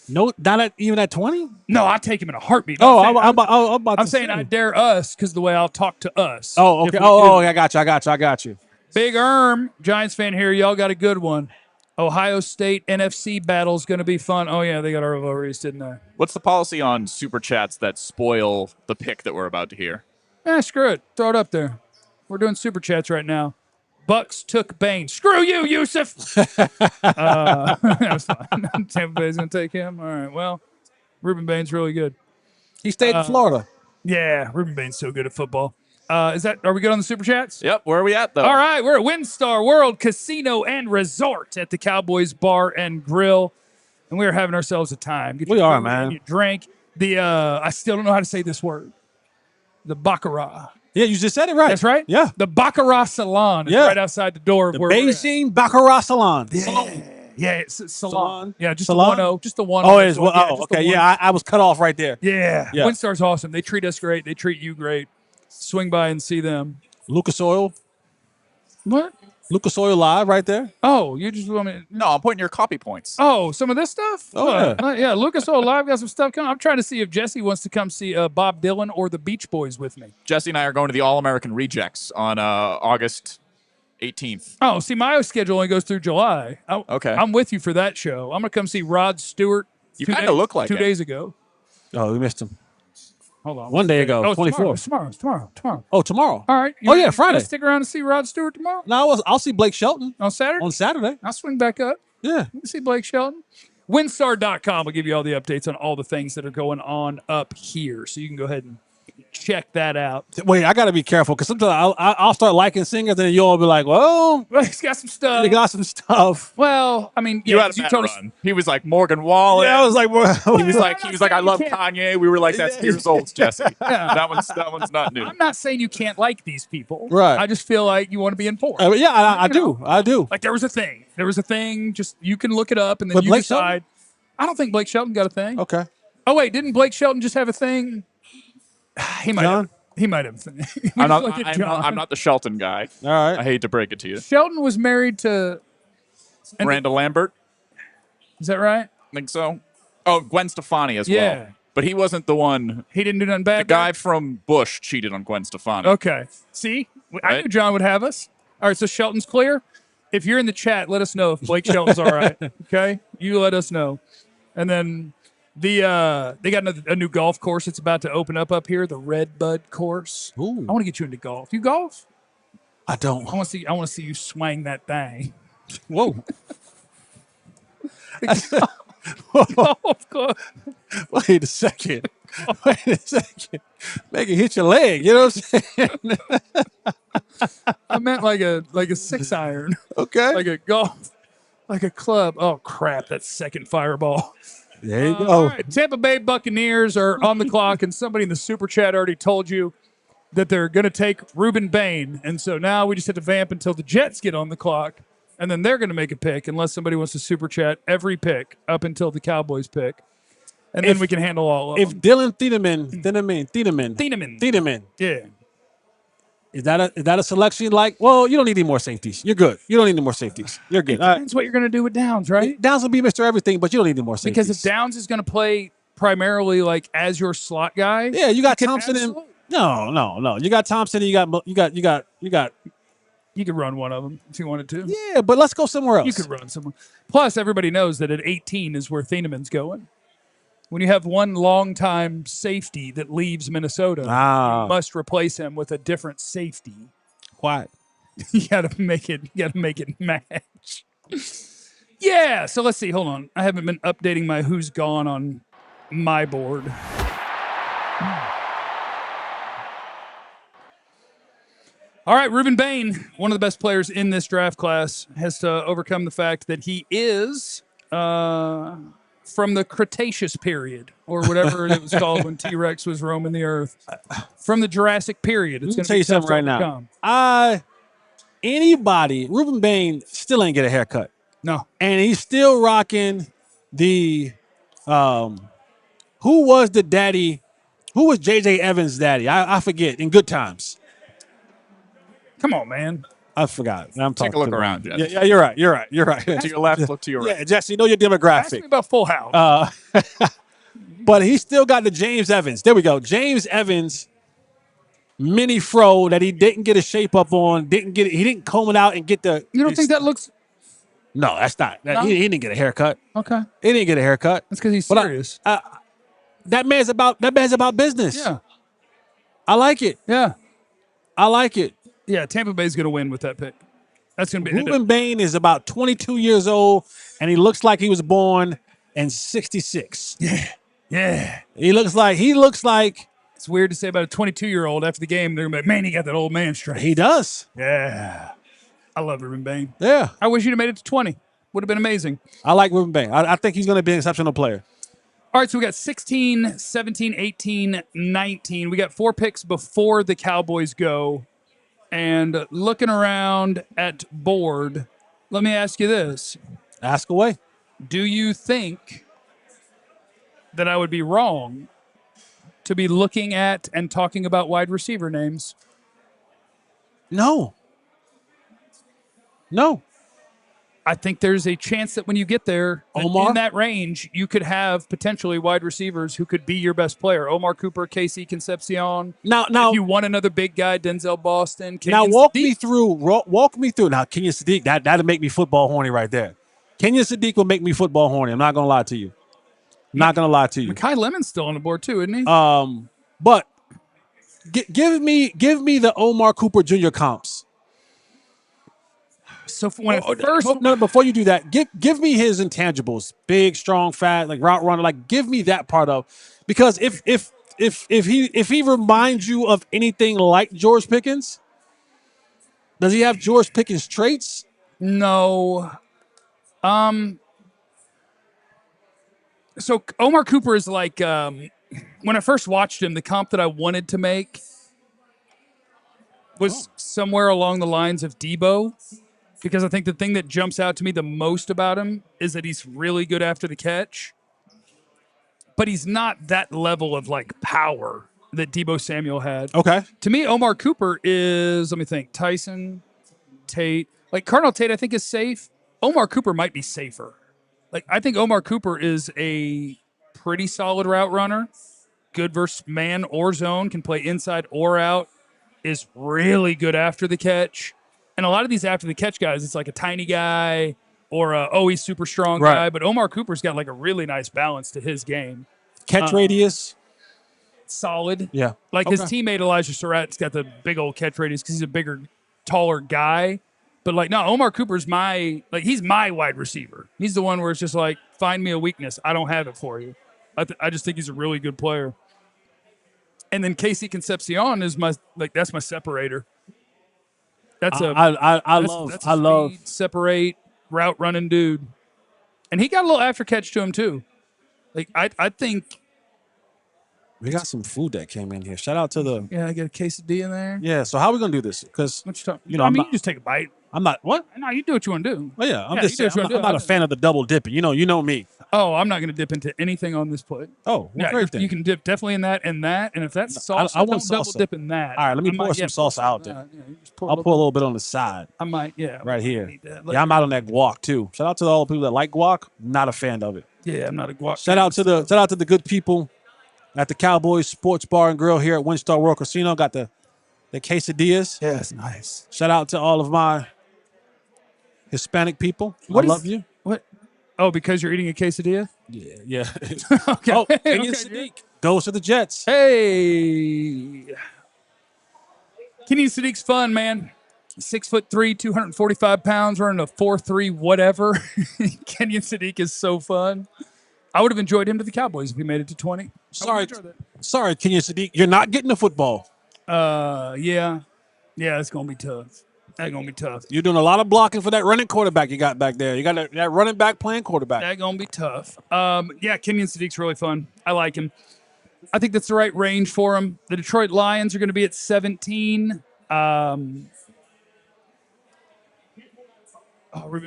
[SPEAKER 2] No, not even at 20?
[SPEAKER 1] No, I take him in a heartbeat.
[SPEAKER 2] I'm
[SPEAKER 1] saying I dare us because the way I'll talk to us.
[SPEAKER 2] Oh, okay. I got you.
[SPEAKER 1] Big Giants fan here. Y'all got a good one. Ohio State NFC battle is going to be fun. Oh, yeah, they got our rivalries, didn't they?
[SPEAKER 4] What's the policy on super chats that spoil the pick that we're about to hear?
[SPEAKER 1] Screw it. Throw it up there. We're doing super chats right now. Bucks took Bain. Screw you, Yusuf. That was fine. Tampa Bay's going to take him. All right, well, Ruben Bain's really good.
[SPEAKER 2] He stayed in Florida.
[SPEAKER 1] Yeah, Ruben Bain's so good at football. Are we good on the super chats?
[SPEAKER 4] Yep. Where are we at, though?
[SPEAKER 1] All right, we're at WinStar World Casino and Resort at the Cowboys Bar and Grill, and we are having ourselves a time.
[SPEAKER 2] We are, man.
[SPEAKER 1] You drink. I still don't know how to say this word. The Baccarat.
[SPEAKER 2] Yeah, you just said it right.
[SPEAKER 1] That's right?
[SPEAKER 2] Yeah.
[SPEAKER 1] The Baccarat Salon is right outside the door of
[SPEAKER 2] the
[SPEAKER 1] where we're at.
[SPEAKER 2] Beijing Baccarat Salon.
[SPEAKER 1] Yeah, it's Salon. Yeah, just
[SPEAKER 2] Salon?
[SPEAKER 1] the 1-0. Just the 1-0.
[SPEAKER 2] Oh, it is.
[SPEAKER 1] Yeah, just the
[SPEAKER 2] okay.
[SPEAKER 1] one.
[SPEAKER 2] Yeah, I was cut off right there.
[SPEAKER 1] Yeah. WinStar's awesome. They treat us great. They treat you great. Swing by and see them.
[SPEAKER 2] Lucas Oil.
[SPEAKER 1] What?
[SPEAKER 2] Lucas Oil Live right there.
[SPEAKER 1] Oh, you just want me?
[SPEAKER 4] No, I'm putting your copy points.
[SPEAKER 1] Oh, some of this stuff?
[SPEAKER 2] Oh,
[SPEAKER 1] yeah. Lucas Oil Live got some stuff coming. I'm trying to see if Jesse wants to come see Bob Dylan or the Beach Boys with me.
[SPEAKER 4] Jesse and I are going to the All-American Rejects on August 18th.
[SPEAKER 1] Oh, see, my schedule only goes through July.
[SPEAKER 4] Okay.
[SPEAKER 1] I'm with you for that show. I'm going to come see Rod Stewart.
[SPEAKER 4] You kind of look like
[SPEAKER 1] 2 days ago.
[SPEAKER 2] Oh, we missed him.
[SPEAKER 1] Hold on.
[SPEAKER 2] One day ago, 24.
[SPEAKER 1] Tomorrow.
[SPEAKER 2] Oh, tomorrow.
[SPEAKER 1] All right.
[SPEAKER 2] Yeah, Friday.
[SPEAKER 1] Stick around to see Rod Stewart tomorrow?
[SPEAKER 2] No, I'll see Blake Shelton.
[SPEAKER 1] On Saturday?
[SPEAKER 2] On Saturday.
[SPEAKER 1] I'll swing back up.
[SPEAKER 2] Yeah.
[SPEAKER 1] You can see Blake Shelton. WinStar.com will give you all the updates on all the things that are going on up here. So you can go ahead and check that out.
[SPEAKER 2] Wait, I got to be careful because sometimes I'll start liking singers and you'll be like, well,
[SPEAKER 1] he's got some stuff.
[SPEAKER 2] They got some stuff.
[SPEAKER 1] Well, I mean,
[SPEAKER 4] you had a bad run. He was like Morgan Wallen.
[SPEAKER 2] Yeah, I was like, well,
[SPEAKER 4] he was like, I love Kanye. We were like, that's years old, Jesse.
[SPEAKER 1] Yeah.
[SPEAKER 4] That one's not new.
[SPEAKER 1] I'm not saying you can't like these people.
[SPEAKER 2] Right.
[SPEAKER 1] I just feel like you want to be informed.
[SPEAKER 2] I do. I do.
[SPEAKER 1] Like there was a thing. Just you can look it up and then
[SPEAKER 2] But
[SPEAKER 1] you
[SPEAKER 2] Blake
[SPEAKER 1] decide.
[SPEAKER 2] Shelton?
[SPEAKER 1] I don't think Blake Shelton got a thing.
[SPEAKER 2] Okay.
[SPEAKER 1] Oh wait, didn't Blake Shelton just have a thing? He might have. He might have a thing.
[SPEAKER 4] I'm not the Shelton guy.
[SPEAKER 2] All right.
[SPEAKER 4] I hate to break it to you.
[SPEAKER 1] Shelton was married to
[SPEAKER 4] Miranda Lambert.
[SPEAKER 1] Is that right?
[SPEAKER 4] I think so. Oh, Gwen Stefani as well. But he wasn't the one.
[SPEAKER 1] He didn't do nothing bad.
[SPEAKER 4] The guy from Bush cheated on Gwen Stefani.
[SPEAKER 1] Okay. See? I knew John would have us. All right, so Shelton's clear. If you're in the chat, let us know if Blake Shelton's all right. Okay? You let us know. And then they got a new golf course that's about to open up here, the Red Bud course.
[SPEAKER 2] Ooh.
[SPEAKER 1] I want to get you into golf. You golf?
[SPEAKER 2] I don't.
[SPEAKER 1] I want to see you swing that thing.
[SPEAKER 2] Whoa.
[SPEAKER 1] Golf course.
[SPEAKER 2] Wait a second. Make it hit your leg. You know what I'm saying?
[SPEAKER 1] I meant like a 6-iron.
[SPEAKER 2] Okay.
[SPEAKER 1] Like a golf, like a club. Oh crap! That second fireball.
[SPEAKER 2] There you go.
[SPEAKER 1] All right. Tampa Bay Buccaneers are on the clock, and somebody in the super chat already told you that they're going to take Ruben Bain, and so now we just have to vamp until the Jets get on the clock, and then they're going to make a pick unless somebody wants to super chat every pick up until the Cowboys pick, and then we can handle all of them.
[SPEAKER 2] If Dylan Thieneman,
[SPEAKER 1] Yeah.
[SPEAKER 2] Is that a selection like, well, you don't need any more safeties. You're good. You don't need any more safeties. You're good.
[SPEAKER 1] Depends what you're going to do with Downs, right?
[SPEAKER 2] Downs will be Mr. Everything, but you don't need any more safeties.
[SPEAKER 1] Because if Downs is going to play primarily like as your slot guy,
[SPEAKER 2] yeah, you got Thompson and no. You got Thompson and you got.
[SPEAKER 1] You could run one of them if you wanted to.
[SPEAKER 2] Yeah, but let's go somewhere else.
[SPEAKER 1] You could run someone. Plus, everybody knows that at 18 is where Thieneman's going. When you have one long-time safety that leaves Minnesota, you must replace him with a different safety.
[SPEAKER 2] Why?
[SPEAKER 1] You gotta make it match. Yeah. So let's see. Hold on. I haven't been updating my who's gone on my board. All right, Ruben Bain, one of the best players in this draft class, has to overcome the fact that he is from the Cretaceous period, or whatever it was called when T-Rex was roaming the earth. From the Jurassic period. It's going to
[SPEAKER 2] tell you something right now. Ruben Bain still ain't get a haircut.
[SPEAKER 1] No.
[SPEAKER 2] And he's still rocking the, who was the daddy? Who was J.J. Evans' daddy? I forget, in Good Times.
[SPEAKER 1] Come on, man.
[SPEAKER 2] I forgot. I'm talking.
[SPEAKER 4] Take a look around, Jesse.
[SPEAKER 2] Yeah, you're right.
[SPEAKER 4] To your left, look to your right.
[SPEAKER 2] Yeah, Jesse, you know your demographic.
[SPEAKER 1] Ask me about Full House.
[SPEAKER 2] But he still got the James Evans. There we go. James Evans mini fro that he didn't get a shape up on. He didn't comb it out and get the.
[SPEAKER 1] You don't think that looks?
[SPEAKER 2] No, that's not.
[SPEAKER 1] No?
[SPEAKER 2] He didn't get a haircut.
[SPEAKER 1] Okay.
[SPEAKER 2] He didn't get a haircut.
[SPEAKER 1] That's because he's serious.
[SPEAKER 2] That man's about business.
[SPEAKER 1] Yeah.
[SPEAKER 2] I like it.
[SPEAKER 1] Yeah.
[SPEAKER 2] I like it.
[SPEAKER 1] Yeah, Tampa Bay's going to win with that pick. That's going to be
[SPEAKER 2] Ruben Bain is about 22 years old, and he looks like he was born in 66.
[SPEAKER 1] Yeah.
[SPEAKER 2] He looks like
[SPEAKER 1] It's weird to say about a 22-year-old after the game. They're going to be like, man, he got that old man strength.
[SPEAKER 2] he does.
[SPEAKER 1] Yeah. I love Ruben Bain.
[SPEAKER 2] Yeah.
[SPEAKER 1] I wish you'd have made it to 20. Would have been amazing.
[SPEAKER 2] I like Ruben Bain. I think he's going to be an exceptional player.
[SPEAKER 1] All right, so we got 16, 17, 18, 19. We got 4 picks before the Cowboys go. And looking around at board, let me ask you this.
[SPEAKER 2] Ask away.
[SPEAKER 1] Do you think that I would be wrong to be looking at and talking about wide receiver names?
[SPEAKER 2] No.
[SPEAKER 1] I think there's a chance that when you get there,
[SPEAKER 2] Omar?
[SPEAKER 1] in that range, you could have potentially wide receivers who could be your best player. Omar Cooper, Casey Concepcion.
[SPEAKER 2] Now,
[SPEAKER 1] if you want another big guy, Denzel Boston.
[SPEAKER 2] Now walk me through. Now, Kenyon Sadiq, that'll make me football horny right there. Kenyon Sadiq will make me football horny. I'm not gonna lie to you.
[SPEAKER 1] Mekhi Lemon's still on the board too, isn't he?
[SPEAKER 2] But give me the Omar Cooper Jr. comps.
[SPEAKER 1] So when
[SPEAKER 2] before you do that, give me his intangibles: big, strong, fat, like route runner. Like, give me that part of, because if he reminds you of anything like George Pickens, does he have George Pickens traits?
[SPEAKER 1] No. So Omar Cooper is like, when I first watched him, the comp that I wanted to make was somewhere along the lines of Debo, because I think the thing that jumps out to me the most about him is that he's really good after the catch, but he's not that level of like power that Debo Samuel had.
[SPEAKER 2] Okay.
[SPEAKER 1] To me, Omar Cooper is, let me think, Tyson, Tate. Like Cardinal Tate, I think is safe. Omar Cooper might be safer. Like, I think Omar Cooper is a pretty solid route runner. Good versus man or zone, can play inside or out, is really good after the catch. And a lot of these after the catch guys, it's like a tiny guy or he's super strong guy. But Omar Cooper's got like a really nice balance to his game.
[SPEAKER 2] Catch radius.
[SPEAKER 1] Solid.
[SPEAKER 2] Yeah.
[SPEAKER 1] Like his teammate Elijah Surratt's got the big old catch radius because he's a bigger, taller guy. But like, no, Omar Cooper's he's my wide receiver. He's the one where it's just like, find me a weakness. I don't have it for you. I just think he's a really good player. And then Casey Concepcion is that's my separator. I love separate route running dude. And he got a little after catch to him too. Like I think
[SPEAKER 2] we got some food that came in here. Shout out to
[SPEAKER 1] I got a quesadilla in there.
[SPEAKER 2] Yeah. So how are we gonna do this? Because
[SPEAKER 1] you you just take a bite.
[SPEAKER 2] I'm not what?
[SPEAKER 1] No, you do what you want to do.
[SPEAKER 2] Well, yeah, I'm not a fan of the double dipping. You know me.
[SPEAKER 1] Oh, I'm not going to dip into anything on this plate.
[SPEAKER 2] Oh,
[SPEAKER 1] you can dip definitely in that and that. And if that's salsa, I want double dip in that.
[SPEAKER 2] All right, let me pour some salsa out there. I'll pour a little bit on the side.
[SPEAKER 1] I might,
[SPEAKER 2] right here. I'm out on that guac too. Shout out to all the people that like guac. Not a fan of it.
[SPEAKER 1] Yeah, I'm not a guac.
[SPEAKER 2] Shout out to the good people at the Cowboys Sports Bar and Grill here at Windstar World Casino. Got the quesadillas.
[SPEAKER 1] Yeah, it's nice.
[SPEAKER 2] Shout out to all of my Hispanic people. I love you.
[SPEAKER 1] What? Oh, because you're eating a quesadilla?
[SPEAKER 2] Yeah.
[SPEAKER 1] Okay.
[SPEAKER 2] Oh, Kenyon Sadiq goes to the Jets.
[SPEAKER 1] Hey. Kenyon Sadiq's fun, man. 6'3", 245 pounds, running a 4.3 whatever. Kenyon Sadiq is so fun. I would have enjoyed him to the Cowboys if he made it to 20.
[SPEAKER 2] Sorry, Kenyon Sadiq. You're not getting the football.
[SPEAKER 1] Yeah, it's going to be tough. That's going to be tough.
[SPEAKER 2] You're doing a lot of blocking for that running quarterback you got back there. You got that running back playing quarterback.
[SPEAKER 1] That's going to be tough. Kenyon Sadiq's really fun. I like him. I think that's the right range for him. The Detroit Lions are going to be at 17. Ruben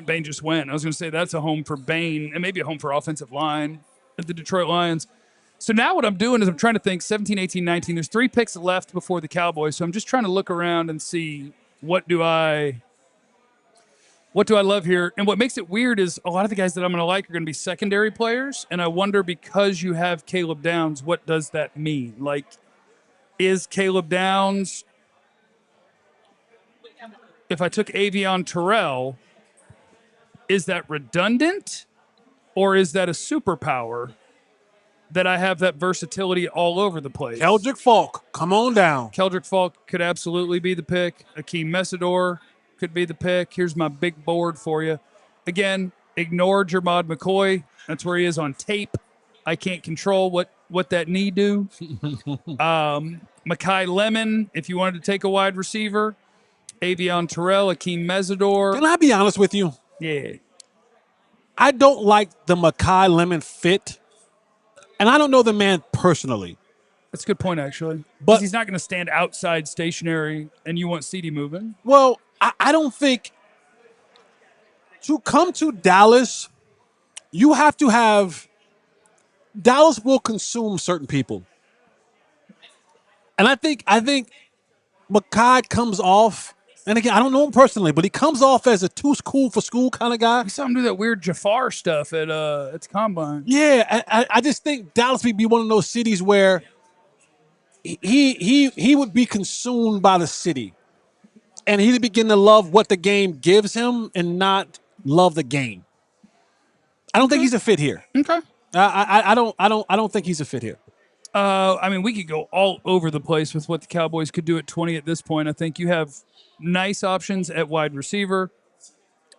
[SPEAKER 1] Bain just went. I was going to say that's a home for Bain and maybe a home for offensive line at the Detroit Lions. So now what I'm doing is I'm trying to think 17, 18, 19. There's 3 picks left before the Cowboys. So I'm just trying to look around and see what do I love here? And what makes it weird is a lot of the guys that I'm going to like are going to be secondary players. And I wonder, because you have Caleb Downs, what does that mean? Like, is Caleb Downs, if I took Avion Terrell, Is that redundant, or is that a superpower that I have that versatility all over the place?
[SPEAKER 2] Keldrick Falk, come on down.
[SPEAKER 1] Keldrick Falk could absolutely be the pick. Akeem Messidor could be the pick. Here's my big board for you. Again, ignore Jermod McCoy. That's where he is on tape. I can't control what that knee do. Mekhi Lemon, if you wanted to take a wide receiver. Avion Terrell, Akeem Messidor.
[SPEAKER 2] Can I be honest with you?
[SPEAKER 1] Yeah.
[SPEAKER 2] I don't like the Mekhi Lemon fit, and I don't know the man personally.
[SPEAKER 1] That's a good point, actually.
[SPEAKER 2] But
[SPEAKER 1] he's not going to stand outside stationary, and you want CD moving.
[SPEAKER 2] Well, I don't think to come to Dallas, you have to have Dallas will consume certain people. And I think Mekhi comes off, and again, I don't know him personally, but he comes off as a too cool for school kind of guy.
[SPEAKER 1] We saw him do that weird Jafar stuff at the Combine.
[SPEAKER 2] Yeah, I just think Dallas would be one of those cities where he would be consumed by the city. And he'd begin to love what the game gives him and not love the game. I don't think he's a fit here.
[SPEAKER 1] Okay.
[SPEAKER 2] I don't think he's a fit here.
[SPEAKER 1] I mean, we could go all over the place with what the Cowboys could do at 20 at this point. I think you have nice options at wide receiver.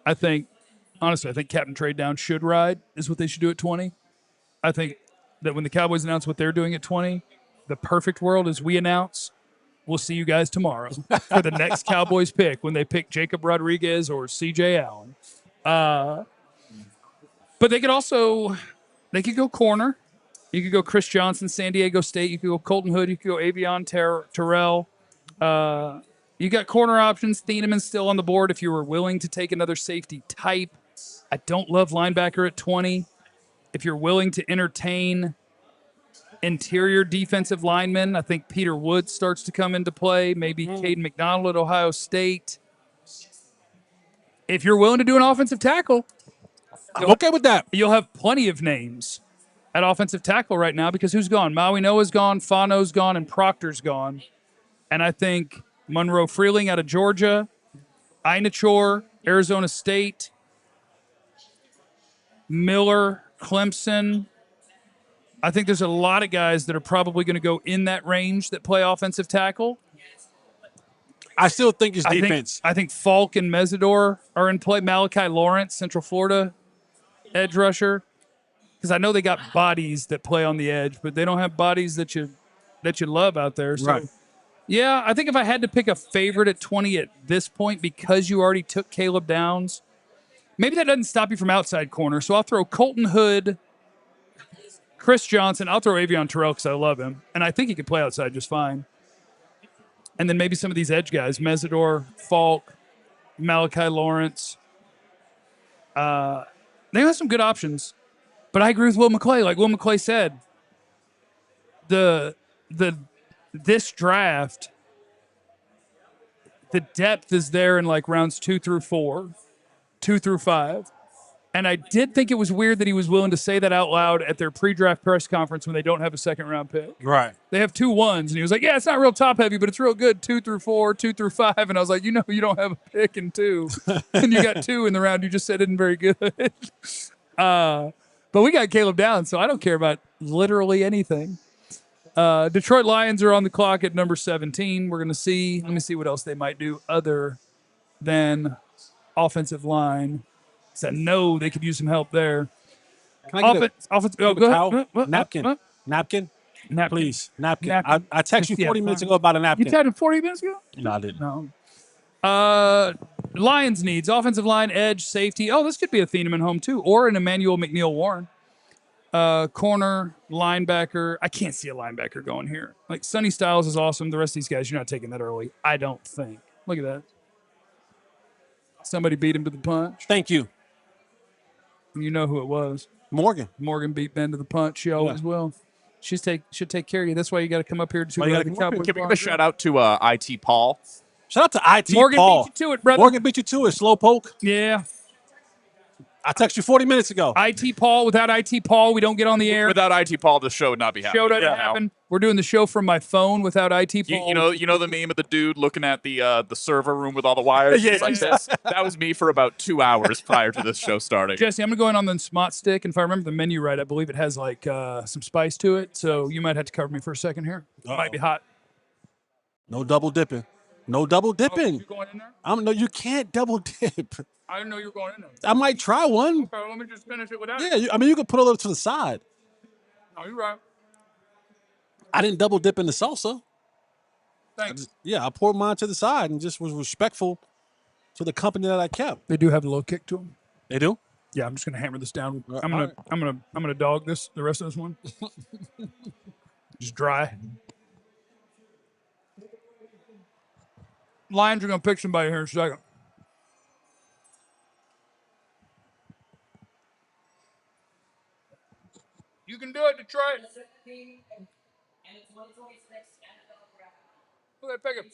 [SPEAKER 1] Honestly, I think Captain Trade Down should ride is what they should do at 20. I think that when the Cowboys announce what they're doing at 20, the perfect world is we announce, we'll see you guys tomorrow for the next Cowboys pick when they pick Jacob Rodriguez or C.J. Allen. But they could go corner. You could go Chris Johnson, San Diego State. You could go Colton Hood. You could go Avion Terrell. You got corner options. Thieneman's still on the board if you were willing to take another safety type. I don't love linebacker at 20. If you're willing to entertain interior defensive linemen, I think Peter Woods starts to come into play. Maybe Caden McDonald at Ohio State. If you're willing to do an offensive tackle,
[SPEAKER 2] I'm okay with that.
[SPEAKER 1] You'll have plenty of names at offensive tackle right now because who's gone? Maui Noah's gone, Fano's gone, and Proctor's gone. And I think Monroe Freeling out of Georgia, Inachor, Arizona State, Miller, Clemson. I think there's a lot of guys that are probably going to go in that range that play offensive tackle.
[SPEAKER 2] I still think it's defense.
[SPEAKER 1] I think Falk and Messidor are in play. Malachi Lawrence, Central Florida edge rusher. Because I know they got bodies that play on the edge, but they don't have bodies that you love out there. So,
[SPEAKER 2] right.
[SPEAKER 1] Yeah, I think if I had to pick a favorite at 20 at this point, because you already took Caleb Downs, maybe that doesn't stop you from outside corner. So I'll throw Colton Hood, Chris Johnson. I'll throw Avion Terrell because I love him, and I think he could play outside just fine. And then maybe some of these edge guys, Messidor, Falk, Malachi Lawrence. They have some good options. But I agree with Will McClay. Like Will McClay said, this draft, the depth is there in like rounds 2 through 4, 2 through 5. And I did think it was weird that he was willing to say that out loud at their pre-draft press conference when they don't have a second-round pick.
[SPEAKER 2] Right.
[SPEAKER 1] They have 2 1s, and he was like, yeah, it's not real top-heavy, but it's real good, 2 through 4, 2 through 5. And I was like, you don't have a pick in 2. And you got 2 in the round you just said isn't very good. But we got Caleb Downs, so I don't care about literally anything. Detroit Lions are on the clock at number 17. We're going to see. Let me see what else they might do other than offensive line. So I know they could use some help there.
[SPEAKER 2] Can I get
[SPEAKER 1] go ahead.
[SPEAKER 2] Napkin, please. Napkin.
[SPEAKER 1] Napkin.
[SPEAKER 2] I texted you 40 minutes ago about a napkin.
[SPEAKER 1] You texted 40 minutes ago?
[SPEAKER 2] No, I didn't.
[SPEAKER 1] No. Lions needs offensive line, edge, safety. Oh, this could be a Thieneman home too, or an Emmanuel McNeil Warren. Corner, linebacker. I can't see a linebacker going here. Like Sonny Styles is awesome. The rest of these guys, you're not taking that early. I don't think. Look at that. Somebody beat him to the punch.
[SPEAKER 2] Thank you.
[SPEAKER 1] You know who it was.
[SPEAKER 2] Morgan
[SPEAKER 1] beat Ben to the punch. She always will. Should take care of you. That's why you got to come up here to the Cowboys.
[SPEAKER 4] Can we give a shout out to IT Paul?
[SPEAKER 2] Shout out to IT
[SPEAKER 1] Morgan
[SPEAKER 2] Paul.
[SPEAKER 1] beat you to it, brother.
[SPEAKER 2] Morgan beat you to it, slowpoke.
[SPEAKER 1] Yeah.
[SPEAKER 2] I texted you 40 minutes ago.
[SPEAKER 1] IT Paul. Without IT Paul, we don't get on the air.
[SPEAKER 4] Without IT Paul, the show would not be happening.
[SPEAKER 1] Show doesn't happen. We're doing the show from my phone without IT Paul.
[SPEAKER 4] You know the meme of the dude looking at the server room with all the wires?
[SPEAKER 2] Yeah.
[SPEAKER 4] Like this. That was me for about 2 hours prior to this show starting.
[SPEAKER 1] Jesse, I'm going to go in on the Smot Stick, and if I remember the menu right, I believe it has like some spice to it, so you might have to cover me for a second here. It might be hot.
[SPEAKER 2] No double dipping. No double dipping.
[SPEAKER 1] You going in there?
[SPEAKER 2] No, you can't double dip.
[SPEAKER 1] I didn't know you were going in there.
[SPEAKER 2] I might try one.
[SPEAKER 1] Okay, let me just finish it without
[SPEAKER 2] Yeah, you can put a little to the side.
[SPEAKER 1] No, you're right.
[SPEAKER 2] I didn't double dip in the salsa.
[SPEAKER 1] Thanks.
[SPEAKER 2] I poured mine to the side and just was respectful to the company that I kept.
[SPEAKER 1] They do have a little kick to them.
[SPEAKER 2] They do?
[SPEAKER 1] Yeah, I'm just gonna hammer this down. I'm gonna dog this the rest of this one. Just dry. Lions are gonna pick somebody here in a second. You can do it, Detroit. Okay, pick him.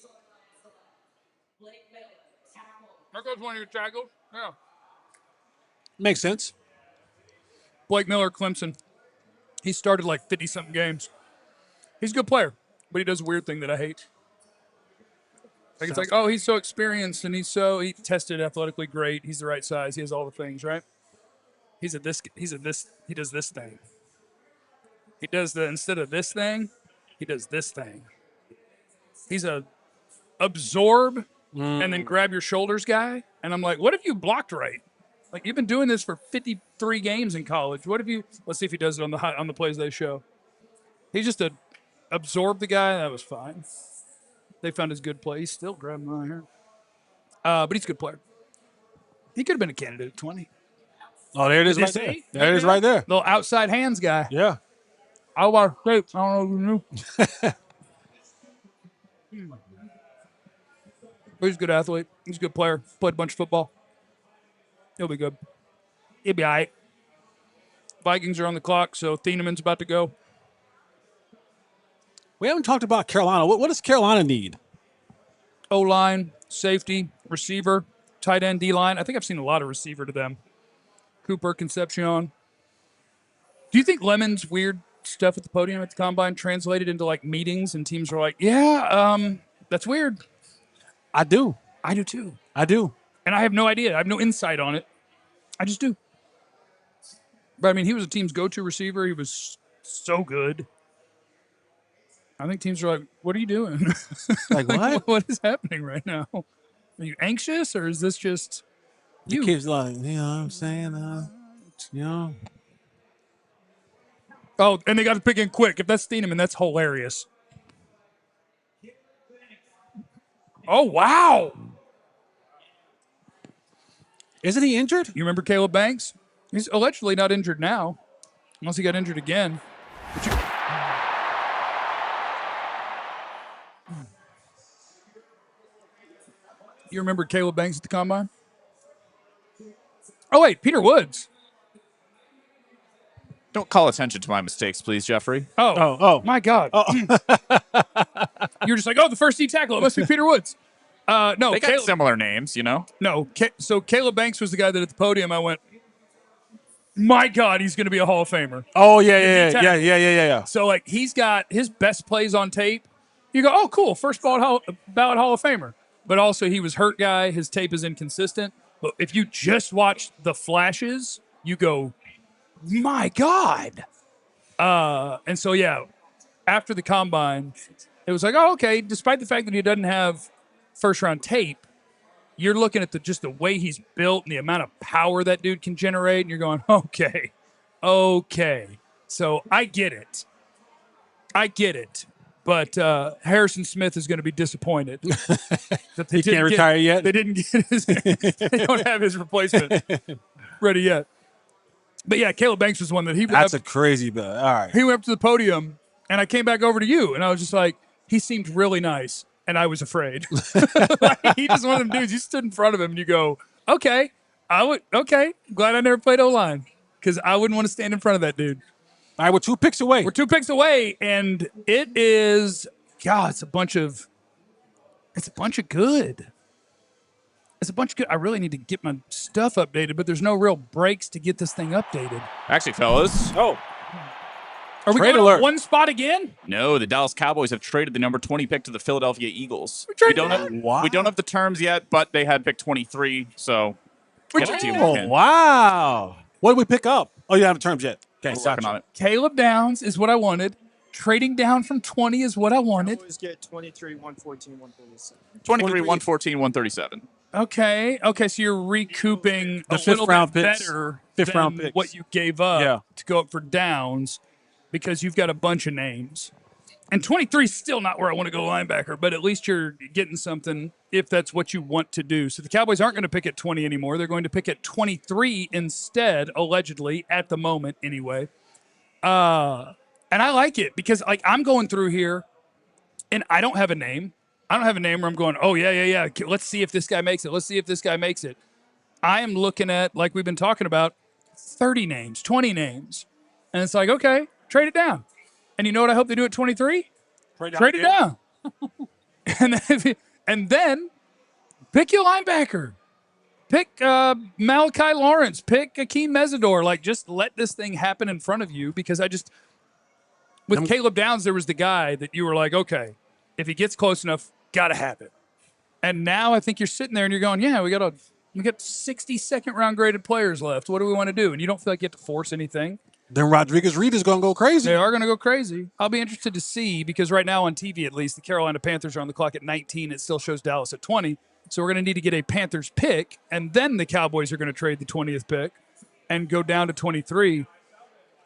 [SPEAKER 1] There goes one of your tackles. Yeah.
[SPEAKER 2] Makes sense.
[SPEAKER 1] Blake Miller, Clemson. He started like 50-something games. He's a good player, but he does a weird thing that I hate. Like it's like, oh, he's so experienced and he tested athletically great. He's the right size. He has all the things, right? He does this thing. He does instead of this thing, he does this thing. He's a absorb and then grab your shoulders guy. And I'm like, what if you blocked right? Like, you've been doing this for 53 games in college. What if you? Let's see if he does it on the plays they show. He just absorbed the guy. That was fine. They found his good play. He's still grabbing my hair. But he's a good player. He could have been a candidate at 20.
[SPEAKER 2] Oh, there it is right there. There it is right there.
[SPEAKER 1] Little outside hands guy.
[SPEAKER 2] Yeah.
[SPEAKER 1] I watched tapes. I don't know if you knew. He's a good athlete. He's a good player. Played a bunch of football. He'll be good. He'll be all right. Vikings are on the clock, so Thieneman's about to go.
[SPEAKER 2] We haven't talked about Carolina. What does Carolina need?
[SPEAKER 1] O-line, safety, receiver, tight end, D-line. I think I've seen a lot of receiver to them. Cooper, Concepcion. Do you think Lemon's weird stuff at the podium at the Combine translated into, like, meetings and teams are like, that's weird?
[SPEAKER 2] I do.
[SPEAKER 1] I do, too.
[SPEAKER 2] I do.
[SPEAKER 1] And I have no idea. I have no insight on it. I just do. But, I mean, he was a team's go-to receiver. He was so good. I think teams are like, what are you doing?
[SPEAKER 2] Like, what?
[SPEAKER 1] What is happening right now? Are you anxious, or is this just you?
[SPEAKER 2] The kid's like, you know what I'm saying? You know.
[SPEAKER 1] Oh, and they got to pick in quick. If that's Thieneman, that's hilarious. Oh, wow.
[SPEAKER 2] Isn't he injured?
[SPEAKER 1] You remember Caleb Banks? He's allegedly not injured now, unless he got injured again. You remember Caleb Banks at the Combine? Oh, wait, Peter Woods.
[SPEAKER 4] Don't call attention to my mistakes, please, Jeffrey.
[SPEAKER 1] Oh, my God. You're just like, the first D tackle. It must be Peter Woods. No,
[SPEAKER 4] They got similar names, you know?
[SPEAKER 1] No, so Caleb Banks was the guy that at the podium I went, my God, he's going to be a Hall of Famer.
[SPEAKER 2] Oh, yeah.
[SPEAKER 1] So, like, he's got his best plays on tape. You go, oh, cool, first ballot Hall of Famer. But also, he was hurt guy. His tape is inconsistent. But if you just watch the flashes, you go, my God. And so, yeah, after the Combine, it was like, oh, okay, despite the fact that he doesn't have first-round tape, you're looking at the way he's built and the amount of power that dude can generate, and you're going, okay. So I get it. But Harrison Smith is going to be disappointed that
[SPEAKER 2] he can't retire yet.
[SPEAKER 1] They didn't get they don't have his replacement ready yet. But yeah, Caleb Banks was one that he.
[SPEAKER 2] That's a crazy bet. All right.
[SPEAKER 1] He went up to the podium, and I came back over to you, and I was just like, he seemed really nice, and I was afraid. He just one of them dudes. You stood in front of him, and you go, okay, glad I never played O-line because I wouldn't want to stand in front of that dude.
[SPEAKER 2] All right, we're 2 picks away.
[SPEAKER 1] We're 2 picks away, and it is, God, it's a bunch of good. It's a bunch of good. I really need to get my stuff updated, but there's no real breaks to get this thing updated.
[SPEAKER 4] Actually, fellas.
[SPEAKER 2] Oh.
[SPEAKER 1] Are we
[SPEAKER 2] Trade
[SPEAKER 1] going
[SPEAKER 2] alert.
[SPEAKER 1] one spot again?
[SPEAKER 4] No, the Dallas Cowboys have traded the number 20 pick to the Philadelphia Eagles. We don't have the terms yet, but they had pick 23, so get it to you.
[SPEAKER 2] Oh, wow. What did we pick up? Oh, you haven't terms yet. Okay,
[SPEAKER 4] We're working on it.
[SPEAKER 1] Caleb Downs is what I wanted. Trading down from 20 is what I wanted.
[SPEAKER 6] Cowboys get 23, 114, 137.
[SPEAKER 4] 23, 114, 137.
[SPEAKER 1] Okay, so you're recouping
[SPEAKER 2] The
[SPEAKER 1] a
[SPEAKER 2] fifth
[SPEAKER 1] little
[SPEAKER 2] round
[SPEAKER 1] bit
[SPEAKER 2] picks.
[SPEAKER 1] better
[SPEAKER 2] Fifth round
[SPEAKER 1] than
[SPEAKER 2] picks.
[SPEAKER 1] what you gave up
[SPEAKER 2] Yeah.
[SPEAKER 1] to go up for Downs because you've got a bunch of names. And 23 is still not where I want to go linebacker, but at least you're getting something if that's what you want to do. So the Cowboys aren't going to pick at 20 anymore. They're going to pick at 23 instead, allegedly, at the moment anyway. And I like it because like I'm going through here and I don't have a name. I don't have a name where I'm going, oh, yeah. Let's see if this guy makes it. Let's see if this guy makes it. I am looking at, like we've been talking about, 30 names, 20 names. And it's like, okay, trade it down. And you know what I hope they do at 23? Trade it down. and then pick your linebacker. Pick Malachi Lawrence. Pick Akeem Mesidor. Like, just let this thing happen in front of you because with Caleb Downs, there was the guy that you were like, okay, if he gets close enough, gotta have it. And now I think you're sitting there and you're going, yeah, we got 60 second round graded players left. What do we want to do? And you don't feel like you have to force anything.
[SPEAKER 2] Then Rodriguez-Reed is going to go crazy.
[SPEAKER 1] They are going to go crazy. I'll be interested to see because right now on TV, at least, the Carolina Panthers are on the clock at 19. It still shows Dallas at 20. So we're going to need to get a Panthers pick, and then the Cowboys are going to trade the 20th pick and go down to 23.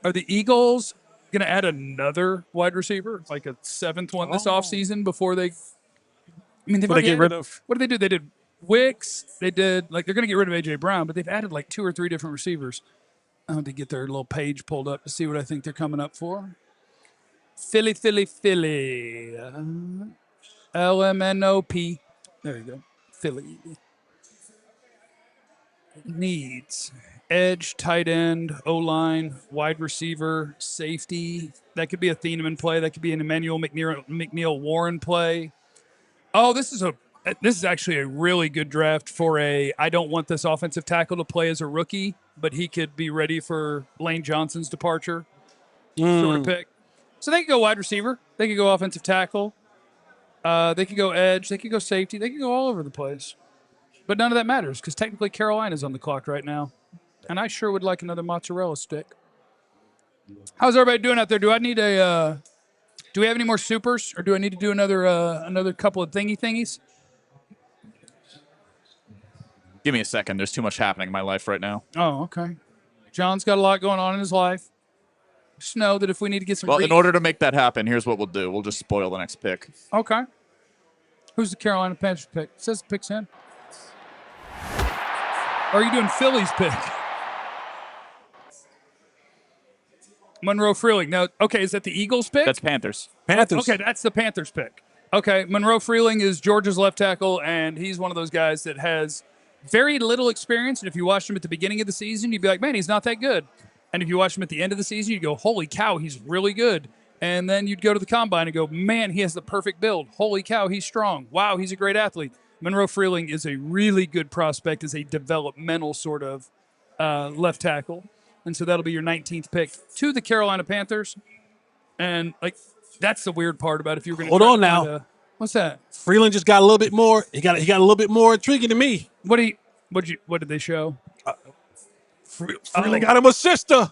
[SPEAKER 1] Are the Eagles going to add another wide receiver, like a seventh one this offseason before they – I mean,
[SPEAKER 2] they get rid of –
[SPEAKER 1] what did they do? They did Wicks. They did – like they're going to get rid of A.J. Brown, but they've added like 2 or 3 different receivers. I want to get their little page pulled up to see what I think they're coming up for. Philly. LMNOP. There you go. Philly. Needs edge, tight end, O-line, wide receiver, safety. That could be a Thieneman play. That could be an Emmanuel McNeil Warren play. Oh, this is actually a really good draft for I don't want this offensive tackle to play as a rookie, but he could be ready for Lane Johnson's departure sort of pick. So they could go wide receiver. They could go offensive tackle. They could go edge. They could go safety. They could go all over the place. But none of that matters because technically Carolina's on the clock right now. And I sure would like another mozzarella stick. How's everybody doing out there? Do I need do we have any more supers or do I need to do another couple of thingies?
[SPEAKER 4] Give me a second. There's too much happening in my life right now.
[SPEAKER 1] Oh, okay. John's got a lot going on in his life. Just know that if we need to get some...
[SPEAKER 4] Well, in order to make that happen, here's what we'll do. We'll just spoil the next pick.
[SPEAKER 1] Okay. Who's the Carolina Panthers pick? It says the pick's in. Or are you doing Philly's pick? Monroe Freeling. Now, okay, is that the Eagles pick?
[SPEAKER 4] That's Panthers.
[SPEAKER 1] Okay, that's the Panthers pick. Okay, Monroe Freeling is Georgia's left tackle, and he's one of those guys that has very little experience. And if you watched him at the beginning of the season, you'd be like, man, he's not that good. And if you watch him at the end of the season, you'd go, holy cow, he's really good. And then you'd go to the combine and go, man, he has the perfect build. Holy cow, he's strong. Wow, he's a great athlete. Monroe Freeling is a really good prospect as a developmental sort of left tackle. And so that'll be your 19th pick to the Carolina Panthers. And, like, that's the weird part about if you're going to...
[SPEAKER 2] Hold on now.
[SPEAKER 1] What's that?
[SPEAKER 2] Freeland just got a little bit more. He got a little bit more intriguing to me.
[SPEAKER 1] What did they show?
[SPEAKER 2] Freeland got him a sister.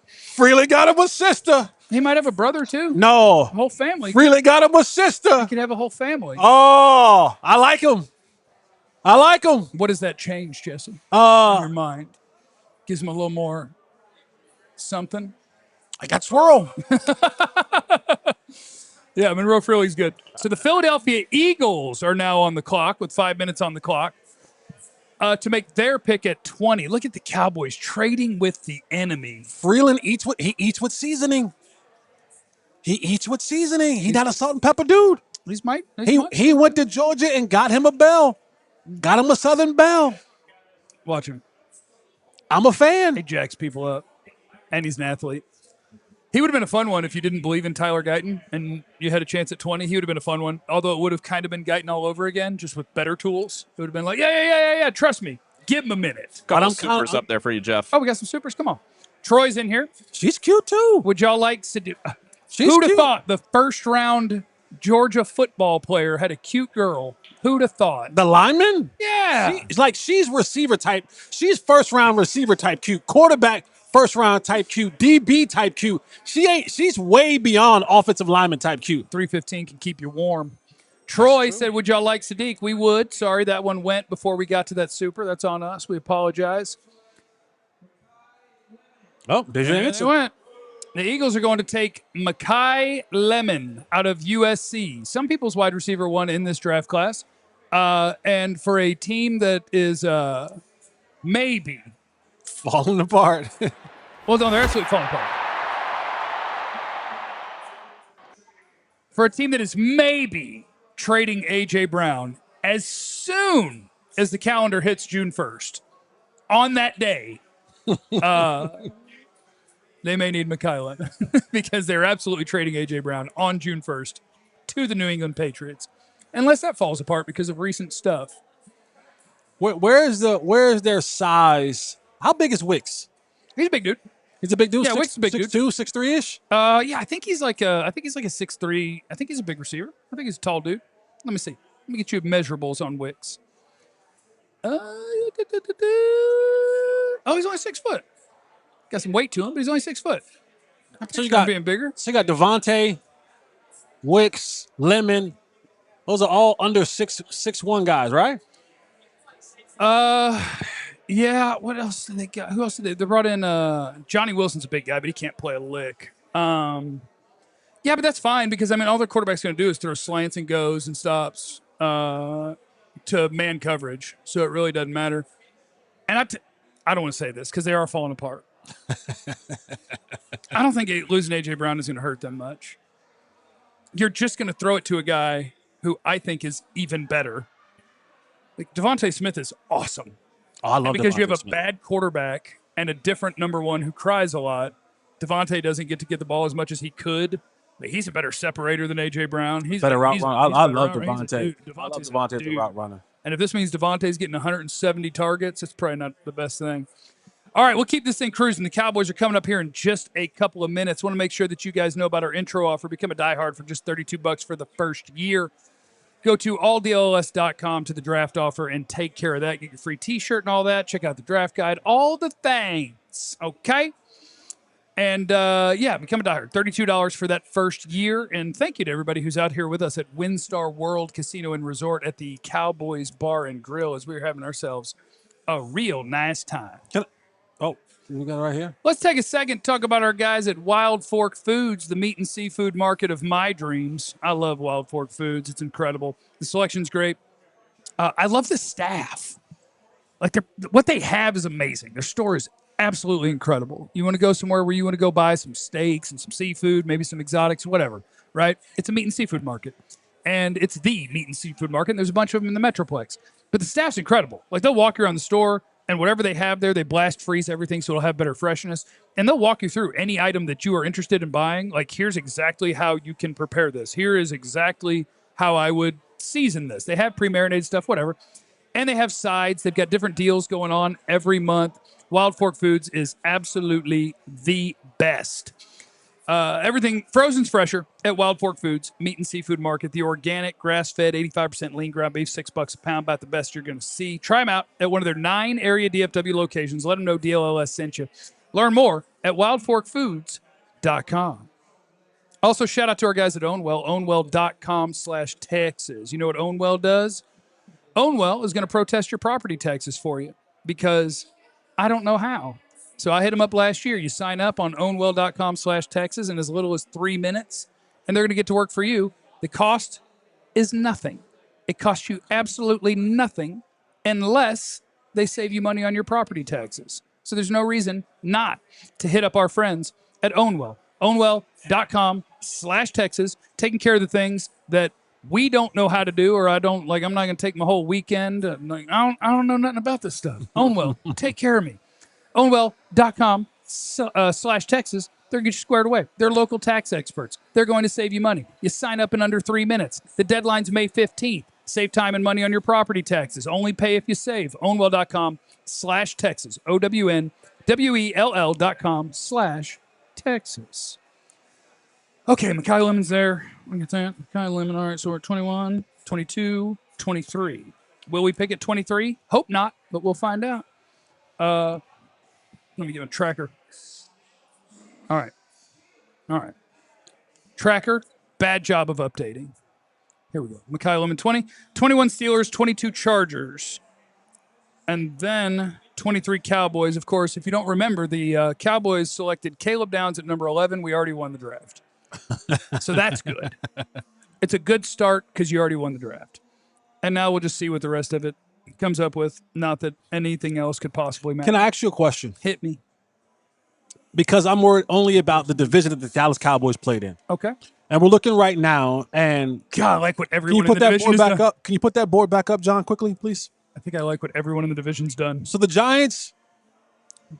[SPEAKER 2] Freeland got him a sister.
[SPEAKER 1] He might have a brother, too.
[SPEAKER 2] No.
[SPEAKER 1] A whole family.
[SPEAKER 2] Freeland got him a sister.
[SPEAKER 1] He could have a whole family.
[SPEAKER 2] Oh, I like him.
[SPEAKER 1] What does that change, Jesse? In your mind? Gives him a little more something.
[SPEAKER 2] I got swirl.
[SPEAKER 1] Yeah, Monroe Freeling's good. So the Philadelphia Eagles are now on the clock with 5 minutes on the clock to make their pick at 20. Look at the Cowboys trading with the enemy.
[SPEAKER 2] Freeland eats with seasoning. He's not a salt and pepper dude. He went to Georgia and got him a bell. Got him a Southern Belle.
[SPEAKER 1] Watch him.
[SPEAKER 2] I'm a fan.
[SPEAKER 1] He jacks people up. And he's an athlete. He would have been a fun one if you didn't believe in Tyler Guyton and you had a chance at 20. He would have been a fun one, although it would have kind of been Guyton all over again, just with better tools. It would have been like, yeah, trust me. Give him a minute.
[SPEAKER 4] Couple supers up there for you, Jeff.
[SPEAKER 1] Oh, we got some supers. Come on. Troy's in here.
[SPEAKER 2] She's cute, too.
[SPEAKER 1] Would y'all like to do?
[SPEAKER 2] She's
[SPEAKER 1] Who'd have
[SPEAKER 2] cute.
[SPEAKER 1] thought the first-round Georgia football player had a cute girl? Who'd have thought?
[SPEAKER 2] The lineman?
[SPEAKER 1] Yeah.
[SPEAKER 2] She's receiver type. She's first-round receiver type cute. Quarterback first-round type cute. DB type cute. She's way beyond offensive lineman type cute.
[SPEAKER 1] 315 can keep you warm. Troy said, would y'all like Sadiq? We would. Sorry, that one went before we got to that super. That's on us. We apologize.
[SPEAKER 2] Oh, there's your answer.
[SPEAKER 1] They went. The Eagles are going to take Malachi Lemon out of USC. Some people's wide receiver one in this draft class. And for a team that is maybe
[SPEAKER 2] falling apart.
[SPEAKER 1] Well, no, they're absolutely falling apart. For a team that is maybe trading A.J. Brown as soon as the calendar hits June 1st, on that day, they may need Malachi because they're absolutely trading A.J. Brown on June 1st to the New England Patriots, unless that falls apart because of recent stuff.
[SPEAKER 2] Where is their size? How big is Wicks?
[SPEAKER 1] He's a big dude.
[SPEAKER 2] He's a big dude.
[SPEAKER 1] Yeah, Wicks is a big dude.
[SPEAKER 2] 6'2", 6'3"-ish?
[SPEAKER 1] Yeah, I think he's like a 6'3". I think he's a big receiver. I think he's a tall dude. Let me see. Let me get you measurables on Wicks. Oh, he's only 6 foot. Got some weight to him, but he's only 6 foot.
[SPEAKER 2] So you got
[SPEAKER 1] being bigger.
[SPEAKER 2] So you got Devontae, Wicks, Lemon. Those are all under 6'1" guys, right?
[SPEAKER 1] Yeah. What else did they got? Who else did they brought in? Johnny Wilson's a big guy, but he can't play a lick. Yeah, but that's fine because I mean, all their quarterback's going to do is throw slants and goes and stops to man coverage, so it really doesn't matter. And I don't want to say this because they are falling apart. I don't think losing A.J. Brown is going to hurt them much. You're just going to throw it to a guy who I think is even better. Like Devontae Smith is awesome.
[SPEAKER 2] Oh, I love
[SPEAKER 1] because
[SPEAKER 2] Devontae
[SPEAKER 1] you have
[SPEAKER 2] Smith.
[SPEAKER 1] a bad quarterback and a different number one who cries a lot. Devontae doesn't get to get the ball as much as he could. But he's a better separator than A.J. Brown. He's
[SPEAKER 2] better route runner. I love
[SPEAKER 1] Devontae.
[SPEAKER 2] Devontae. I love Devontae as a route runner.
[SPEAKER 1] And if this means Devontae's getting 170 targets, it's probably not the best thing. All right, we'll keep this thing cruising. The Cowboys are coming up here in just a couple of minutes. Want to make sure that you guys know about our intro offer. Become a diehard for just $32 for the first year. Go to alldlls.com to the draft offer and take care of that. Get your free T-shirt and all that. Check out the draft guide. All the things, okay? And, yeah, become a diehard. $32 for that first year. And thank you to everybody who's out here with us at WinStar World Casino and Resort at the Cowboys Bar and Grill as we're having ourselves a real nice time.
[SPEAKER 2] Oh, we got it right here.
[SPEAKER 1] Let's take a second to talk about our guys at Wild Fork Foods, the meat and seafood market of my dreams. I love Wild Fork Foods. It's incredible. The selection's great. I love the staff. Like what they have is amazing. Their store is absolutely incredible. You want to go somewhere where you want to go buy some steaks and some seafood, maybe some exotics, whatever, right? It's a meat and seafood market. And it's the meat and seafood market, and there's a bunch of them in the Metroplex. But the staff's incredible. Like, they'll walk you around the store, and whatever they have there, they blast freeze everything so it'll have better freshness. And they'll walk you through any item that you are interested in buying. Like, here's exactly how you can prepare this. Here is exactly how I would season this. They have pre-marinated stuff, whatever. And they have sides. They've got different deals going on every month. Wild Fork Foods is absolutely the best. Everything frozen's fresher at Wild Fork Foods, meat and seafood market. The organic, grass-fed, 85% lean ground beef, $6 a pound, about the best you're going to see. Try them out at one of their 9 area DFW locations. Let them know DLLS sent you. Learn more at wildforkfoods.com. Also, shout out to our guys at Ownwell, ownwell.com/Texas. You know what Ownwell does? Ownwell is going to protest your property taxes for you because I don't know how. So I hit them up last year. You sign up on ownwell.com/Texas in as little as 3 minutes, and they're going to get to work for you. The cost is nothing. It costs you absolutely nothing unless they save you money on your property taxes. So there's no reason not to hit up our friends at Ownwell. Ownwell.com/Texas, taking care of the things that we don't know how to do, or I'm not going to take my whole weekend. I don't know nothing about this stuff. Ownwell, take care of me. Ownwell.com/Texas. They're going to get you squared away. They're local tax experts. They're going to save you money. You sign up in under 3 minutes. The deadline's May 15th. Save time and money on your property taxes. Only pay if you save. Ownwell.com/Texas. OWNWELL.com/Texas. Okay, Makai Lemon's there. Look at that. Makai Lemon. All right, so we're at 21, 22, 23. Will we pick at 23? Hope not, but we'll find out. Let me give a tracker. All right. Tracker, bad job of updating. Here we go. Makai Lemon 20, 21 Steelers, 22 Chargers, and then 23 Cowboys. Of course, if you don't remember, the Cowboys selected Caleb Downs at number 11. We already won the draft. So that's good. It's a good start because you already won the draft. And now we'll just see what the rest of it comes up with. Not that anything else could possibly matter.
[SPEAKER 2] Can I ask you a question?
[SPEAKER 1] Hit me.
[SPEAKER 2] Because I'm worried only about the division that the Dallas Cowboys played in.
[SPEAKER 1] Okay.
[SPEAKER 2] And we're looking right now, and
[SPEAKER 1] God, I like what everyone
[SPEAKER 2] can you put
[SPEAKER 1] in the
[SPEAKER 2] that
[SPEAKER 1] division
[SPEAKER 2] board
[SPEAKER 1] has
[SPEAKER 2] back
[SPEAKER 1] done.
[SPEAKER 2] up? Can you put that board back up, John, quickly, please?
[SPEAKER 1] I think I like what everyone in the division's done.
[SPEAKER 2] So the Giants,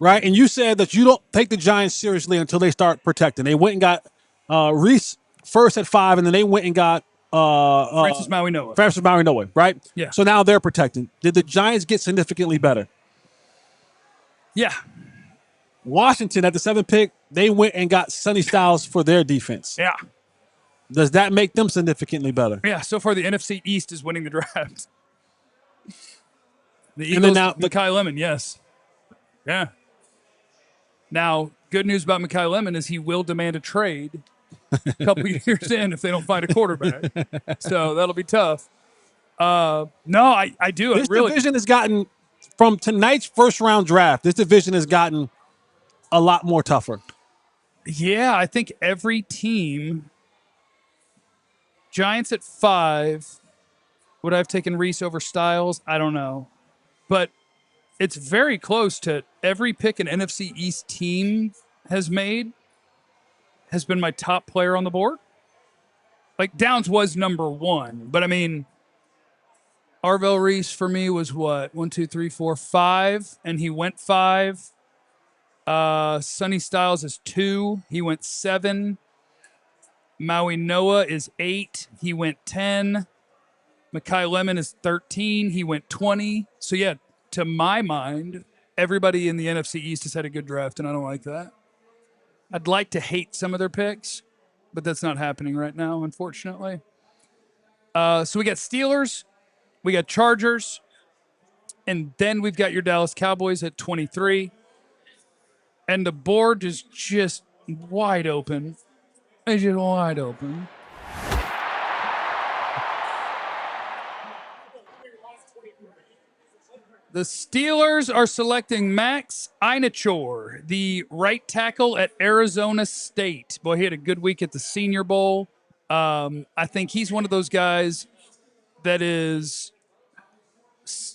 [SPEAKER 2] right? And you said that you don't take the Giants seriously until they start protecting. They went and got Reese first at 5, and then they went and got
[SPEAKER 1] Francis Maui Noah.
[SPEAKER 2] Right?
[SPEAKER 1] Yeah.
[SPEAKER 2] So now they're protecting. Did the Giants get significantly better?
[SPEAKER 1] Yeah.
[SPEAKER 2] Washington at the 7th pick, they went and got Sonny Styles for their defense.
[SPEAKER 1] Yeah.
[SPEAKER 2] Does that make them significantly better?
[SPEAKER 1] Yeah. So far, the NFC East is winning the draft. The
[SPEAKER 2] And then
[SPEAKER 1] Eagles,
[SPEAKER 2] now
[SPEAKER 1] Makai Lemon, yes. Yeah. Now, good news about Makai Lemon is he will demand a trade a couple years in if they don't find a quarterback. So that'll be tough. No, I do.
[SPEAKER 2] This
[SPEAKER 1] really.
[SPEAKER 2] division has gotten, from tonight's first-round draft, this division has gotten a lot more tougher.
[SPEAKER 1] Yeah, I think every team, Giants at 5, would I have taken Reese over Styles? I don't know. But it's very close to every pick an NFC East team has made has been my top player on the board. Like, Downs was number 1, but I mean, Arvell Reese for me was what? 1, 2, 3, 4, 5, and he went 5. Sonny Styles is 2. He went 7. Maui Noah is 8. He went 10. Makai Lemon is 13. He went 20. So, yeah, to my mind, everybody in the NFC East has had a good draft, and I don't like that. I'd like to hate some of their picks, but that's not happening right now, unfortunately. So we got Steelers. We got Chargers. And then we've got your Dallas Cowboys at 23. And the board is just wide open. It's just wide open. The Steelers are selecting Max Einachor, the right tackle at Arizona State. Boy, he had a good week at the Senior Bowl. I think he's one of those guys that is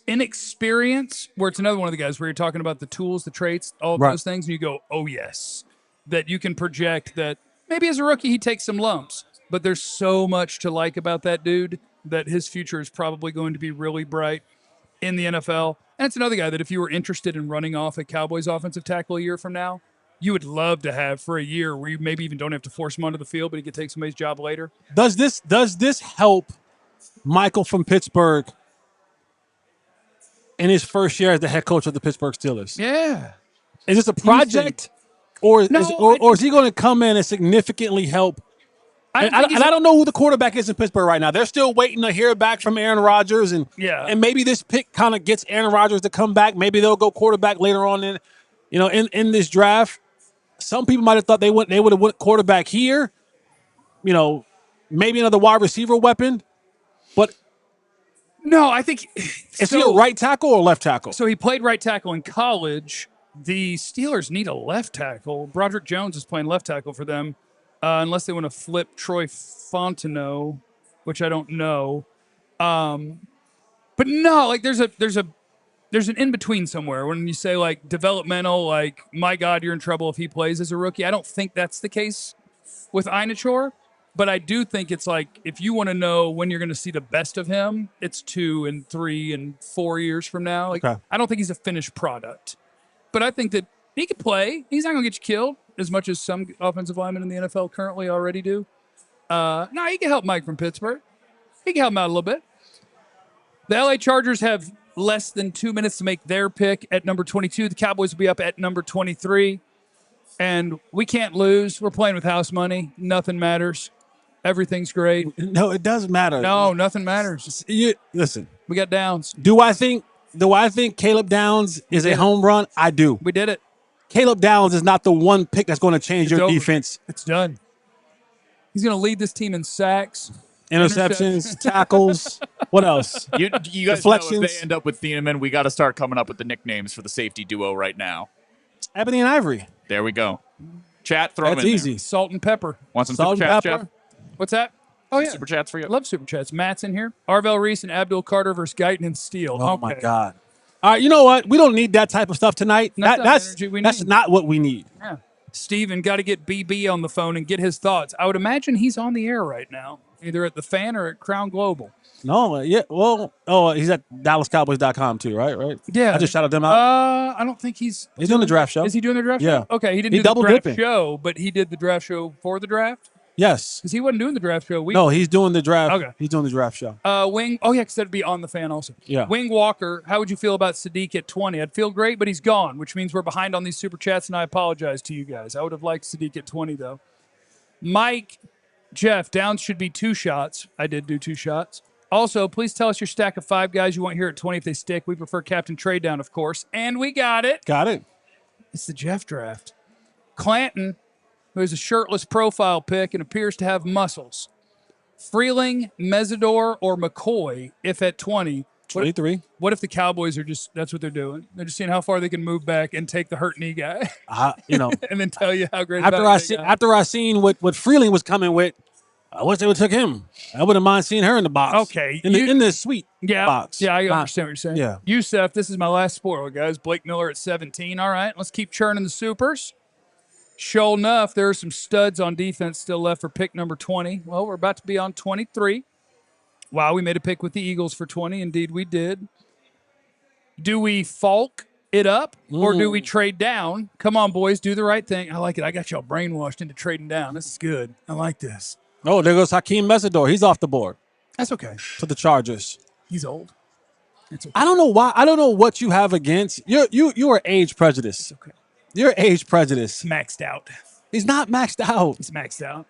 [SPEAKER 1] inexperienced, where it's another one of the guys where you're talking about the tools, the traits, all of those things, and you go, oh, yes. That you can project that maybe as a rookie he takes some lumps, but there's so much to like about that dude that his future is probably going to be really bright in the NFL. And it's another guy that if you were interested in running off a Cowboys offensive tackle a year from now, you would love to have for a year where you maybe even don't have to force him onto the field, but he could take somebody's job later.
[SPEAKER 2] Does this help Michael from Pittsburgh in his first year as the head coach of the Pittsburgh Steelers?
[SPEAKER 1] Yeah.
[SPEAKER 2] Is this a project, or is he going to come in and significantly help? I don't know who the quarterback is in Pittsburgh right now. They're still waiting to hear back from Aaron Rodgers, and maybe this pick kind of gets Aaron Rodgers to come back. Maybe they'll go quarterback later on in this draft. Some people might have thought they would have went quarterback here. Maybe another wide receiver weapon, but
[SPEAKER 1] no, I think
[SPEAKER 2] is he a right tackle or left tackle?
[SPEAKER 1] So he played right tackle in college. The Steelers need a left tackle. Broderick Jones is playing left tackle for them. Unless they want to flip Troy Fontenot, which I don't know. But no, like there's an in-between somewhere when you say like developmental, like, my God, you're in trouble if he plays as a rookie. I don't think that's the case with Einachor, but I do think it's like, if you want to know when you're going to see the best of him, it's 2 and 3 and 4 years from now. Like, I don't think he's a finished product, but I think that he could play. He's not going to get you killed. as much as some offensive linemen in the NFL currently already do. No, he can help Mike from Pittsburgh. He can help him out a little bit. The LA Chargers have less than 2 minutes to make their pick at number 22. The Cowboys will be up at number 23. And we can't lose. We're playing with house money. Nothing matters. Everything's great.
[SPEAKER 2] No, it doesn't matter.
[SPEAKER 1] No, nothing matters.
[SPEAKER 2] Listen,
[SPEAKER 1] we got Downs.
[SPEAKER 2] Do I think Caleb Downs is a home run? I do.
[SPEAKER 1] We did it.
[SPEAKER 2] Caleb Downs is not the one pick that's going to change your defense.
[SPEAKER 1] It's done. He's going to lead this team in sacks,
[SPEAKER 2] interceptions, tackles. What else?
[SPEAKER 4] You guys know if they end up with Thieneman, we got to start coming up with the nicknames for the safety duo right now.
[SPEAKER 2] Ebony and Ivory.
[SPEAKER 4] There we go. Chat, throw
[SPEAKER 2] That's
[SPEAKER 4] them in
[SPEAKER 2] easy.
[SPEAKER 4] there.
[SPEAKER 1] Salt and pepper.
[SPEAKER 4] Want some
[SPEAKER 2] Salt
[SPEAKER 4] super
[SPEAKER 2] and
[SPEAKER 4] chats,
[SPEAKER 2] pepper?
[SPEAKER 4] Jeff?
[SPEAKER 1] What's that? Oh, yeah.
[SPEAKER 4] Super chats for you.
[SPEAKER 1] I love super chats. Matt's in here. Arvell Reese and Abdul Carter versus Guyton and Steele.
[SPEAKER 2] Oh, my God. All right, you know what? We don't need that type of stuff tonight. That's not what we need.
[SPEAKER 1] Yeah. Steven, got to get BB on the phone and get his thoughts. I would imagine he's on the air right now, either at the Fan or at Crown Global.
[SPEAKER 2] No, yeah. Well, he's at DallasCowboys.com too, right?
[SPEAKER 1] Yeah.
[SPEAKER 2] I just shouted them out.
[SPEAKER 1] I don't think he's
[SPEAKER 2] doing the draft show.
[SPEAKER 1] Is he doing the draft
[SPEAKER 2] Yeah.
[SPEAKER 1] show? Okay, he didn't do the draft show, but he did the draft show for the draft?
[SPEAKER 2] Yes.
[SPEAKER 1] Because he wasn't doing the draft show.
[SPEAKER 2] No, he's doing the draft.
[SPEAKER 1] Okay.
[SPEAKER 2] He's doing the draft show.
[SPEAKER 1] Wing. Oh, yeah, because that'd be on the Fan also.
[SPEAKER 2] Yeah.
[SPEAKER 1] Wing Walker, how would you feel about Sadiq at 20? I'd feel great, but he's gone, which means we're behind on these super chats, and I apologize to you guys. I would have liked Sadiq at 20, though. Mike, Jeff, Downs should be 2 shots. I did do 2 shots. Also, please tell us your stack of 5 guys you want here at 20 if they stick. We prefer captain trade down, of course. And we got it.
[SPEAKER 2] Got it.
[SPEAKER 1] It's the Jeff draft. Clanton, who is a shirtless profile pick and appears to have muscles. Freeling, Mesidor, or McCoy, if at 20.
[SPEAKER 2] 23.
[SPEAKER 1] What if the Cowboys are that's what they're doing? They're just seeing how far they can move back and take the hurt knee guy. And then tell you how great
[SPEAKER 2] after I seen what Freeling was coming with, I wish they would took him. I wouldn't mind seeing her in the box.
[SPEAKER 1] Okay.
[SPEAKER 2] In the suite box.
[SPEAKER 1] Yeah, I understand what you're saying.
[SPEAKER 2] Yeah.
[SPEAKER 1] Yusef, this is my last spoiler, guys. Blake Miller at 17. All right, let's keep churning the supers. Sure enough, there are some studs on defense still left for pick number 20. Well, we're about to be on 23. Wow, we made a pick with the Eagles for 20. Indeed, we did. Do we Falk it up or do we trade down? Come on, boys, do the right thing. I like it. I got y'all brainwashed into trading down. This is good. I like this.
[SPEAKER 2] Oh, there goes Hakeem Mesidor. He's off the board.
[SPEAKER 1] That's okay.
[SPEAKER 2] To the Chargers.
[SPEAKER 1] He's old. It's okay.
[SPEAKER 2] I don't know why. I don't know what you have against you are age prejudice.
[SPEAKER 1] It's okay.
[SPEAKER 2] You're age prejudice.
[SPEAKER 1] He's maxed out.
[SPEAKER 2] He's not maxed out.
[SPEAKER 1] He's maxed out.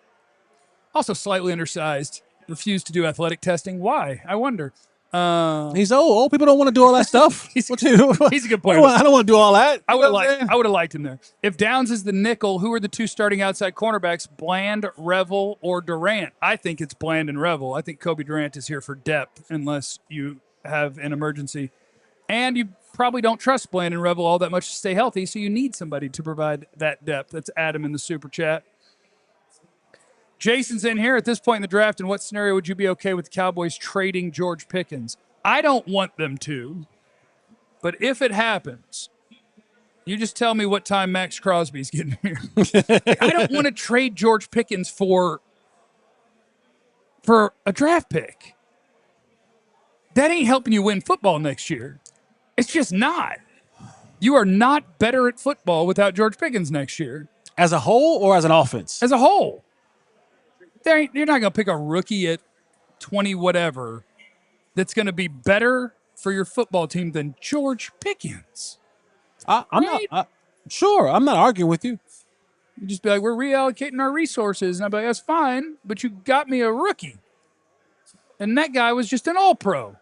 [SPEAKER 1] Also slightly undersized. Refused to do athletic testing. Why? I wonder.
[SPEAKER 2] He's old. Old people don't want to do all that stuff.
[SPEAKER 1] He's a good player.
[SPEAKER 2] I don't want to do all that.
[SPEAKER 1] I would have liked him there. If Downs is the nickel, who are the 2 starting outside cornerbacks? Bland, Revel, or Durant? I think it's Bland and Revel. I think Kobe Durant is here for depth unless you have an emergency. And you probably don't trust Bland and Revel all that much to stay healthy, so you need somebody to provide that depth. That's Adam in the super chat. Jason's in here. At this point in the draft, in what scenario would you be okay with the Cowboys trading George Pickens? I don't want them to, but if it happens, you just tell me what time Max Crosby's getting here. I don't want to trade George Pickens for a draft pick. That ain't helping you win football next year. It's just not. You are not better at football without George Pickens next year.
[SPEAKER 2] As a whole or as an offense?
[SPEAKER 1] As a whole. You're not going to pick a rookie at 20 whatever that's going to be better for your football team than George Pickens.
[SPEAKER 2] I'm not arguing with you.
[SPEAKER 1] You just be like, we're reallocating our resources. And I'd be like, that's fine, but you got me a rookie. And that guy was just an all-pro.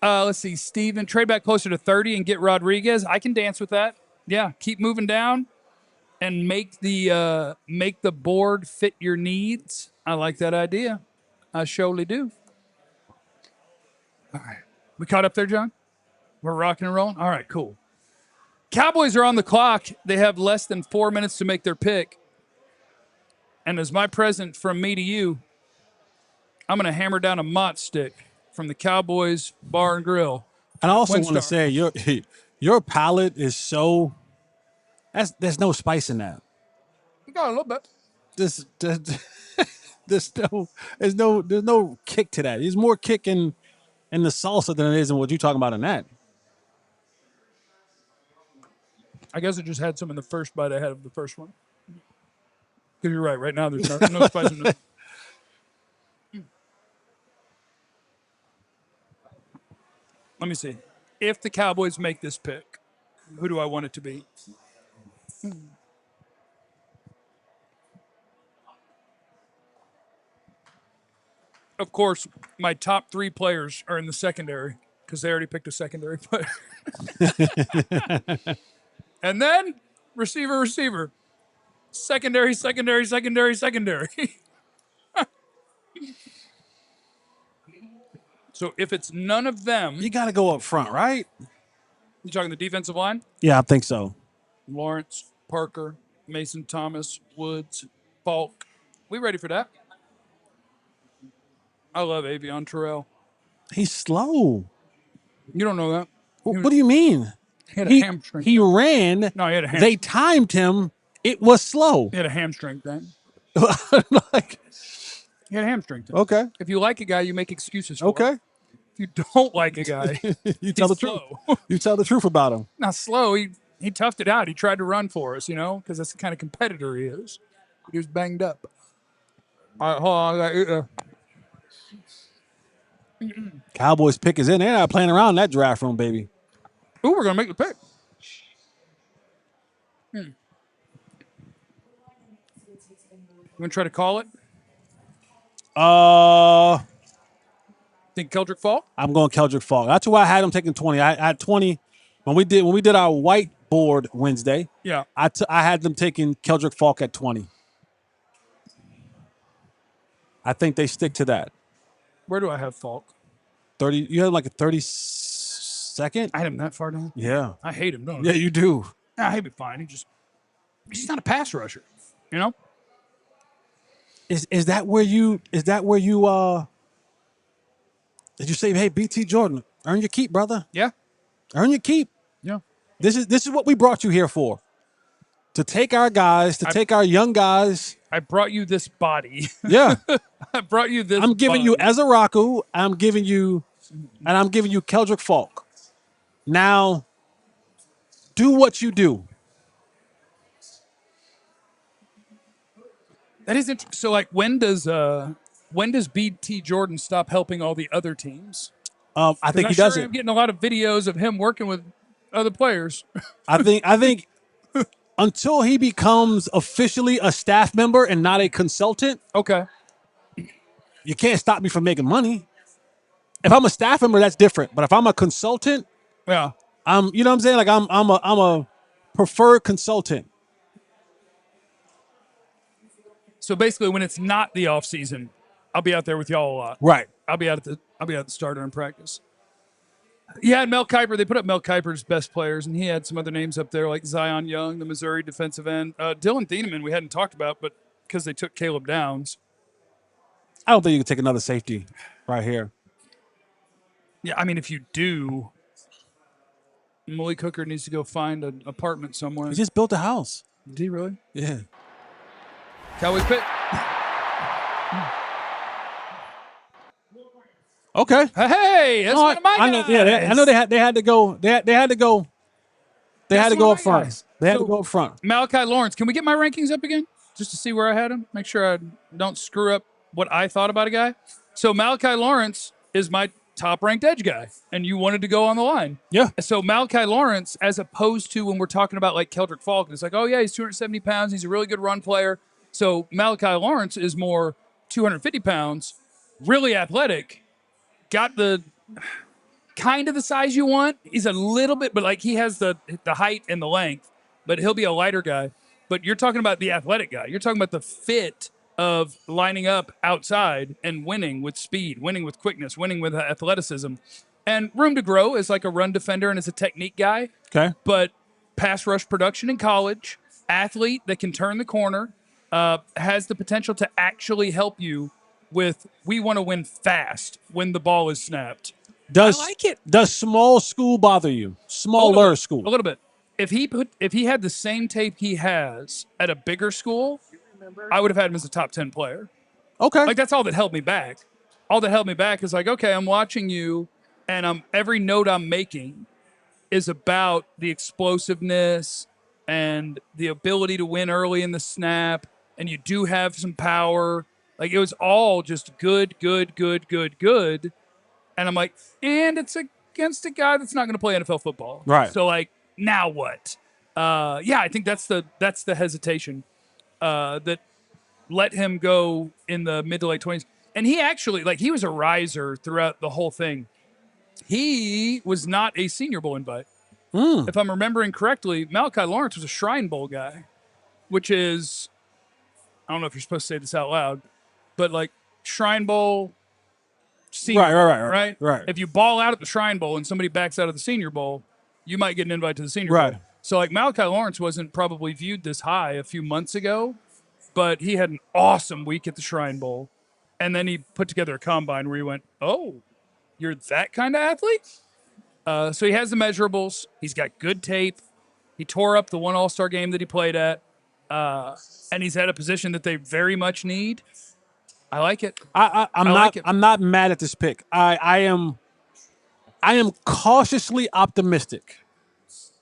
[SPEAKER 1] Let's see, Steven, trade back closer to 30 and get Rodriguez. I can dance with that. Yeah, keep moving down. And make the board fit your needs. I like that idea. I surely do. All right. We caught up there, John? We're rocking and rolling? All right, cool. Cowboys are on the clock. They have less than 4 minutes to make their pick. And as my present from me to you, I'm going to hammer down a Mott stick from the Cowboys Bar and Grill.
[SPEAKER 2] And I also want to say your palate is so... There's no spice in that.
[SPEAKER 1] You got a little bit.
[SPEAKER 2] There's no kick to that. There's more kick in the salsa than it is in what you're talking about in that.
[SPEAKER 1] I guess I just had some in the first bite I had of the first one. Because you're right. Right now, there's no spice in it. Let me see. If the Cowboys make this pick, who do I want it to be? Of course, my top 3 players are in the secondary because they already picked a secondary player. And then receiver. Secondary. So if it's none of them,
[SPEAKER 2] You got to go up front, right?
[SPEAKER 1] you talking the defensive line?
[SPEAKER 2] Yeah, I think so.
[SPEAKER 1] Lawrence, Parker, Mason Thomas, Woods, Falk. We ready for that? I love Avion Terrell.
[SPEAKER 2] He's slow.
[SPEAKER 1] You don't know that.
[SPEAKER 2] What do you mean?
[SPEAKER 1] He had a hamstring.
[SPEAKER 2] He ran.
[SPEAKER 1] No, he had a hamstring.
[SPEAKER 2] They timed him. It was slow.
[SPEAKER 1] He had a hamstring thing.
[SPEAKER 2] Like,
[SPEAKER 1] He had a hamstring thing.
[SPEAKER 2] okay.
[SPEAKER 1] If you like a guy, you make excuses for
[SPEAKER 2] Okay.
[SPEAKER 1] him. If you don't like a guy,
[SPEAKER 2] You tell the truth. You tell the truth about him.
[SPEAKER 1] Not slow. He toughed it out. He tried to run for us, because that's the kind of competitor he is. He was banged up. All right, hold on.
[SPEAKER 2] Cowboys pick is in. They're not playing around in that draft room, baby.
[SPEAKER 1] Ooh, we're going to make the pick. You want to try to call it? Think Keldrick Falk?
[SPEAKER 2] I'm going Keldrick Falk. That's why I had him taking 20. I had 20 when we did our whiteboard Wednesday.
[SPEAKER 1] Yeah.
[SPEAKER 2] I had them taking Keldrick Falk at 20. I think they stick to that.
[SPEAKER 1] Where do I have Falk?
[SPEAKER 2] 30. You had like a 32nd?
[SPEAKER 1] I had him that far down.
[SPEAKER 2] Yeah.
[SPEAKER 1] I hate him, don't I?
[SPEAKER 2] Yeah, you do.
[SPEAKER 1] Nah, he'd be fine. He's not a pass rusher,
[SPEAKER 2] Is that where you did you say, hey, BT Jordan, earn your keep, brother?
[SPEAKER 1] Yeah.
[SPEAKER 2] Earn your keep.
[SPEAKER 1] Yeah.
[SPEAKER 2] This is what we brought you here for. To take our guys, take our young guys.
[SPEAKER 1] I brought you this body.
[SPEAKER 2] Yeah.
[SPEAKER 1] I brought you this
[SPEAKER 2] I'm giving you
[SPEAKER 1] body.
[SPEAKER 2] Ezeraku, I'm giving you Keldrick Falk. Now, do what you do.
[SPEAKER 1] That is interesting. So, like, when does BT Jordan stop helping all the other teams?
[SPEAKER 2] I think he doesn't.
[SPEAKER 1] I'm getting a lot of videos of him working with other players.
[SPEAKER 2] I think until he becomes officially a staff member and not a consultant,
[SPEAKER 1] Okay.
[SPEAKER 2] you can't stop me from making money. If I'm a staff member, that's different. But if I'm a consultant,
[SPEAKER 1] Yeah.
[SPEAKER 2] you know what I'm saying? Like I'm a preferred consultant.
[SPEAKER 1] So basically, when it's not the off season, I'll be out there with y'all a lot.
[SPEAKER 2] Right.
[SPEAKER 1] I'll be out at the starter in practice. Yeah, and Mel Kiper. They put up Mel Kiper's best players, and he had some other names up there like Zion Young, the Missouri defensive end. Dylan Thieneman we hadn't talked about, but because they took Caleb Downs.
[SPEAKER 2] I don't think you can take another safety right here.
[SPEAKER 1] Yeah, I mean, if you do, Malik Hooker needs to go find an apartment somewhere.
[SPEAKER 2] He just built a house.
[SPEAKER 1] Did he really?
[SPEAKER 2] Yeah.
[SPEAKER 1] Cowboys pick.
[SPEAKER 2] Okay.
[SPEAKER 1] Hey, that's one of my guys.
[SPEAKER 2] I know they had to go. They had to go. They had to go up front.
[SPEAKER 1] Guys.
[SPEAKER 2] They had to go up front.
[SPEAKER 1] Malachi Lawrence. Can we get my rankings up again? Just to see where I had him? Make sure I don't screw up what I thought about a guy. So Malachi Lawrence is my top-ranked edge guy, and you wanted to go on the line.
[SPEAKER 2] Yeah.
[SPEAKER 1] So Malachi Lawrence, as opposed to when we're talking about like Keldrick Falk, it's like, oh, yeah, he's 270 pounds. He's a really good run player. So Malachi Lawrence is more 250 pounds, really athletic, got the kind of the size you want. He's a little bit, but like he has the height and the length, but he'll be a lighter guy. But you're talking about the athletic guy. You're talking about the fit of lining up outside and winning with speed, winning with quickness, winning with athleticism, and room to grow as like a run defender and as a technique guy.
[SPEAKER 2] Okay.
[SPEAKER 1] But pass rush production in college, athlete that can turn the corner, has the potential to actually help you with, we want to win fast when the ball is snapped. I like it.
[SPEAKER 2] Does small school bother you? Smaller school.
[SPEAKER 1] A little bit. If he had the same tape he has at a bigger school, I would have had him as a top 10 player.
[SPEAKER 2] Okay.
[SPEAKER 1] Like that's all that held me back. All that held me back is like, okay, I'm watching you, and every note I'm making is about the explosiveness and the ability to win early in the snap and you do have some power. Like, it was all just good. And I'm like, and it's against a guy that's not going to play NFL football.
[SPEAKER 2] Right.
[SPEAKER 1] So, like, now what? I think that's the hesitation that let him go in the mid to late 20s. And he actually, like, he was a riser throughout the whole thing. He was not a Senior Bowl invite. If I'm remembering correctly, Malachi Lawrence was a Shrine Bowl guy, which is, I don't know if you're supposed to say this out loud, but like Shrine Bowl, Senior Bowl, right? If you ball out at the Shrine Bowl and somebody backs out of the Senior Bowl, you might get an invite to the Senior Bowl. So like Malachi Lawrence wasn't probably viewed this high a few months ago, but he had an awesome week at the Shrine Bowl. And then he put together a combine where he went, oh, you're that kind of athlete? So he has the measurables. He's got good tape. He tore up the one All-Star game that he played at. And he's at a position that they very much need. I like it.
[SPEAKER 2] I'm not mad at this pick. I am cautiously optimistic.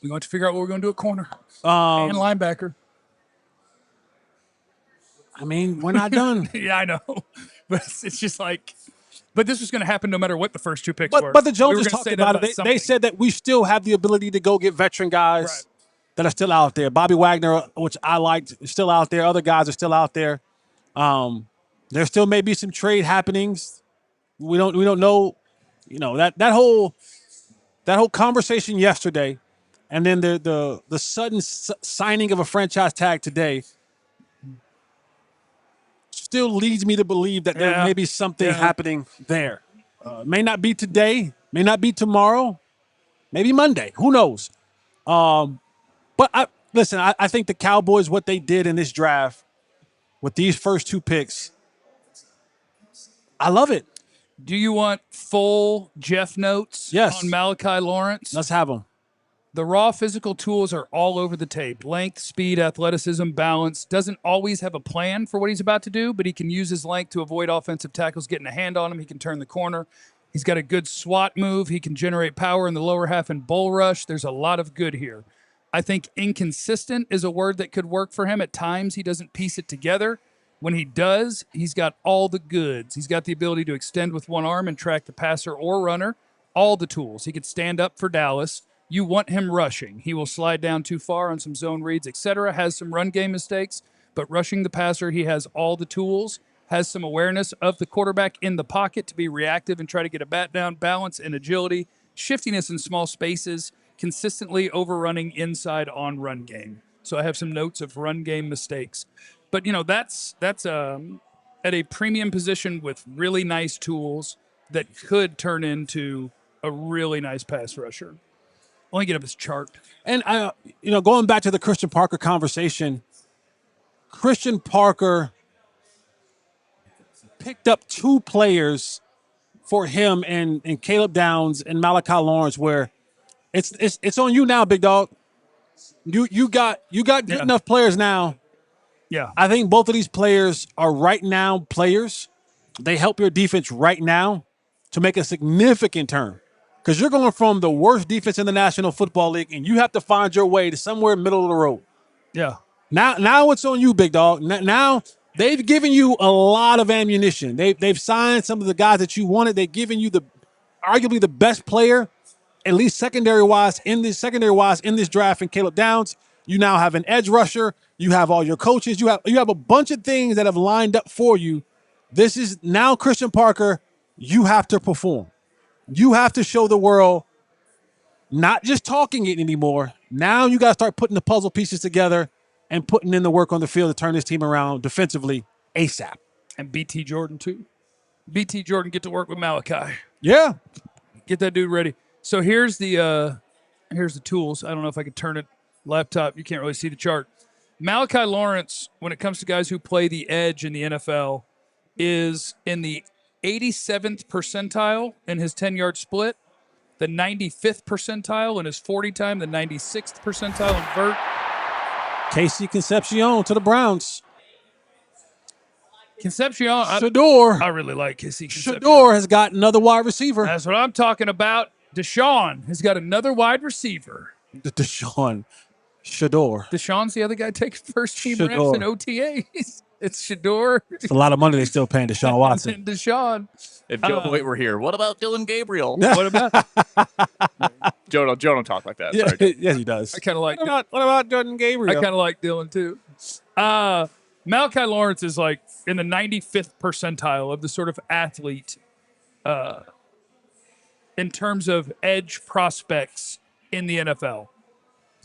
[SPEAKER 1] We're going to figure out what we're going to do at corner and linebacker.
[SPEAKER 2] I mean, we're not done.
[SPEAKER 1] Yeah, I know. But it's just like, but this was going to happen no matter what the first two picks were.
[SPEAKER 2] But the Joneses talked about it. They said that we still have the ability to go get veteran guys that are still out there. Bobby Wagner, which I liked, is still out there. Other guys are still out there. There still may be some trade happenings. We don't know. You know, that whole conversation yesterday, and then the sudden signing of a franchise tag today still leads me to believe that there may be something happening there. May not be today, may not be tomorrow, maybe Monday. Who knows? But I think the Cowboys, what they did in this draft with these first two picks, I love it.
[SPEAKER 1] Do you want full Jeff notes on Malachi Lawrence?
[SPEAKER 2] Let's have them.
[SPEAKER 1] The raw physical tools are all over the tape. Length, speed, athleticism, balance. Doesn't always have a plan for what he's about to do, but he can use his length to avoid offensive tackles getting a hand on him. He can turn the corner. He's got a good SWAT move. He can generate power in the lower half and bull rush. There's a lot of good here. I think inconsistent is a word that could work for him. At times, he doesn't piece it together. When he does, he's got all the goods. He's got the ability to extend with one arm and track the passer or runner. All the tools. He could stand up for Dallas. You want him rushing. He will slide down too far on some zone reads, etc. Has some run game mistakes, but rushing the passer, he has all the tools. Has some awareness of the quarterback in the pocket to be reactive and try to get a bat down, balance and agility, shiftiness in small spaces, consistently overrunning inside on run game. So I have some notes of run game mistakes. But, you know, that's at a premium position with really nice tools that could turn into a really nice pass rusher. Let me get up his chart.
[SPEAKER 2] And, going back to the Christian Parker conversation, Christian Parker picked up two players for him and Caleb Downs and Malachi Lawrence where it's on you now, big dog. You got good enough players now.
[SPEAKER 1] Yeah.
[SPEAKER 2] I think both of these players are right now players. They help your defense right now to make a significant turn. Because you're going from the worst defense in the National Football League, and you have to find your way to somewhere middle of the road.
[SPEAKER 1] Yeah.
[SPEAKER 2] Now it's on you, big dog. Now they've given you a lot of ammunition. They've signed some of the guys that you wanted. They've given you arguably the best player, at least secondary wise in this draft, in Caleb Downs. You now have an edge rusher. You have all your coaches. You have a bunch of things that have lined up for you. This is now Christian Parker. You have to perform. You have to show the world, not just talking it anymore. Now you got to start putting the puzzle pieces together and putting in the work on the field to turn this team around defensively ASAP.
[SPEAKER 1] And BT Jordan, too. BT Jordan, get to work with Malachi.
[SPEAKER 2] Yeah.
[SPEAKER 1] Get that dude ready. So here's the tools. I don't know if I could turn it. Laptop, you can't really see the chart. Malachi Lawrence, when it comes to guys who play the edge in the NFL, is in the 87th percentile in his 10-yard split, the 95th percentile in his 40 time, the 96th percentile in vert.
[SPEAKER 2] Casey Concepcion to the Browns.
[SPEAKER 1] Concepcion.
[SPEAKER 2] Shador.
[SPEAKER 1] I really like Casey Concepcion.
[SPEAKER 2] Shador has got another wide receiver.
[SPEAKER 1] That's what I'm talking about. Deshaun has got another wide receiver.
[SPEAKER 2] Deshaun. Shador.
[SPEAKER 1] Deshaun's the other guy taking first team reps in OTAs. It's Shador.
[SPEAKER 2] It's a lot of money they still paying Deshaun Watson.
[SPEAKER 1] And Deshaun.
[SPEAKER 4] If Joe Boyd were here, what about Dylan Gabriel?
[SPEAKER 1] What about?
[SPEAKER 4] Joe don't talk like that.
[SPEAKER 2] Yeah,
[SPEAKER 4] Sorry, Joe.
[SPEAKER 2] yes, he does.
[SPEAKER 1] I kind of like.
[SPEAKER 2] What about Jordan Gabriel?
[SPEAKER 1] I kind of like Dylan too. Malachi Lawrence is like in the 95th percentile of the sort of athlete in terms of edge prospects in the NFL.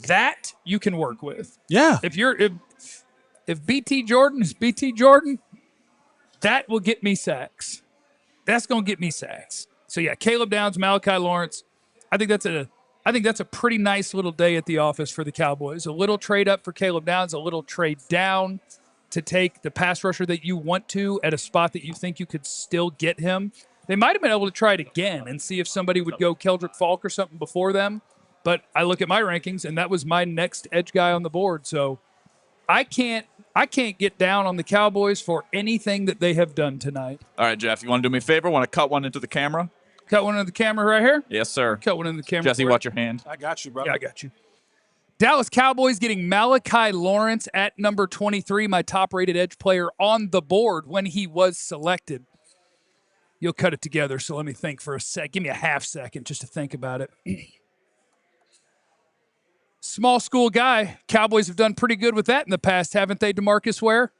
[SPEAKER 1] That you can work with.
[SPEAKER 2] Yeah.
[SPEAKER 1] If BT Jordan is BT Jordan, that will get me sacks. That's going to get me sacks. So yeah, Caleb Downs, Malachi Lawrence. I think that's a pretty nice little day at the office for the Cowboys. A little trade up for Caleb Downs, a little trade down to take the pass rusher that you want to at a spot that you think you could still get him. They might have been able to try it again and see if somebody would go Keldrick Falk or something before them. But I look at my rankings, and that was my next edge guy on the board. So I can't get down on the Cowboys for anything that they have done tonight.
[SPEAKER 4] All right, Jeff, you want to do me a favor? Want to cut one into the camera?
[SPEAKER 1] Cut one into the camera right here?
[SPEAKER 4] Yes, sir.
[SPEAKER 1] Cut one into the camera.
[SPEAKER 4] Jesse, watch your hand.
[SPEAKER 2] I got you, brother.
[SPEAKER 1] Yeah, I got you. Dallas Cowboys getting Malachi Lawrence at number 23, my top-rated edge player on the board when he was selected. You'll cut it together, so let me think for a sec. Give me a half second just to think about it. Small school guy. Cowboys have done pretty good with that in the past, haven't they, DeMarcus Ware?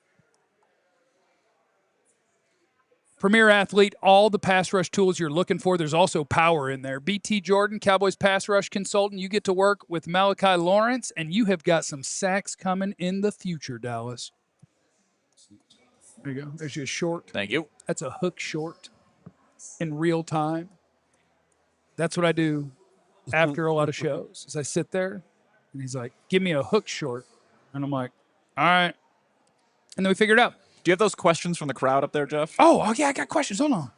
[SPEAKER 1] Premier athlete, all the pass rush tools you're looking for. There's also power in there. BT Jordan, Cowboys pass rush consultant. You get to work with Malachi Lawrence, and you have got some sacks coming in the future, Dallas. There you go. There's your short.
[SPEAKER 4] Thank you.
[SPEAKER 1] That's a hook short in real time. That's what I do after a lot of shows. Is I sit there, and he's like, give me a hook short. And I'm like, all right. And then we figure it out.
[SPEAKER 4] Do you have those questions from the crowd up there, Jeff?
[SPEAKER 1] Oh, yeah, I got questions. Hold on.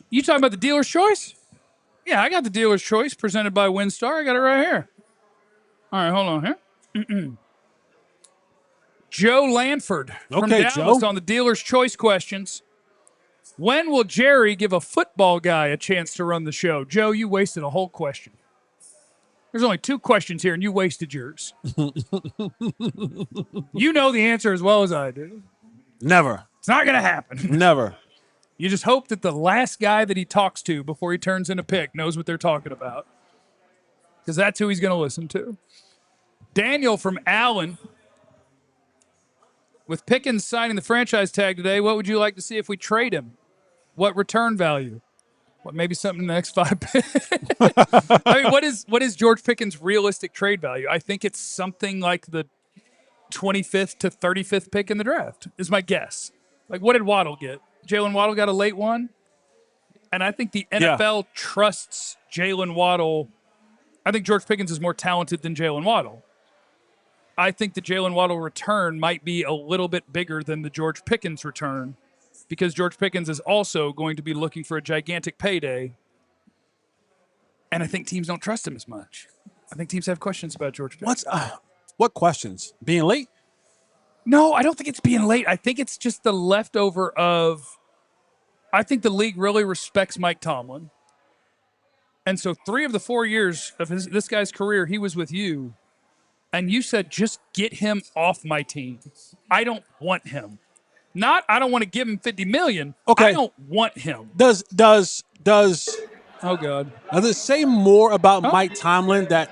[SPEAKER 1] You talking about the dealer's choice? Yeah, I got the dealer's choice presented by WinStar. I got it right here. All right, hold on here. Joe Lanford from Dallas
[SPEAKER 2] Joe.
[SPEAKER 1] on the dealer's choice questions. When will Jerry give a football guy a chance to run the show? Joe, you wasted a whole question. There's only 2 questions here, and you wasted yours. You know the answer as well as I do.
[SPEAKER 2] Never.
[SPEAKER 1] It's not going to happen.
[SPEAKER 2] Never.
[SPEAKER 1] You just hope that the last guy that he talks to before he turns in a pick knows what they're talking about, because that's who he's going to listen to. Daniel from Allen. With Pickens signing the franchise tag today, what would you like to see if we trade him? What return value? What, maybe something in the next 5 picks? I mean, what is George Pickens' realistic trade value? I think it's something like the 25th to 35th pick in the draft is my guess. Like, what did Waddle get? Jalen Waddle got a late one. And I think the NFL trusts Jalen Waddle. I think George Pickens is more talented than Jalen Waddle. I think the Jalen Waddle return might be a little bit bigger than the George Pickens return, because George Pickens is also going to be looking for a gigantic payday. And I think teams don't trust him as much. I think teams have questions about George Pickens.
[SPEAKER 2] What questions? Being late?
[SPEAKER 1] No, I don't think it's being late. I think it's just the leftover of, I think the league really respects Mike Tomlin. And so 3 of the 4 years of this guy's career, he was with you. And you said, just get him off my team. I don't want him. Not, I don't want to give him $50 million.
[SPEAKER 2] Okay.
[SPEAKER 1] I don't want him.
[SPEAKER 2] Does
[SPEAKER 1] Oh, God.
[SPEAKER 2] does it say more about Mike Tomlin that...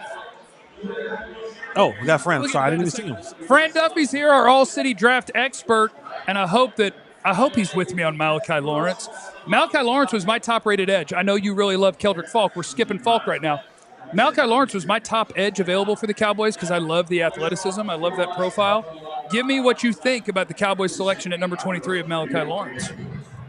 [SPEAKER 2] Oh, we got Fran. Sorry, I didn't even see him.
[SPEAKER 1] Fran Duffy's here, our all-city draft expert, and I hope he's with me on Malachi Lawrence. Malachi Lawrence was my top-rated edge. I know you really love Keldrick Falk. We're skipping Falk right now. Malachi Lawrence was my top edge available for the Cowboys because I love the athleticism. I love that profile. Give me what you think about the Cowboys selection at number 23 of Malachi Lawrence.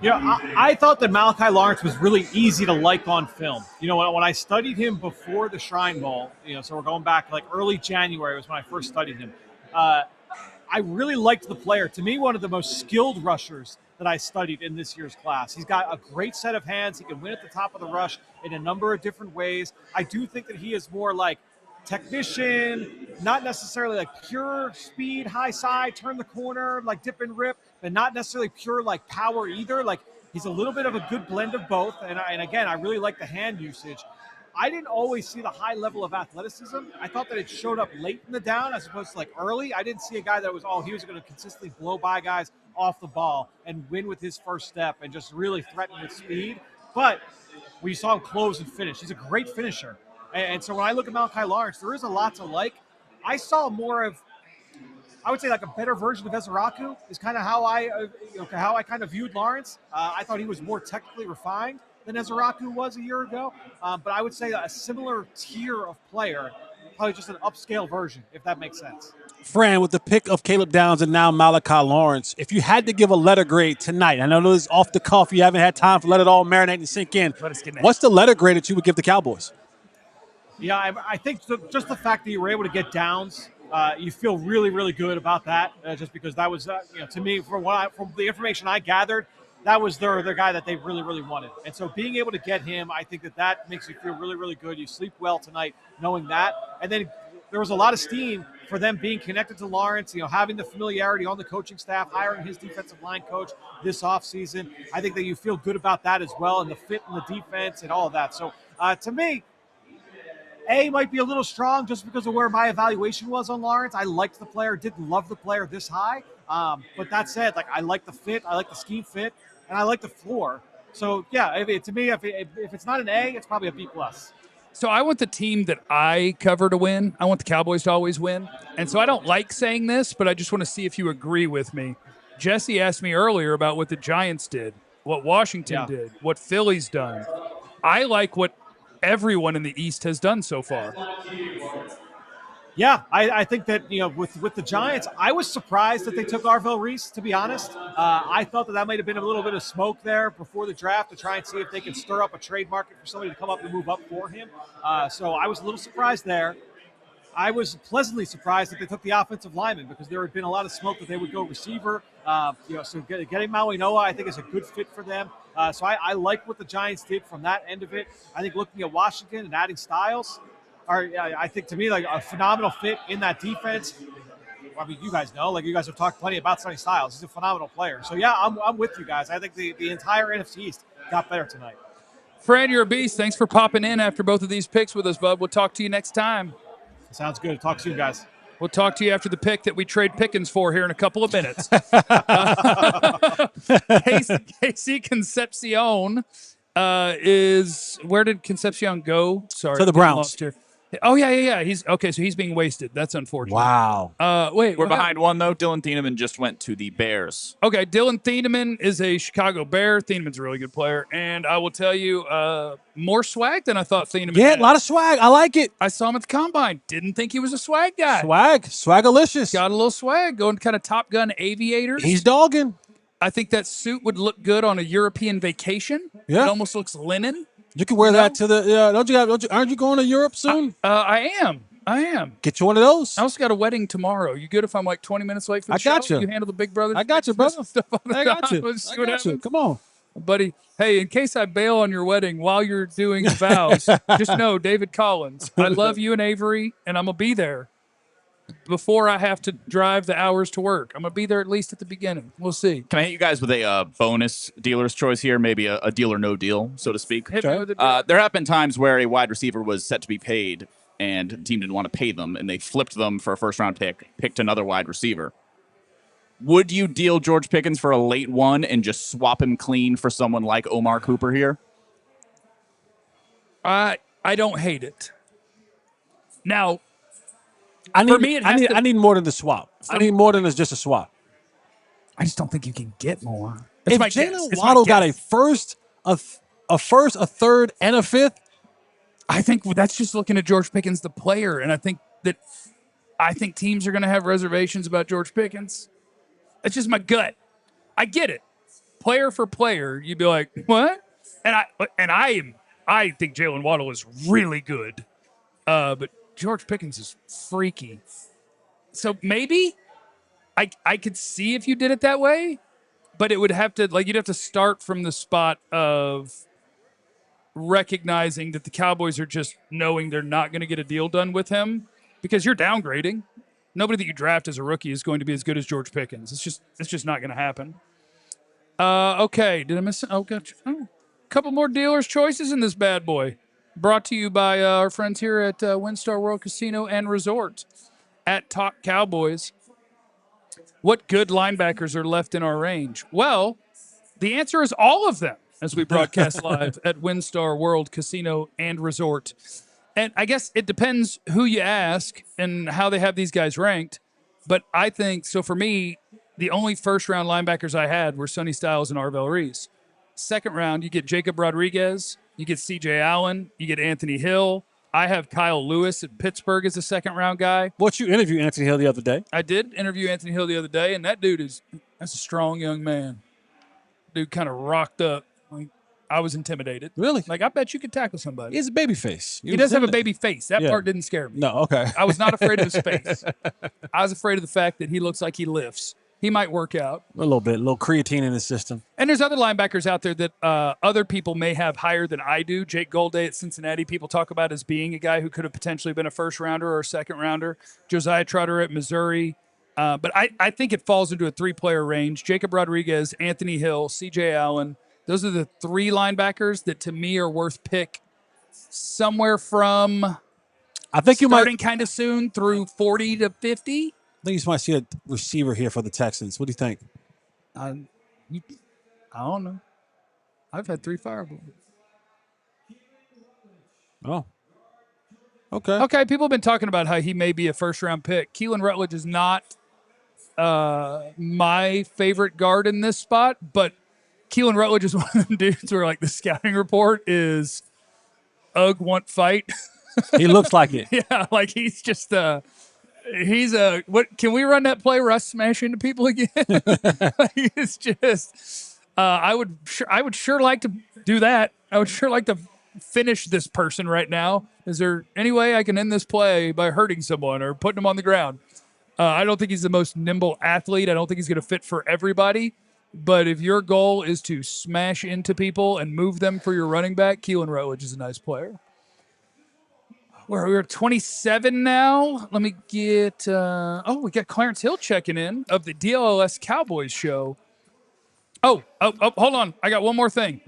[SPEAKER 5] You know, I thought that Malachi Lawrence was really easy to like on film. You know, when I studied him before the Shrine Bowl, so we're going back like early January was when I first studied him. I really liked the player. To me, one of the most skilled rushers that I studied in this year's class. He's got a great set of hands. He can win at the top of the rush in a number of different ways. I do think that he is more like technician, not necessarily like pure speed, high side, turn the corner, like dip and rip, but not necessarily pure like power either. Like he's a little bit of a good blend of both. And again, I really like the hand usage. I didn't always see the high level of athleticism. I thought that it showed up late in the down as opposed to like early. I didn't see a guy that was, he was going to consistently blow by guys off the ball and win with his first step and just really threaten with speed. But we saw him close and finish. He's a great finisher. And so when I look at Malachi Lawrence, there is a lot to like. I saw more of, I would say, like a better version of Ezeraku is kind of how I kind of viewed Lawrence. I thought he was more technically refined than Ezeraku was a year ago. But I would say a similar tier of player, probably just an upscale version, if that makes sense.
[SPEAKER 2] Fran, with the pick of Caleb Downs and now Malachi Lawrence, if you had to give a letter grade tonight, I know this is off the cuff, you haven't had time to let it all marinate and sink in. What's the letter grade that you would give the Cowboys?
[SPEAKER 5] Yeah, I think just the fact that you were able to get Downs, you feel really, really good about that. Just because that was, to me, from the information I gathered, that was their guy that they really, really wanted. And so being able to get him, I think that makes you feel really, really good. You sleep well tonight knowing that. And then there was a lot of steam for them being connected to Lawrence, having the familiarity on the coaching staff, hiring his defensive line coach this offseason. I think that you feel good about that as well, and the fit in the defense and all of that. So to me, A might be a little strong just because of where my evaluation was on Lawrence. I liked the player, didn't love the player this high. But that said, I like the fit, I like the scheme fit, and I like the floor. So, yeah, to me, if it's not an A, it's probably a B+.
[SPEAKER 1] So I want the team that I cover to win. I want the Cowboys to always win. And so I don't like saying this, but I just want to see if you agree with me. Jesse asked me earlier about what the Giants did, what Washington did, what Philly's done. I like what everyone in the East has done so far.
[SPEAKER 5] Yeah, I think that, with the Giants, I was surprised that they took Arvell Reese, to be honest. I thought that might have been a little bit of smoke there before the draft to try and see if they can stir up a trade market for somebody to come up and move up for him. So I was a little surprised there. I was pleasantly surprised that they took the offensive lineman because there had been a lot of smoke that they would go receiver. So getting Maui Noah, I think, is a good fit for them. So I like what the Giants did from that end of it. I think looking at Washington and adding Styles, I think, to me, a phenomenal fit in that defense. I mean, you guys know, you guys have talked plenty about Sonny Styles. He's a phenomenal player. So, yeah, I'm with you guys. I think the entire NFC East got better tonight.
[SPEAKER 1] Fran, you're a beast. Thanks for popping in after both of these picks with us, bud. We'll talk to you next time.
[SPEAKER 5] Sounds good. Talk soon, guys.
[SPEAKER 1] We'll talk to you after the pick that we trade Pickens for here in a couple of minutes. KC Concepcion is – where did Concepcion go? Sorry.
[SPEAKER 2] To the Browns.
[SPEAKER 1] Here. Oh, yeah. He's okay, so he's being wasted. That's unfortunate.
[SPEAKER 2] Wow.
[SPEAKER 1] Wait.
[SPEAKER 4] We're behind one, though. Dylan Thieneman just went to the Bears.
[SPEAKER 1] Okay, Dylan Thieneman is a Chicago Bear. Thieneman's a really good player. And I will tell you, more swag than I thought Thieneman had.
[SPEAKER 2] Yeah, a lot of swag. I like it.
[SPEAKER 1] I saw him at the Combine. Didn't think he was a swag guy.
[SPEAKER 2] Swagalicious.
[SPEAKER 1] Got a little swag. Going kind of Top Gun Aviators.
[SPEAKER 2] He's dogging.
[SPEAKER 1] I think that suit would look good on a European vacation.
[SPEAKER 2] Yeah.
[SPEAKER 1] It almost looks linen.
[SPEAKER 2] You can wear that to the aren't you going to Europe soon?
[SPEAKER 1] I am.
[SPEAKER 2] Get you one of those.
[SPEAKER 1] I also got a wedding tomorrow. You good if I'm 20 minutes late for the show?
[SPEAKER 2] I got you.
[SPEAKER 1] You handle the big brother?
[SPEAKER 2] I got you, brother.
[SPEAKER 1] I got you.
[SPEAKER 2] Come on.
[SPEAKER 1] Buddy, hey, in case I bail on your wedding while you're doing the vows, just know, David Collins, I love you and Avery, and I'm going to be there before I have to drive the hours to work. I'm going to be there at least at the beginning. We'll see.
[SPEAKER 4] Can I hit you guys with a bonus dealer's choice here? Maybe a deal or no deal, so to speak.
[SPEAKER 1] Hit me with a
[SPEAKER 4] there have been times where a wide receiver was set to be paid, and the team didn't want to pay them, and they flipped them for a first-round pick, picked another wide receiver. Would you deal George Pickens for a late one and just swap him clean for someone like Omar Cooper here?
[SPEAKER 1] I don't hate it. Now,
[SPEAKER 2] I
[SPEAKER 1] for me,
[SPEAKER 2] I need more than the swap. I need more than just a swap.
[SPEAKER 1] I just don't think you can get more.
[SPEAKER 2] If Jalen Waddle got a first, a third, and a fifth,
[SPEAKER 1] I think that's just looking at George Pickens, the player, and I think teams are going to have reservations about George Pickens. That's just my gut. I get it. Player for player, you'd be like, what? And I think Jalen Waddle is really good, but George Pickens is freaky. So maybe I could see if you did it that way, but it would have to, you'd have to start from the spot of recognizing that the Cowboys are just knowing they're not going to get a deal done with him because you're downgrading. Nobody that you draft as a rookie is going to be as good as George Pickens. It's just not going to happen. Okay, did I miss? Oh, gotcha. Oh, a couple more dealers' choices in this bad boy. Brought to you by our friends here at WinStar World Casino and Resort at Talk Cowboys. What good linebackers are left in our range? Well, the answer is all of them as we broadcast live at WinStar World Casino and Resort. And I guess it depends who you ask and how they have these guys ranked. But I think, so for me, the only first-round linebackers I had were Sonny Styles and Arvell Reese. Second round, you get Jacob Rodriguez, you get C.J. Allen, you get Anthony Hill. I have Kyle Lewis at Pittsburgh as a second-round guy.
[SPEAKER 2] What, you interviewed Anthony Hill the other day?
[SPEAKER 1] I did interview Anthony Hill the other day, and that dude that's a strong young man. Dude kind of rocked up. Like, I was intimidated.
[SPEAKER 2] Really?
[SPEAKER 1] Like, I bet you could tackle somebody.
[SPEAKER 2] He has a baby face.
[SPEAKER 1] He does have a baby face. That part didn't scare me.
[SPEAKER 2] No, okay.
[SPEAKER 1] I was not afraid of his face. I was afraid of the fact that he looks like he lifts. He might work out.
[SPEAKER 2] A little bit, a little creatine in his system.
[SPEAKER 1] And there's other linebackers out there that other people may have higher than I do. Jake Golday at Cincinnati, people talk about as being a guy who could have potentially been a first-rounder or a second-rounder. Josiah Trotter at Missouri. But I think it falls into a three-player range. Jacob Rodriguez, Anthony Hill, C.J. Allen. Those are the three linebackers that, to me, are worth pick somewhere from
[SPEAKER 2] I think you
[SPEAKER 1] starting
[SPEAKER 2] might
[SPEAKER 1] kind of soon through 40 to 50.
[SPEAKER 2] I think you might see a receiver here for the Texans. What do you think?
[SPEAKER 1] I don't know. I've had three fireballs.
[SPEAKER 2] Oh. Okay.
[SPEAKER 1] Okay, people have been talking about how he may be a first-round pick. Keelan Rutledge is not my favorite guard in this spot, but Keelan Rutledge is one of them dudes where, like, the scouting report is Ugh, want fight.
[SPEAKER 2] He looks like it.
[SPEAKER 1] Yeah, like he's just what can we run that play where I smash into people again? Like, it's just I would sure like to do that. I would sure like to finish this person right now. Is there any way I can end this play by hurting someone or putting them on the ground? I don't think he's the most nimble athlete. I don't think he's going to fit for everybody. But if your goal is to smash into people and move them for your running back, Keelan Rutledge is a nice player. We're at 27 now. Let me get we got Clarence Hill checking in of the DLLS Cowboys show. Oh, hold on. I got one more thing,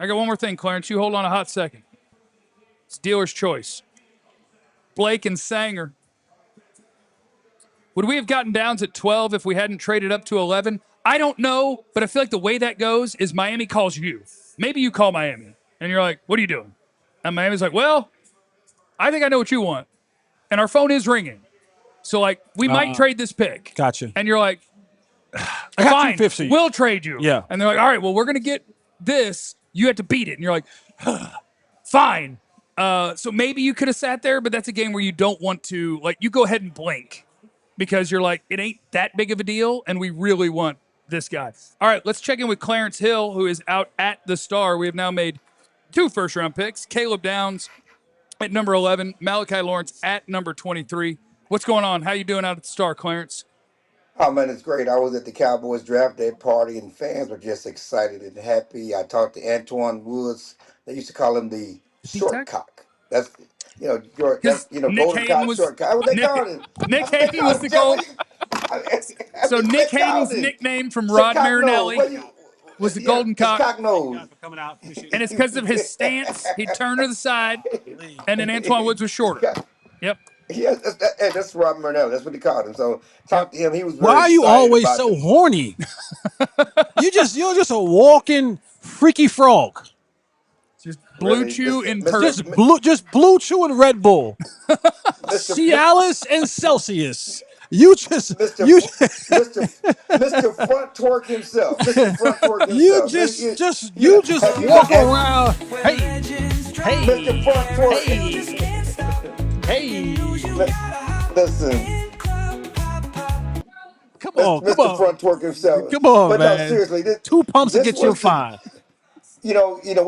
[SPEAKER 1] Clarence. You hold on a hot second. It's dealer's choice. Blake and Sanger. Would we have gotten Downs at 12 if we hadn't traded up to 11? I don't know, but I feel like the way that goes is Miami calls you. Maybe you call Miami, and you're like, what are you doing? And Miami's like, well, I think I know what you want. And our phone is ringing. So, like, we might trade this pick.
[SPEAKER 2] Gotcha.
[SPEAKER 1] And you're like,
[SPEAKER 2] I got
[SPEAKER 1] fine,
[SPEAKER 2] 250.
[SPEAKER 1] we'll trade you.
[SPEAKER 2] Yeah.
[SPEAKER 1] And they're like, all right, well, we're going to get this. You have to beat it. And you're like, fine. So maybe you could have sat there, but that's a game where you don't want to, like, you go ahead and blink because you're like, it ain't that big of a deal, and we really want this guy. All right, let's check in with Clarence Hill, who is out at the Star. We have now made 2 first-round picks. Caleb Downs at number 11, Malachi Lawrence at number 23. What's going on? How you doing out at the Star, Clarence?
[SPEAKER 3] Oh man, it's great. I was at the Cowboys draft day party, and fans were just excited and happy. I talked to Antoine Woods. They used to call him the short cock. That's George. That's
[SPEAKER 1] Nick
[SPEAKER 3] golden
[SPEAKER 1] Hayden
[SPEAKER 3] cock,
[SPEAKER 1] was
[SPEAKER 3] short cock. What they called him?
[SPEAKER 1] Nick Hayden was the goal. So Nick Hayden's nickname from Rod Marinelli was the golden cock.
[SPEAKER 3] Cock nose.
[SPEAKER 5] Coming out.
[SPEAKER 1] And it's because of his stance. He turned to the side, and then Antoine Woods was shorter. Yep.
[SPEAKER 3] Yeah, that's Rob Murnell. That's what they called him. So talk to him. He was. Very
[SPEAKER 2] Why are you
[SPEAKER 3] excited
[SPEAKER 2] always
[SPEAKER 3] about
[SPEAKER 2] so
[SPEAKER 3] it.
[SPEAKER 2] horny? you're just a walking freaky frog.
[SPEAKER 1] Just Blue
[SPEAKER 3] Really?
[SPEAKER 1] Chew
[SPEAKER 3] Mr.
[SPEAKER 1] in
[SPEAKER 3] Mr.
[SPEAKER 1] person.
[SPEAKER 2] Just blue chew and Red Bull. Cialis and Celsius.
[SPEAKER 3] Mr. Front Twerk himself. Mr. Front Twerk himself.
[SPEAKER 2] You just walk around. Hey,
[SPEAKER 3] Mr. Front Twerk.
[SPEAKER 2] hey.
[SPEAKER 3] Listen,
[SPEAKER 2] Come on,
[SPEAKER 3] Mr. Front Twerk himself.
[SPEAKER 2] Come on,
[SPEAKER 3] but
[SPEAKER 2] man.
[SPEAKER 3] No, seriously,
[SPEAKER 2] 2 pumps to
[SPEAKER 3] this
[SPEAKER 2] get you
[SPEAKER 3] was
[SPEAKER 2] fine.
[SPEAKER 3] we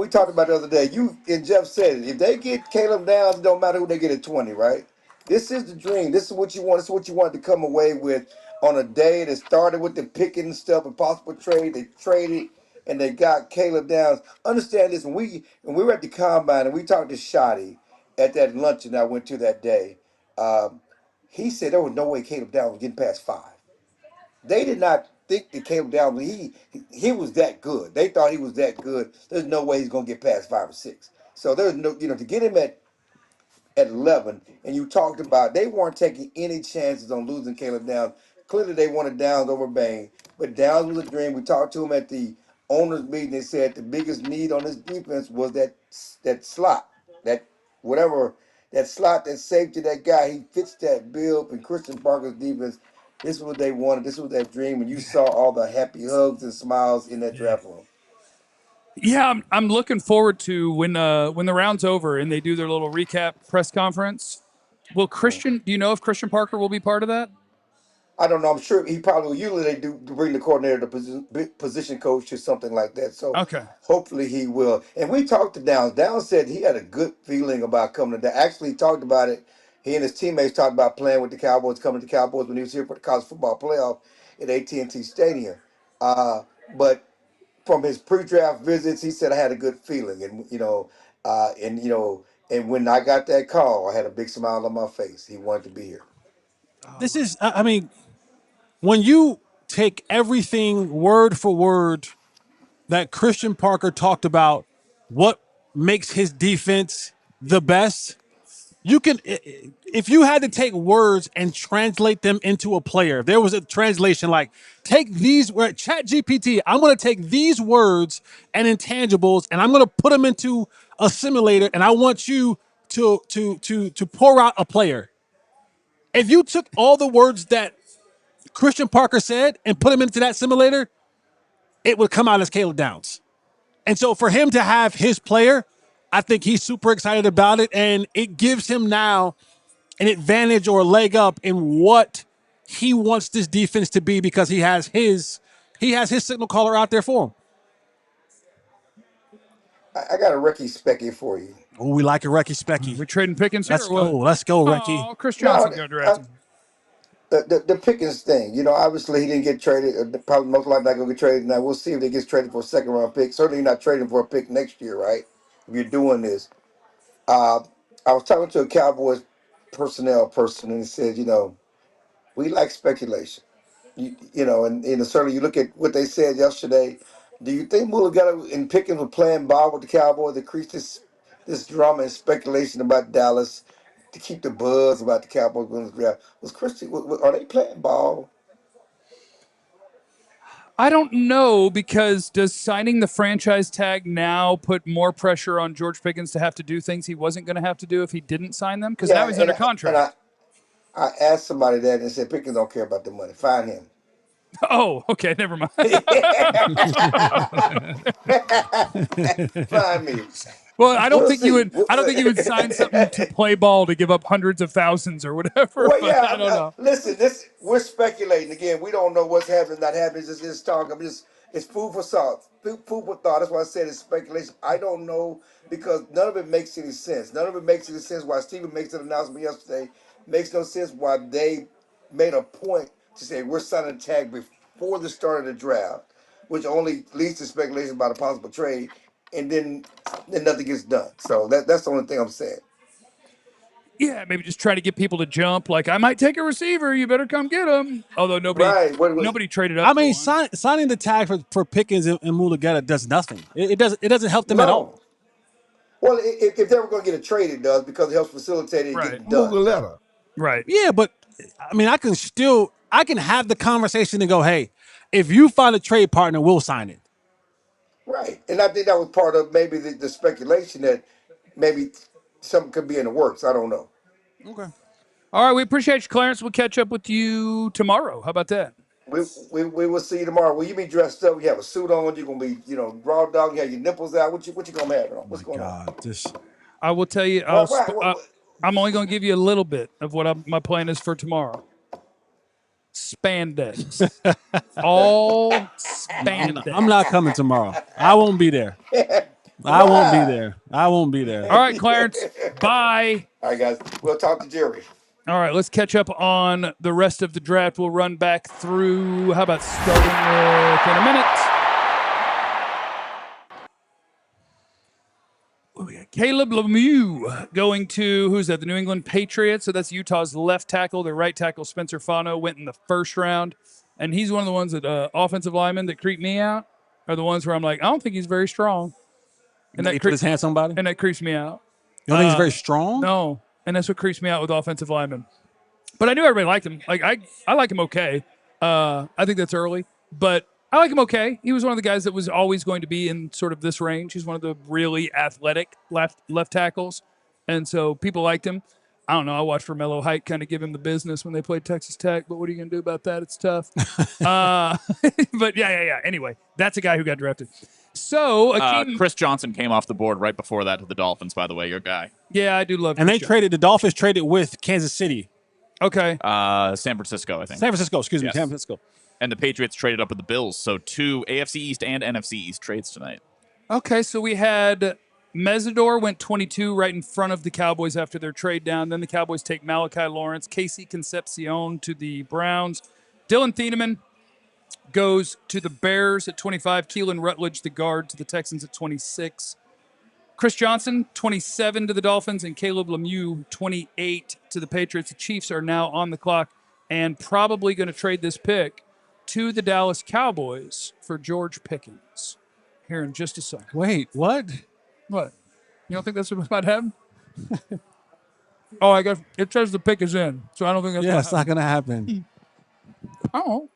[SPEAKER 3] talked about the other day. You and Jeff said it. If they get Caleb Downs, it don't matter who they get at 20, right? This is the dream. This is what you want. This is what you wanted to come away with on a day that started with the picking and stuff, a possible trade. They traded and they got Caleb Downs. Understand this. When we were at the combine and we talked to Shotty at that luncheon I went to that day, he said there was no way Caleb Downs was getting past 5. They did not think that Caleb Downs he was that good. They thought he was that good. There's no way he's gonna get past 5 or 6. So there's no to get him at at 11, and you talked about they weren't taking any chances on losing Caleb Downs. Clearly, they wanted Downs over Bain, but Downs was a dream. We talked to him at the owners' meeting. They said the biggest need on this defense was that slot, that whatever that slot, that safety, that guy. He fits that bill in Christian Parker's defense. This is what they wanted. This was their dream, and you saw all the happy hugs and smiles in that draft room.
[SPEAKER 1] Yeah, I'm looking forward to when the round's over and they do their little recap press conference. Will Christian? Do you know if Christian Parker will be part of that?
[SPEAKER 3] I don't know. I'm sure he probably will. Usually they do bring the coordinator, the position coach, or something like that. So
[SPEAKER 1] Okay.
[SPEAKER 3] hopefully he will. And we talked to Downs. Downs said he had a good feeling about coming to. Actually, he talked about it. He and his teammates talked about playing with the Cowboys, coming to the Cowboys when he was here for the college football playoff at AT&T Stadium. But from his pre-draft visits, he said I had a good feeling, and when I got that call, I had a big smile on my face. He wanted to be here.
[SPEAKER 2] This is, I mean, when you take everything word for word that Christian Parker talked about, what makes his defense the best, you can, if you had to take words and translate them into a player, if there was a translation like, take these words, Chat GPT, I'm going to take these words and intangibles and I'm going to put them into a simulator and I want you to pour out a player. If you took all the words that Christian Parker said and put him into that simulator, it would come out as Caleb Downs. And so for him to have his player, I think he's super excited about it. And it gives him now an advantage or a leg up in what he wants this defense to be because he has his signal caller out there for him.
[SPEAKER 3] I got a Ricky Specky for you.
[SPEAKER 2] Oh, we like a Recky Specky.
[SPEAKER 1] We're trading Pickens here.
[SPEAKER 2] Let's go. Let's go, Recky.
[SPEAKER 1] Oh, Chris Johnson got drafted.
[SPEAKER 3] The Pickens thing, obviously he didn't get traded. Probably most likely not going to get traded. Now we'll see if he gets traded for a second round pick. Certainly not trading for a pick next year, right? If you're doing this, I was talking to a Cowboys personnel person, and he said, we like speculation. And certainly you look at what they said yesterday. Do you think Mulligata and Pickens were playing ball with the Cowboys to increase this drama and speculation about Dallas to keep the buzz about the Cowboys winning the draft? Are they playing ball?
[SPEAKER 1] I don't know, because does signing the franchise tag now put more pressure on George Pickens to have to do things he wasn't going to have to do if he didn't sign them? Because now he's under contract.
[SPEAKER 3] I asked somebody that and said Pickens don't care about the money. Find him.
[SPEAKER 1] Oh, okay, never mind.
[SPEAKER 3] Find me.
[SPEAKER 1] Well, I don't think you would sign something to play ball to give up hundreds of thousands or whatever.
[SPEAKER 3] Well, yeah,
[SPEAKER 1] I don't know.
[SPEAKER 3] Listen, we're speculating again. We don't know what's happening, not happening. It's just talk. It's food for thought. Food for thought. That's why I said it's speculation. I don't know, because none of it makes any sense. None of it makes any sense. Why Stephen makes an announcement yesterday makes no sense. Why they made a point to say we're signing a tag before the start of the draft, which only leads to speculation about a possible trade, and then nothing gets done. So that's the only thing I'm saying.
[SPEAKER 1] Yeah, maybe just try to get people to jump. Like, I might take a receiver. You better come get him. Although nobody traded up.
[SPEAKER 2] I mean, signing the tag for Pickens and Mulligata does nothing. It doesn't help them at all.
[SPEAKER 3] Well, if they were going to get a trade, it does, because it helps facilitate it getting done.
[SPEAKER 1] Right.
[SPEAKER 2] Yeah, but I mean, I can have the conversation and go, hey, if you find a trade partner, we'll sign it.
[SPEAKER 3] Right. And I think that was part of maybe the speculation that maybe something could be in the works. I don't know.
[SPEAKER 1] Okay. All right. We appreciate you, Clarence. We'll catch up with you tomorrow. How about that?
[SPEAKER 3] We will see you tomorrow. Will you be dressed up? You have a suit on. You're gonna be, raw dog. You have your nipples out. What you gonna have on? What's going on?
[SPEAKER 1] I will tell you. I'm only gonna give you a little bit of what my plan is for tomorrow. Spandex. All spandex.
[SPEAKER 2] I'm not coming tomorrow. I won't be there. I won't be there.
[SPEAKER 1] All right, Clarence. Bye.
[SPEAKER 3] All right, guys. We'll talk to Jerry.
[SPEAKER 1] All right, let's catch up on the rest of the draft. We'll run back through. How about starting in a minute? We got Caleb Lemieux going to, who's that? The New England Patriots. So that's Utah's left tackle. Their right tackle, Spencer Fano, went in the first round. And he's one of the ones that offensive linemen that creep me out are the ones where I'm like, I don't think he's very strong.
[SPEAKER 2] And he put his hands on somebody?
[SPEAKER 1] And that creeps me out.
[SPEAKER 2] You don't think he's very strong?
[SPEAKER 1] No. and that's what creeps me out with offensive linemen. But I knew everybody liked him. Like I like him okay. I think that's early, but I like him okay. He was one of the guys that was always going to be in sort of this range. He's one of the really athletic left tackles, and so people liked him. I don't know. I watched Romello Height kind of give him the business when they played Texas Tech, but what are you going to do about that? It's tough. But yeah. Anyway, that's a guy who got drafted. So
[SPEAKER 4] Chris Johnson came off the board right before that to the Dolphins, by the way, your guy.
[SPEAKER 1] Yeah, I do love
[SPEAKER 2] and
[SPEAKER 1] Chris
[SPEAKER 2] they
[SPEAKER 1] Johnson.
[SPEAKER 2] the Dolphins traded with Kansas City.
[SPEAKER 1] Okay.
[SPEAKER 4] San Francisco, I think.
[SPEAKER 2] San Francisco, excuse me,
[SPEAKER 4] Yes.
[SPEAKER 2] San Francisco.
[SPEAKER 4] And the Patriots traded up with the Bills, so 2 AFC East and NFC East trades tonight.
[SPEAKER 1] Okay, so we had Mesidor went 22 right in front of the Cowboys after their trade down. Then the Cowboys take Malachi Lawrence, Casey Concepcion to the Browns. Dylan Thieneman goes to the Bears at 25. Keelan Rutledge, the guard, to the Texans at 26. Chris Johnson, 27 to the Dolphins, and Caleb Lemieux, 28 to the Patriots. The Chiefs are now on the clock and probably going to trade this pick to the Dallas Cowboys for George Pickens here in just a second.
[SPEAKER 2] Wait, what?
[SPEAKER 1] What? You don't think that's what's about to happen? Oh, I guess it says the pick is in, so I don't think that's
[SPEAKER 2] Yeah, it's not going to happen.
[SPEAKER 1] Oh,
[SPEAKER 4] All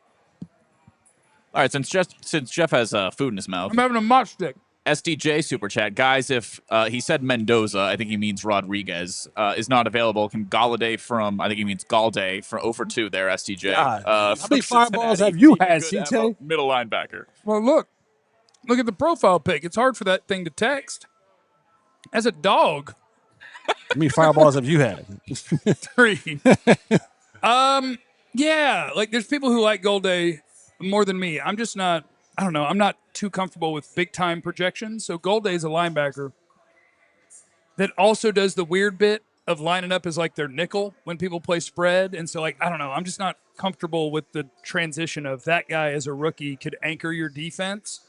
[SPEAKER 4] right, since Jeff has food in his mouth,
[SPEAKER 1] I'm having a mott stick.
[SPEAKER 4] SDJ Super Chat. Guys, if he said Mendoza, I think he means Rodriguez, is not available, can Galladay from, I think he means Galday, for 0 for 2 there, SDJ.
[SPEAKER 2] God, how
[SPEAKER 4] from
[SPEAKER 2] many fireballs
[SPEAKER 4] Cincinnati,
[SPEAKER 2] have you
[SPEAKER 4] he
[SPEAKER 2] had,
[SPEAKER 4] could have
[SPEAKER 2] CJ?
[SPEAKER 4] a middle linebacker.
[SPEAKER 1] Well, look at the profile pic. It's hard for that thing to text. As a dog,
[SPEAKER 2] How many fireballs have you had?
[SPEAKER 1] 3. Yeah, like there's people who like Golday more than me. I'm just not. I don't know. I'm not too comfortable with big time projections. So Golday is a linebacker that also does the weird bit of lining up as like their nickel when people play spread. And so, like, I don't know. I'm just not comfortable with the transition of that guy as a rookie could anchor your defense.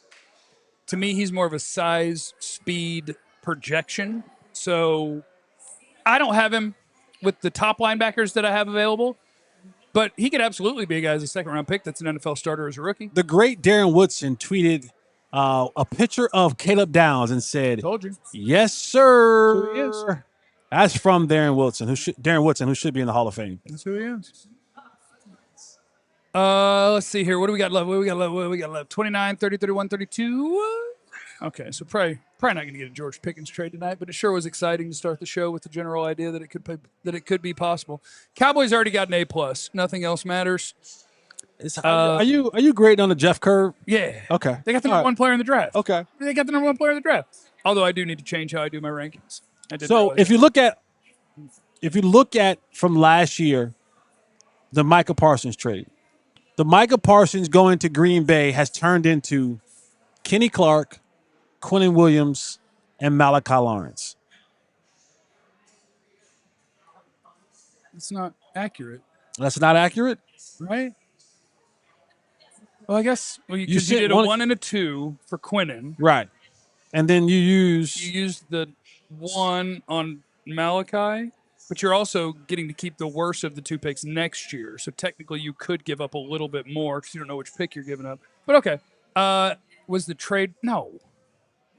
[SPEAKER 1] To me, he's more of a size, speed projection. So I don't have him with the top linebackers that I have available, but he could absolutely be a guy as a second-round pick that's an NFL starter as a rookie.
[SPEAKER 2] The great Darren Woodson tweeted a picture of Caleb Downs and said,
[SPEAKER 1] Told you.
[SPEAKER 2] "Yes, sir."
[SPEAKER 1] That's who he is.
[SPEAKER 2] That's from Darren Woodson, who should be in the Hall of Fame.
[SPEAKER 1] That's who he is. Let's see here. What do we got left? What do we got left? 29, 30, 31, 32. Okay, so probably not going to get a George Pickens trade tonight, but it sure was exciting to start the show with the general idea that it could be possible. Cowboys already got an A+. Nothing else matters.
[SPEAKER 2] Are you grading on the Jeff curve?
[SPEAKER 1] Yeah.
[SPEAKER 2] Okay.
[SPEAKER 1] They got the number one player in the draft.
[SPEAKER 2] Okay.
[SPEAKER 1] They got the number one player in the draft. Although I do need to change how I do my rankings.
[SPEAKER 2] So if you look at from last year, the Micah Parsons trade, the Micah Parsons going to Green Bay has turned into Kenny Clark, Quinnen Williams, and Malachi Lawrence.
[SPEAKER 1] it's not accurate,
[SPEAKER 2] That's not accurate?
[SPEAKER 1] right? Well, I guess you
[SPEAKER 2] said
[SPEAKER 1] did a
[SPEAKER 2] one-
[SPEAKER 1] 1 and a 2 for Quinnen.
[SPEAKER 2] Right. And then you
[SPEAKER 1] You used the 1 on Malachi, but you're also getting to keep the worst of the 2 picks next year. So technically you could give up a little bit more because you don't know which pick you're giving up. But okay. Was the trade? No,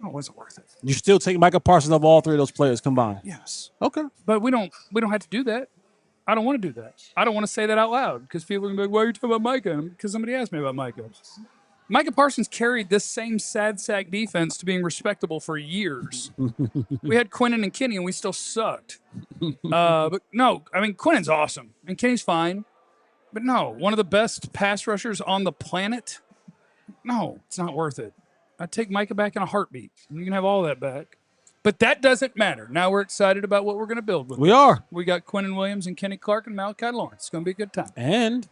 [SPEAKER 1] it wasn't worth it.
[SPEAKER 2] You still take Micah Parsons of all 3 of those players combined.
[SPEAKER 1] Yes.
[SPEAKER 2] Okay.
[SPEAKER 1] But we don't have to do that. I don't want to do that. I don't want to say that out loud because people are going to be like, why are you talking about Micah? Because somebody asked me about Micah. Micah Parsons carried this same sad sack defense to being respectable for years. We had Quinnen and Kenny, and we still sucked. But no, I mean, Quinnen's awesome, and Kenny's fine. But no, one of the best pass rushers on the planet? No, it's not worth it. I'd take Micah back in a heartbeat. You can have all that back. But that doesn't matter. Now we're excited about what we're going to build with.
[SPEAKER 2] We are.
[SPEAKER 1] We got Quinnen Williams and Kenny Clark and Malachi Lawrence. It's going to be a good time.
[SPEAKER 2] And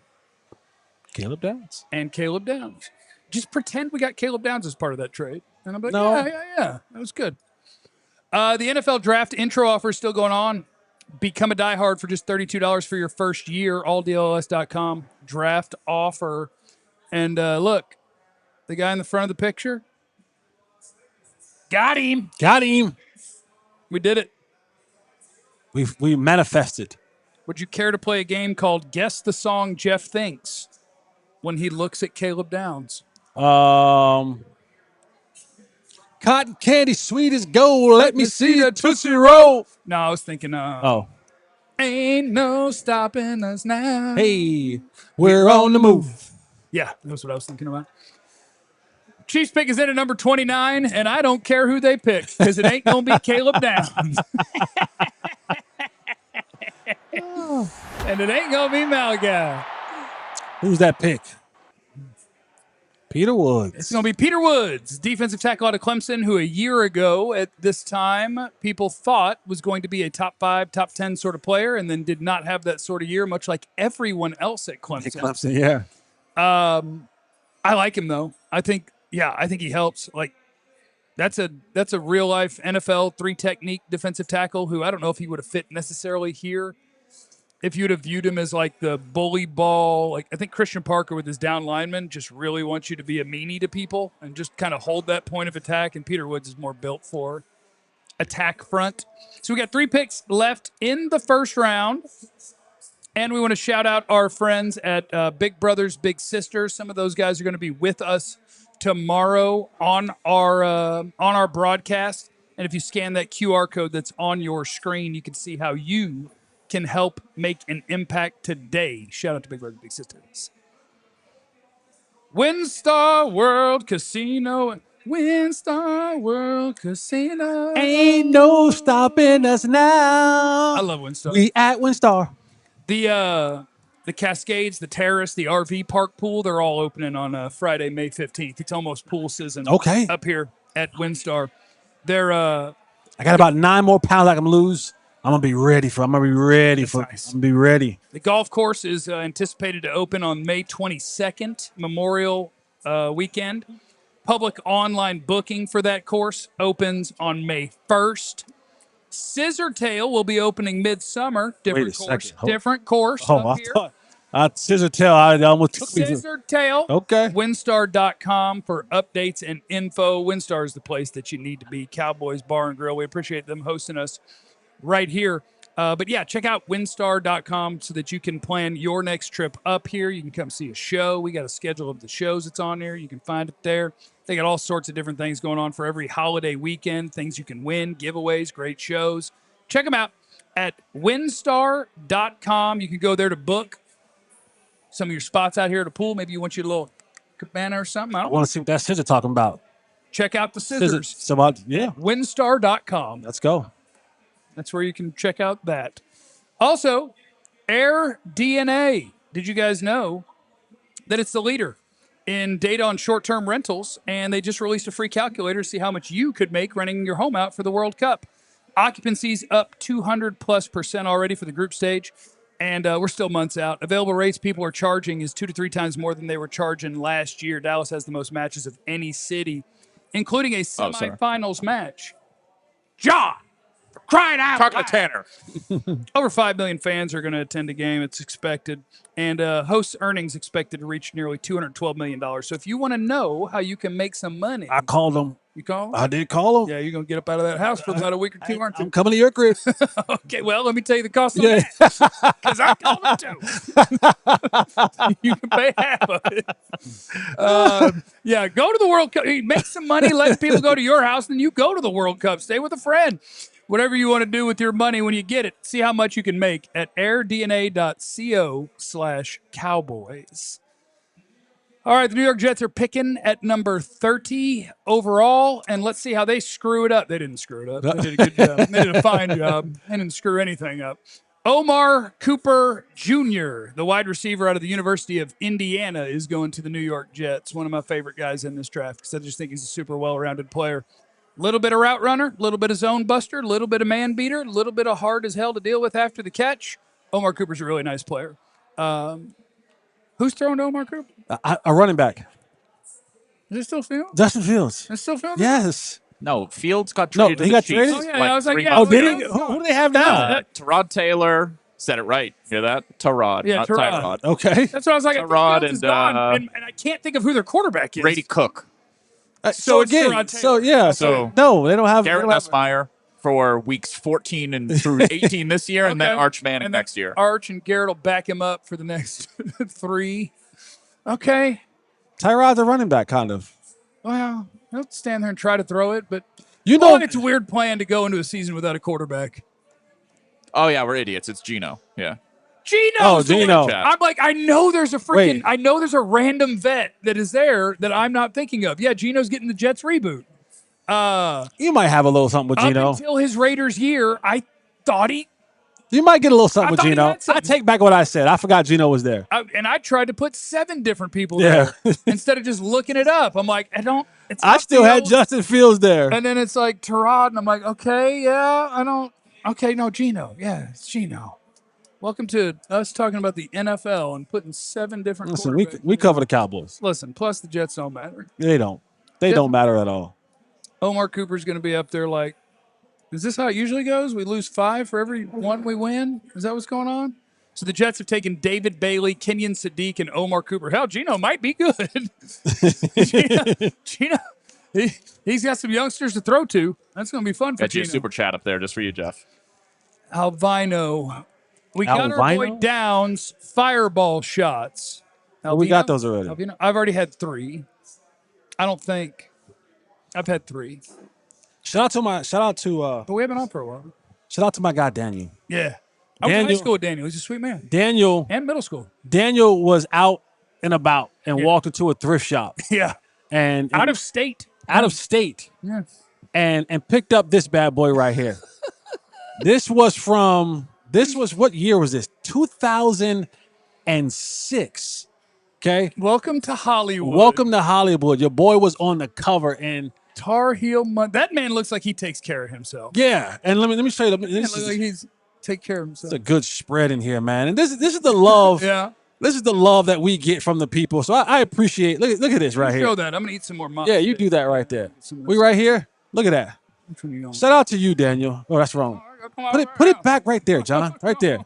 [SPEAKER 2] Caleb Downs.
[SPEAKER 1] And Caleb Downs. Just pretend we got Caleb Downs as part of that trade. And I'm like,
[SPEAKER 2] No.
[SPEAKER 1] yeah. That was good. The NFL draft intro offer is still going on. Become a diehard for just $32 for your first year. AllDLLS.com. Draft offer. And look, the guy in the front of the picture. Got him. We did it.
[SPEAKER 2] We manifested.
[SPEAKER 1] Would you care to play a game called Guess the Song Jeff Thinks when he looks at Caleb Downs?
[SPEAKER 2] Cotton candy, sweet as gold. Let me see a Tootsie Roll.
[SPEAKER 1] No, I was thinking.
[SPEAKER 2] Oh.
[SPEAKER 1] Ain't no stopping us now.
[SPEAKER 2] Hey, we're on the move.
[SPEAKER 1] Yeah, that's what I was thinking about. Chiefs pick is in at number 29, and I don't care who they pick because it ain't going to be Caleb Downs. And it ain't going to be Malachi.
[SPEAKER 2] Who's that pick? Peter Woods.
[SPEAKER 1] It's going to be Peter Woods, defensive tackle out of Clemson, who a year ago at this time people thought was going to be a top 5, top 10 sort of player and then did not have that sort of year, much like everyone else at Clemson.
[SPEAKER 2] Yeah.
[SPEAKER 1] I like him, though. I think he helps. Like, that's a real-life NFL 3-technique defensive tackle who I don't know if he would have fit necessarily here if you'd have viewed him as like the bully ball. Like, I think Christian Parker with his down lineman just really wants you to be a meanie to people and just kind of hold that point of attack, and Peter Woods is more built for attack front. So we got 3 picks left in the first round. And we want to shout out our friends at Big Brothers Big Sisters. Some of those guys are going to be with us tomorrow on our broadcast. And if you scan that QR code that's on your screen, you can see how you can help make an impact today. Shout out to Big Brothers Big Sisters. WinStar World Casino. WinStar World Casino.
[SPEAKER 2] Ain't no stopping us now.
[SPEAKER 1] I love WinStar.
[SPEAKER 2] We at WinStar.
[SPEAKER 1] The Cascades, the Terrace, the RV park pool, they're all opening on Friday, May 15th. It's almost pool season up here at WinStar. I
[SPEAKER 2] got about 9 more pounds I can lose. I'm going to be ready. I'm going to be ready.
[SPEAKER 1] The golf course is anticipated to open on May 22nd, Memorial weekend. Public online booking for that course opens on May 1st. Scissor Tail will be opening midsummer. Different course.
[SPEAKER 2] Oh, I thought Scissor Tail. I almost took me.
[SPEAKER 1] Scissor Tail.
[SPEAKER 2] Okay.
[SPEAKER 1] WinStar.com for updates and info. WinStar is the place that you need to be. Cowboys Bar and Grill. We appreciate them hosting us right here. But yeah, check out WinStar.com so that you can plan your next trip up here. You can come see a show. We got a schedule of the shows that's on there. You can find it there. They got all sorts of different things going on for every holiday weekend, things you can win, giveaways, great shows. Check them out at WinStar.com. You can go there to book some of your spots out here at the pool. Maybe you want your little cabana or something.
[SPEAKER 2] I want to see what that scissor talking about.
[SPEAKER 1] Check out the scissors. WinStar.com.
[SPEAKER 2] Let's go.
[SPEAKER 1] That's where you can check out that. Also, Air DNA. Did you guys know that it's the leader in data on short-term rentals, and they just released a free calculator to see how much you could make renting your home out for the World Cup. Occupancy's up 200+% already for the group stage, and we're still months out. Available rates people are charging is 2 to 3 times more than they were charging last year. Dallas has the most matches of any city, including a semifinals match. John! Crying out
[SPEAKER 4] Talking
[SPEAKER 1] loud.
[SPEAKER 4] to Tanner.
[SPEAKER 1] Over 5 million fans are going to attend a game. It's expected. And host earnings expected to reach nearly $212 million. So if you want to know how you can make some money.
[SPEAKER 2] I called them.
[SPEAKER 1] You called?
[SPEAKER 2] I did call them.
[SPEAKER 1] Yeah, you're going to get up out of that house for about a week or two, aren't you?
[SPEAKER 2] I'm coming to your crib.
[SPEAKER 1] Okay, well, let me tell you the cost of that. Because I called them too. You can pay half of it. Yeah, go to the World Cup. Make some money, let people go to your house, and you go to the World Cup. Stay with a friend. Whatever you want to do with your money when you get it, see how much you can make at airdna.co/Cowboys. All right, the New York Jets are picking at number 30 overall, and let's see how they screw it up. They didn't screw it up. They did a good job. They did a fine job. They didn't screw anything up. Omar Cooper Jr., the wide receiver out of the University of Indiana, is going to the New York Jets. One of my favorite guys in this draft because I just think he's a super well-rounded player. Little bit of route runner, little bit of zone buster, little bit of man beater, little bit of hard as hell to deal with after the catch. Omar Cooper's a really nice player. Who's throwing to Omar Cooper?
[SPEAKER 2] A running back.
[SPEAKER 1] Is it still Fields?
[SPEAKER 2] Justin Fields.
[SPEAKER 1] It's still Fields?
[SPEAKER 2] Yes.
[SPEAKER 4] No, Fields got traded.
[SPEAKER 2] He got traded?
[SPEAKER 1] Oh, yeah, I was like, yeah.
[SPEAKER 2] Oh, did he? Who do they have now?
[SPEAKER 4] Tyrod Taylor. Said it right. Hear that? Tyrod.
[SPEAKER 1] Yeah,
[SPEAKER 4] not
[SPEAKER 1] Tyrod.
[SPEAKER 4] Tyrod.
[SPEAKER 2] Okay.
[SPEAKER 1] That's what I was like.
[SPEAKER 4] Tyrod
[SPEAKER 1] Fields is gone, and I can't think of who their quarterback is.
[SPEAKER 4] Brady Cook.
[SPEAKER 2] So
[SPEAKER 1] it's
[SPEAKER 2] again,
[SPEAKER 1] Tyrod
[SPEAKER 2] so
[SPEAKER 1] Taylor.
[SPEAKER 2] yeah,
[SPEAKER 4] So
[SPEAKER 2] no, they don't have
[SPEAKER 4] Garrett Nussmeier for weeks 14 and through 18 this year, and then
[SPEAKER 1] Okay.
[SPEAKER 4] Arch Manning
[SPEAKER 1] And then
[SPEAKER 4] next year.
[SPEAKER 1] Arch and Garrett will back him up for the next 3. Okay.
[SPEAKER 2] Tyrod's a running back, kind of.
[SPEAKER 1] Well, he'll stand there and try to throw it, but
[SPEAKER 2] You know,
[SPEAKER 1] it's a weird plan to go into a season without a quarterback.
[SPEAKER 4] Oh, yeah, we're idiots. It's Gino. Yeah.
[SPEAKER 1] Gino.
[SPEAKER 2] Oh, Gino.
[SPEAKER 1] I'm like, I know there's a random vet that is there that I'm not thinking of. Yeah, Gino's getting the Jets reboot.
[SPEAKER 2] You might have a little something with Gino.
[SPEAKER 1] Up until his Raiders year, I thought
[SPEAKER 2] you might get a little something with
[SPEAKER 1] thought he
[SPEAKER 2] Gino.
[SPEAKER 1] had something.
[SPEAKER 2] I take back what I said. I forgot Gino was there.
[SPEAKER 1] and I tried to put 7 different people there instead of just looking it up. I'm like,
[SPEAKER 2] I still had Justin Fields there.
[SPEAKER 1] And then it's like Terod, and I'm like, okay, yeah, okay, no, Gino. Yeah, it's Gino. Welcome to us talking about the NFL and putting 7 different
[SPEAKER 2] Listen,
[SPEAKER 1] quarterbacks.
[SPEAKER 2] we cover the Cowboys.
[SPEAKER 1] Listen, plus the Jets don't matter.
[SPEAKER 2] They don't. They don't matter at all.
[SPEAKER 1] Omar Cooper's going to be up there like, is this how it usually goes? We lose 5 for every 1 we win? Is that what's going on? So the Jets have taken David Bailey, Kenyon Sadiq, and Omar Cooper. Hell, Gino might be good. Gino, he's got some youngsters to throw to. That's going to be fun for
[SPEAKER 4] Got you
[SPEAKER 1] Gino.
[SPEAKER 4] a super chat up there just for you, Jeff.
[SPEAKER 1] Albino. We got our
[SPEAKER 2] Albino?
[SPEAKER 1] boy Downs fireball shots.
[SPEAKER 2] Well, we got those already.
[SPEAKER 1] Albino? I've already had 3. I don't think I've had 3.
[SPEAKER 2] Shout out to
[SPEAKER 1] But we haven't on for a while.
[SPEAKER 2] shout out to my guy Daniel.
[SPEAKER 1] Yeah. I went to high
[SPEAKER 2] Daniel-
[SPEAKER 1] school with Daniel. He's a sweet man.
[SPEAKER 2] Daniel
[SPEAKER 1] And middle school.
[SPEAKER 2] was out and about and walked into a thrift shop
[SPEAKER 1] Yeah.
[SPEAKER 2] and
[SPEAKER 1] Out of state.
[SPEAKER 2] out of state
[SPEAKER 1] Yeah.
[SPEAKER 2] and picked up this bad boy right here. This was what year was this? 2006. Okay.
[SPEAKER 1] Welcome to Hollywood.
[SPEAKER 2] Welcome to Hollywood. Your boy was on the cover and
[SPEAKER 1] Tar Heel Month. That man looks like he takes care of himself.
[SPEAKER 2] yeah, and let me show you.
[SPEAKER 1] He
[SPEAKER 2] This
[SPEAKER 1] looks
[SPEAKER 2] is
[SPEAKER 1] like he's take care of himself.
[SPEAKER 2] a good spread in here, man. And this is the love.
[SPEAKER 1] Yeah.
[SPEAKER 2] This is the love that we get from the people. So I appreciate. Look at this right
[SPEAKER 1] Show
[SPEAKER 2] here.
[SPEAKER 1] that. I'm gonna eat some more.
[SPEAKER 2] Yeah, you do that right there. We right here. Look at that. Shout out to you, Daniel. Oh, that's wrong. Put it back right there, John. Right there.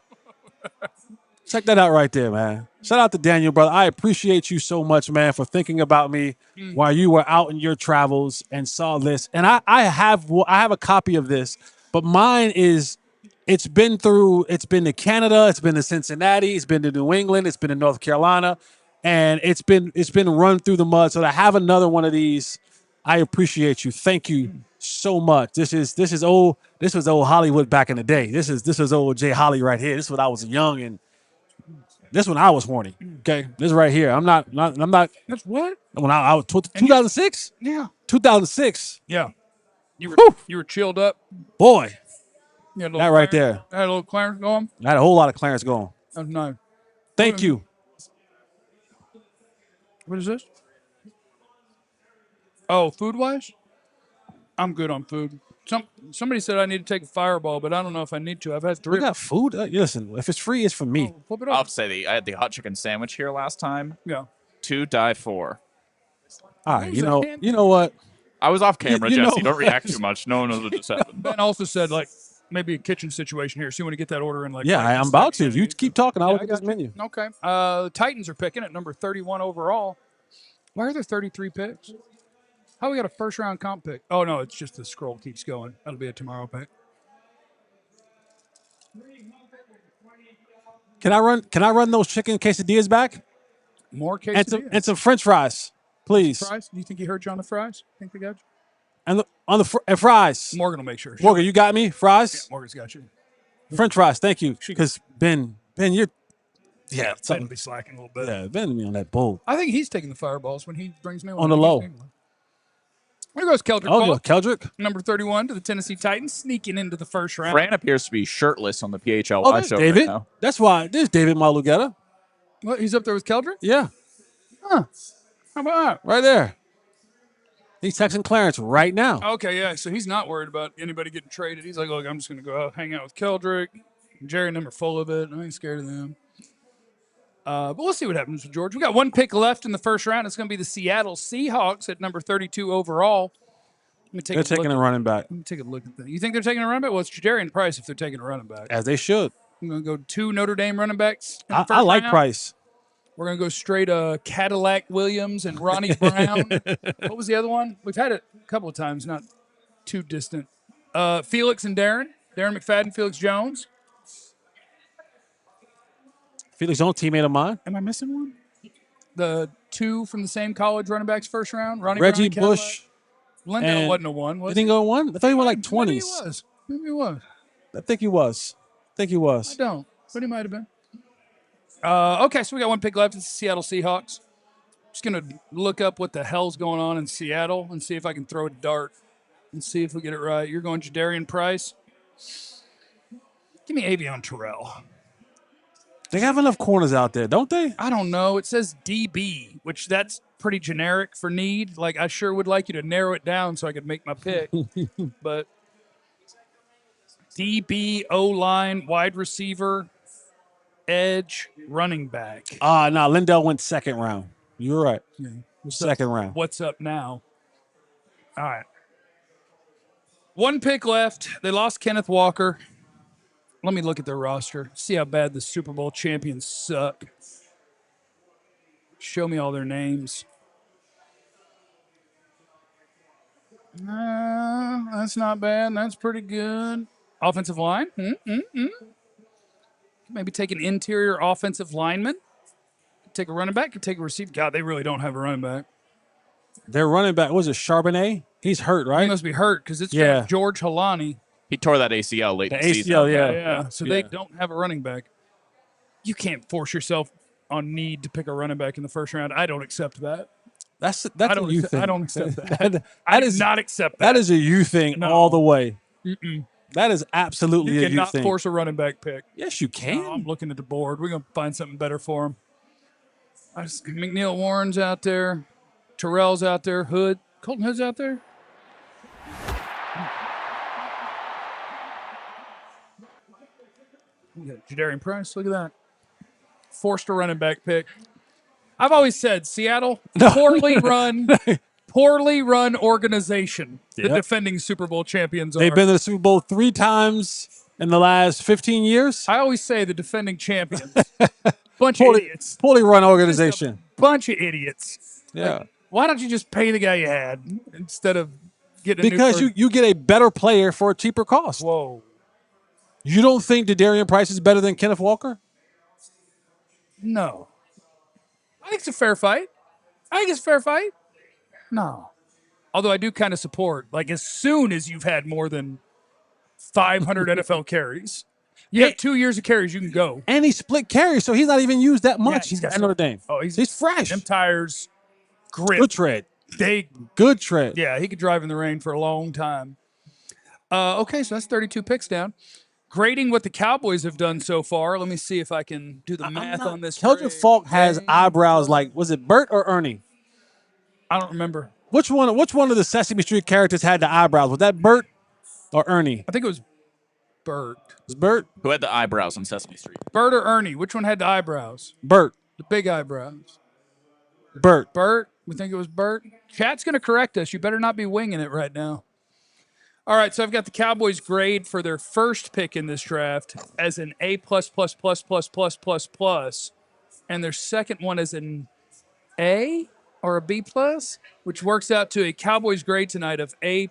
[SPEAKER 2] Check that out right there, man. Shout out to Daniel, brother. I appreciate you so much, man, for thinking about me while you were out in your travels and saw this. And I have a copy of this, but mine is it's been to Canada, it's been to Cincinnati, it's been to New England, it's been to North Carolina, and it's been run through the mud. So to have another one of these, I appreciate you. Thank you so much. This was old Hollywood back in the day. This is old Jay Holly right here. This is when I was young and this when I was horny. Okay, this right here. I'm not.
[SPEAKER 1] That's what?
[SPEAKER 2] When I was 2006.
[SPEAKER 1] Yeah.
[SPEAKER 2] 2006.
[SPEAKER 1] Yeah. You were chilled up.
[SPEAKER 2] Boy,
[SPEAKER 1] You had a
[SPEAKER 2] that
[SPEAKER 1] little
[SPEAKER 2] right
[SPEAKER 1] Clarence-
[SPEAKER 2] there.
[SPEAKER 1] Had a little Clarence going.
[SPEAKER 2] I had a whole lot of Clarence going.
[SPEAKER 1] That's nice.
[SPEAKER 2] Thank you.
[SPEAKER 1] What is this? Oh, food wise? I'm good on food. Somebody said I need to take a Fireball, but I don't know if I need to. I've had 3.
[SPEAKER 2] We got food. Listen, if it's free, it's for me.
[SPEAKER 1] Flip it
[SPEAKER 4] I'll
[SPEAKER 1] up.
[SPEAKER 4] say I had the hot chicken sandwich here last time.
[SPEAKER 1] Yeah.
[SPEAKER 4] To die for.
[SPEAKER 2] All right,
[SPEAKER 1] was
[SPEAKER 2] you
[SPEAKER 1] a
[SPEAKER 2] know,
[SPEAKER 1] hand-
[SPEAKER 2] you know what?
[SPEAKER 4] I was off camera,
[SPEAKER 2] You know
[SPEAKER 4] Jesse. Don't
[SPEAKER 2] what?
[SPEAKER 4] react too much. No one knows what just happened.
[SPEAKER 1] Ben also said like maybe a kitchen situation here. So you want to get that order in like.
[SPEAKER 2] Yeah,
[SPEAKER 1] right
[SPEAKER 2] I'm
[SPEAKER 1] this
[SPEAKER 2] about to.
[SPEAKER 1] second.
[SPEAKER 2] You keep talking. I'll
[SPEAKER 1] Yeah,
[SPEAKER 2] look
[SPEAKER 1] I
[SPEAKER 2] at this
[SPEAKER 1] got you.
[SPEAKER 2] menu.
[SPEAKER 1] Okay. The Titans are picking at number 31 overall. Why are there 33 picks? How we got a first round comp pick? Oh no, it's just the scroll keeps going. That'll be a tomorrow pick.
[SPEAKER 2] Can I run those chicken quesadillas back?
[SPEAKER 1] More
[SPEAKER 2] And
[SPEAKER 1] quesadillas.
[SPEAKER 2] and some French fries, please.
[SPEAKER 1] Fries? Do you think he heard you on the fries? Think they got you?
[SPEAKER 2] And and fries.
[SPEAKER 1] Morgan will make sure.
[SPEAKER 2] Morgan, you got me? Fries?
[SPEAKER 1] Morgan's got you.
[SPEAKER 2] French fries, thank you. Because Ben, you're
[SPEAKER 1] Ben
[SPEAKER 2] something.
[SPEAKER 1] will be slacking a little bit.
[SPEAKER 2] Yeah, Ben me on that bowl.
[SPEAKER 1] I think he's taking the Fireballs when he brings me one.
[SPEAKER 2] On the low.
[SPEAKER 1] There goes Keldrick
[SPEAKER 2] Oh,
[SPEAKER 1] Falk,
[SPEAKER 2] Keldrick.
[SPEAKER 1] number 31 to the Tennessee Titans, sneaking into the first round.
[SPEAKER 4] Fran appears to be shirtless on the PHL
[SPEAKER 2] Oh, there's
[SPEAKER 4] show
[SPEAKER 2] David.
[SPEAKER 4] right now.
[SPEAKER 2] That's why there's David Malugetta.
[SPEAKER 1] What? He's up there with Keldrick?
[SPEAKER 2] Yeah,
[SPEAKER 1] How about
[SPEAKER 2] right there. He's texting Clarence right now.
[SPEAKER 1] that? Okay, yeah. So he's not worried about anybody getting traded. He's like, look, I'm just going to go out, hang out with Keldrick. Jerry and them are full of it. I ain't scared of them. But we'll see what happens with George. We got 1 pick left in the first round. It's going to be the Seattle Seahawks at number 32 overall. Let me take
[SPEAKER 2] They're taking a running back,
[SPEAKER 1] Let me take a look at that. You think they're taking a running back? Well, it's Jadarian Price if they're taking a running back.
[SPEAKER 2] as they should.
[SPEAKER 1] I'm going to go 2 Notre Dame running backs. in the
[SPEAKER 2] I
[SPEAKER 1] first
[SPEAKER 2] like
[SPEAKER 1] round.
[SPEAKER 2] Price.
[SPEAKER 1] We're going to go straight Cadillac Williams and Ronnie Brown. What was the other one? We've had it a couple of times, not too distant. Felix and Darren. Darren McFadden, Felix Jones.
[SPEAKER 2] Felix, own teammate of mine.
[SPEAKER 1] Am I missing one? The 2 from the same college running backs first round. Ronnie
[SPEAKER 2] Reggie
[SPEAKER 1] Brown, Cadillac.
[SPEAKER 2] Bush.
[SPEAKER 1] Lindell
[SPEAKER 2] and-
[SPEAKER 1] wasn't a 1,
[SPEAKER 2] You
[SPEAKER 1] was
[SPEAKER 2] think
[SPEAKER 1] he?
[SPEAKER 2] go one? I thought he went like
[SPEAKER 1] Maybe he
[SPEAKER 2] 20s.
[SPEAKER 1] was. Maybe he was.
[SPEAKER 2] I think he was. think he
[SPEAKER 1] I
[SPEAKER 2] was.
[SPEAKER 1] don't, but he might have been. Okay, so we got one pick left. It's the Seattle Seahawks. Just going to look up what the hell's going on in Seattle and see if I can throw a dart and see if we get it right. You're going Jadarian Price. Give me Avion Terrell.
[SPEAKER 2] They have enough corners out there, don't they?
[SPEAKER 1] I don't know. It says DB, which that's pretty generic for need. Like, I sure would like you to narrow it down so I could make my pick. But DB, O-line, wide receiver, edge, running back.
[SPEAKER 2] No, Lindell went second round. You're right.
[SPEAKER 1] Yeah.
[SPEAKER 2] Second round.
[SPEAKER 1] What's up now? All right. One pick left. They lost Kenneth Walker. Let me look at their roster. See how bad the Super Bowl champions suck. Show me all their names. That's not bad. That's pretty good. Offensive line. Maybe take an interior offensive lineman. Take a running back. Could take a receiver. God, they really don't have a running back.
[SPEAKER 2] Their running back, was it Charbonnet? He's hurt, right?
[SPEAKER 1] He must be hurt because it's got George Halani.
[SPEAKER 4] He tore that ACL late in the season.
[SPEAKER 2] ACL,
[SPEAKER 1] Yeah. So they don't have a running back. You can't force yourself on need to pick a running back in the first round. I don't accept that.
[SPEAKER 2] That's a you thing.
[SPEAKER 1] I don't accept that. I do not accept that.
[SPEAKER 2] That is a you thing all the way. That is absolutely a you thing.
[SPEAKER 1] You cannot force a running back pick.
[SPEAKER 2] Yes, you can.
[SPEAKER 1] No, I'm looking at the board. We're going to find something better for him. McNeil Warren's out there. Terrell's out there. Hood. Colton Hood's out there. We got Jadarian Price. Look at that. Forced a running back pick. I've always said Seattle, poorly run organization. The defending Super Bowl champions are.
[SPEAKER 2] They've been to the Super Bowl 3 times in the last 15 years.
[SPEAKER 1] I always say the defending champions. Bunch of idiots.
[SPEAKER 2] Poorly run organization.
[SPEAKER 1] Bunch of idiots.
[SPEAKER 2] Yeah.
[SPEAKER 1] Like, why don't you just pay the guy you had instead of getting a
[SPEAKER 2] because you get a better player for a cheaper cost.
[SPEAKER 1] Whoa.
[SPEAKER 2] You don't think Jadarian Price is better than Kenneth Walker?
[SPEAKER 1] No. I think it's a fair fight. No. Although I do kind of support, like, as soon as you've had more than 500 NFL carries, you have 2 years of carries, you can go.
[SPEAKER 2] And he split carries, so he's not even used that much.
[SPEAKER 1] He's got
[SPEAKER 2] Notre Dame.
[SPEAKER 1] Oh, he's
[SPEAKER 2] fresh.
[SPEAKER 1] Them tires, grip.
[SPEAKER 2] Good tread. Good tread.
[SPEAKER 1] Yeah, he could drive in the rain for a long time. Okay, so that's 32 picks down. Grading what the Cowboys have done so far. Let me see if I can do the math on this.
[SPEAKER 2] Keldrick Falk has eyebrows like, was it Bert or Ernie?
[SPEAKER 1] I don't remember.
[SPEAKER 2] Which one of the Sesame Street characters had the eyebrows? Was that Bert or Ernie?
[SPEAKER 1] I think it was Bert.
[SPEAKER 2] Was Bert?
[SPEAKER 4] Who had the eyebrows on Sesame Street?
[SPEAKER 1] Bert or Ernie? Which one had the eyebrows?
[SPEAKER 2] Bert.
[SPEAKER 1] The big eyebrows.
[SPEAKER 2] Bert.
[SPEAKER 1] Bert? We think it was Bert? Chat's going to correct us. You better not be winging it right now. All right, so I've got the Cowboys grade for their first pick in this draft as an A+++++++++, and their second one is an A or a B+, which works out to a Cowboys grade tonight of A+++.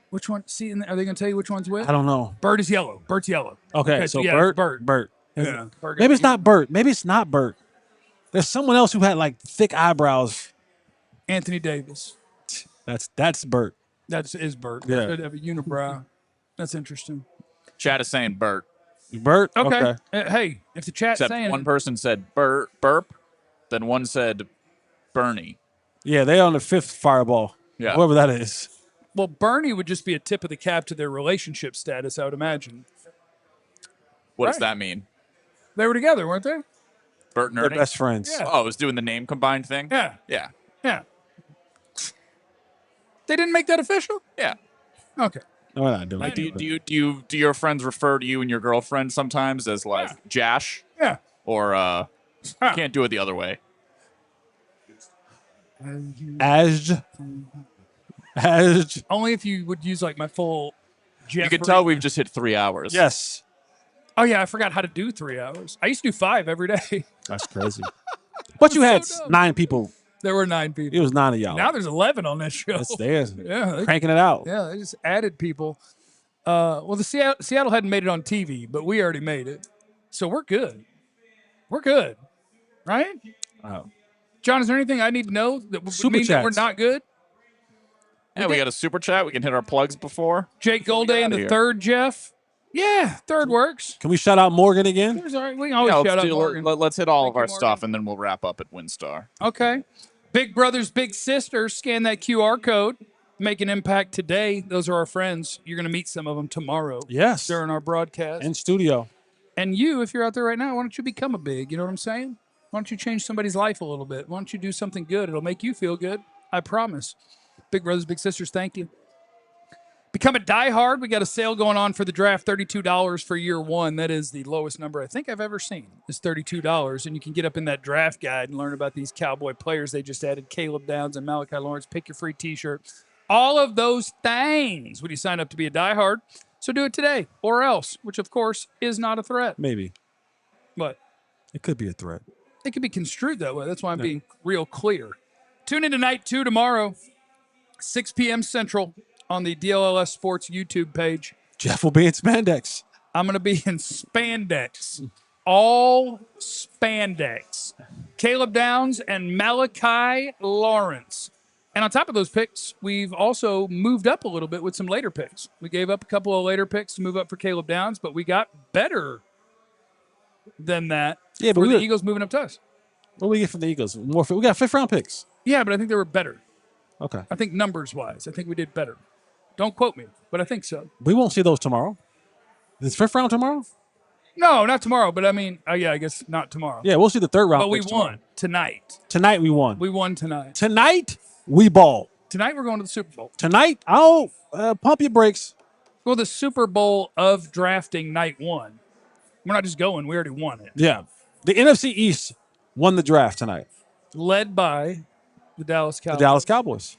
[SPEAKER 1] Which one? See, are they going to tell you which one's which?
[SPEAKER 2] I don't know.
[SPEAKER 1] Bert is yellow. Bert's yellow.
[SPEAKER 2] Okay, so
[SPEAKER 1] yeah,
[SPEAKER 2] Bert.
[SPEAKER 1] Yeah.
[SPEAKER 2] Maybe it's not Bert. Maybe it's not Bert. There's someone else who had like thick eyebrows.
[SPEAKER 1] Anthony Davis.
[SPEAKER 2] That's Bert.
[SPEAKER 1] That is Bert.
[SPEAKER 2] Yeah.
[SPEAKER 1] Should have a unibrow. That's interesting.
[SPEAKER 4] Chat is saying Bert.
[SPEAKER 2] Bert?
[SPEAKER 1] Okay. Hey, if the chat's
[SPEAKER 4] Except
[SPEAKER 1] saying
[SPEAKER 4] one person said burp, then one said Bernie.
[SPEAKER 2] Yeah, they on the 5th fireball.
[SPEAKER 4] Yeah.
[SPEAKER 2] Whoever that is.
[SPEAKER 1] Well, Bernie would just be a tip of the cap to their relationship status, I would imagine.
[SPEAKER 4] What does that mean?
[SPEAKER 1] They were together, weren't they?
[SPEAKER 4] Bert and
[SPEAKER 2] They're
[SPEAKER 4] Ernie?
[SPEAKER 2] best friends.
[SPEAKER 1] Yeah.
[SPEAKER 4] Oh, it was doing the name combined thing?
[SPEAKER 1] Yeah.
[SPEAKER 4] Yeah.
[SPEAKER 1] Yeah. They didn't make that official?
[SPEAKER 4] Yeah.
[SPEAKER 1] Okay.
[SPEAKER 2] No, we're not doing
[SPEAKER 4] Like,
[SPEAKER 2] it.
[SPEAKER 4] do your friends refer to you and your girlfriend sometimes as like Jash?
[SPEAKER 1] Yeah.
[SPEAKER 4] Or can't do it the other way?
[SPEAKER 2] Aj.
[SPEAKER 1] Only if you would use like my full Jeffrey.
[SPEAKER 4] You can tell we've just hit 3 hours.
[SPEAKER 2] Yes.
[SPEAKER 1] Oh, yeah, I forgot how to do 3 hours. I used to do 5 every day.
[SPEAKER 2] That's crazy. But you had 9 people.
[SPEAKER 1] There were 9 people.
[SPEAKER 2] It was 9 of y'all.
[SPEAKER 1] Now there's 11 on this show.
[SPEAKER 2] It's theirs.
[SPEAKER 1] Yeah.
[SPEAKER 2] Cranking it out.
[SPEAKER 1] Yeah, they just added people. Well, the Seattle hadn't made it on TV, but we already made it. So we're good. We're good. Right? John, is there anything I need to know that would mean that we're not good?
[SPEAKER 4] Yeah, we got a super chat. We can hit our plugs before.
[SPEAKER 1] Jake Golday and the third Jeff. Yeah, third works.
[SPEAKER 2] Can we shout out Morgan again?
[SPEAKER 1] Third's all right. We can always shout out Morgan.
[SPEAKER 4] Let's hit all
[SPEAKER 1] Thank
[SPEAKER 4] of our
[SPEAKER 1] you,
[SPEAKER 4] stuff,
[SPEAKER 1] Morgan.
[SPEAKER 4] and then we'll wrap up at WinStar.
[SPEAKER 1] Okay. Big brothers, big sisters, scan that QR code. Make an impact today. Those are our friends. You're going to meet some of them tomorrow.
[SPEAKER 2] Yes.
[SPEAKER 1] During our broadcast.
[SPEAKER 2] In studio.
[SPEAKER 1] And you, if you're out there right now, why don't you become a big? You know what I'm saying? Why don't you change somebody's life a little bit? Why don't you do something good? It'll make you feel good. I promise. Big brothers, big sisters, thank you. Become a diehard. We got a sale going on for the draft, $32 for year one. That is the lowest number I think I've ever seen, is $32. And you can get up in that draft guide and learn about these Cowboy players. They just added Caleb Downs and Malachi Lawrence. Pick your free t-shirt. All of those things when you sign up to be a diehard. So do it today or else, which of course is not a threat.
[SPEAKER 2] Maybe.
[SPEAKER 1] But
[SPEAKER 2] it could be a threat.
[SPEAKER 1] It could be construed that way. That's why I'm being real clear. Tune in to Night 2 tomorrow, 6 p.m. Central on the DLLS Sports YouTube page.
[SPEAKER 2] Jeff will be in spandex.
[SPEAKER 1] I'm going to be in spandex. All spandex. Caleb Downs and Malachi Lawrence. And on top of those picks, we've also moved up a little bit with some later picks. We gave up a couple of later picks to move up for Caleb Downs, but we got better than that.
[SPEAKER 2] Yeah, but
[SPEAKER 1] the Eagles moving up to us.
[SPEAKER 2] What do we get from the Eagles? We got 5th round picks.
[SPEAKER 1] Yeah, but I think they were better.
[SPEAKER 2] Okay.
[SPEAKER 1] I think numbers-wise, I think we did better. Don't quote me, but I think so.
[SPEAKER 2] We won't see those tomorrow. Is 5th round tomorrow?
[SPEAKER 1] No, not tomorrow, but I mean, yeah, I guess not tomorrow.
[SPEAKER 2] Yeah, we'll see the 3rd round
[SPEAKER 1] But we
[SPEAKER 2] picks
[SPEAKER 1] won
[SPEAKER 2] tomorrow.
[SPEAKER 1] tonight.
[SPEAKER 2] Tonight we won.
[SPEAKER 1] We won tonight.
[SPEAKER 2] Tonight we ball.
[SPEAKER 1] Tonight we're going to the Super Bowl.
[SPEAKER 2] Tonight, I'll pump your brakes.
[SPEAKER 1] Well, the Super Bowl of drafting night 1. We're not just going. We already won it.
[SPEAKER 2] Yeah. The NFC East won the draft tonight.
[SPEAKER 1] Led by the Dallas Cowboys.
[SPEAKER 2] The Dallas Cowboys.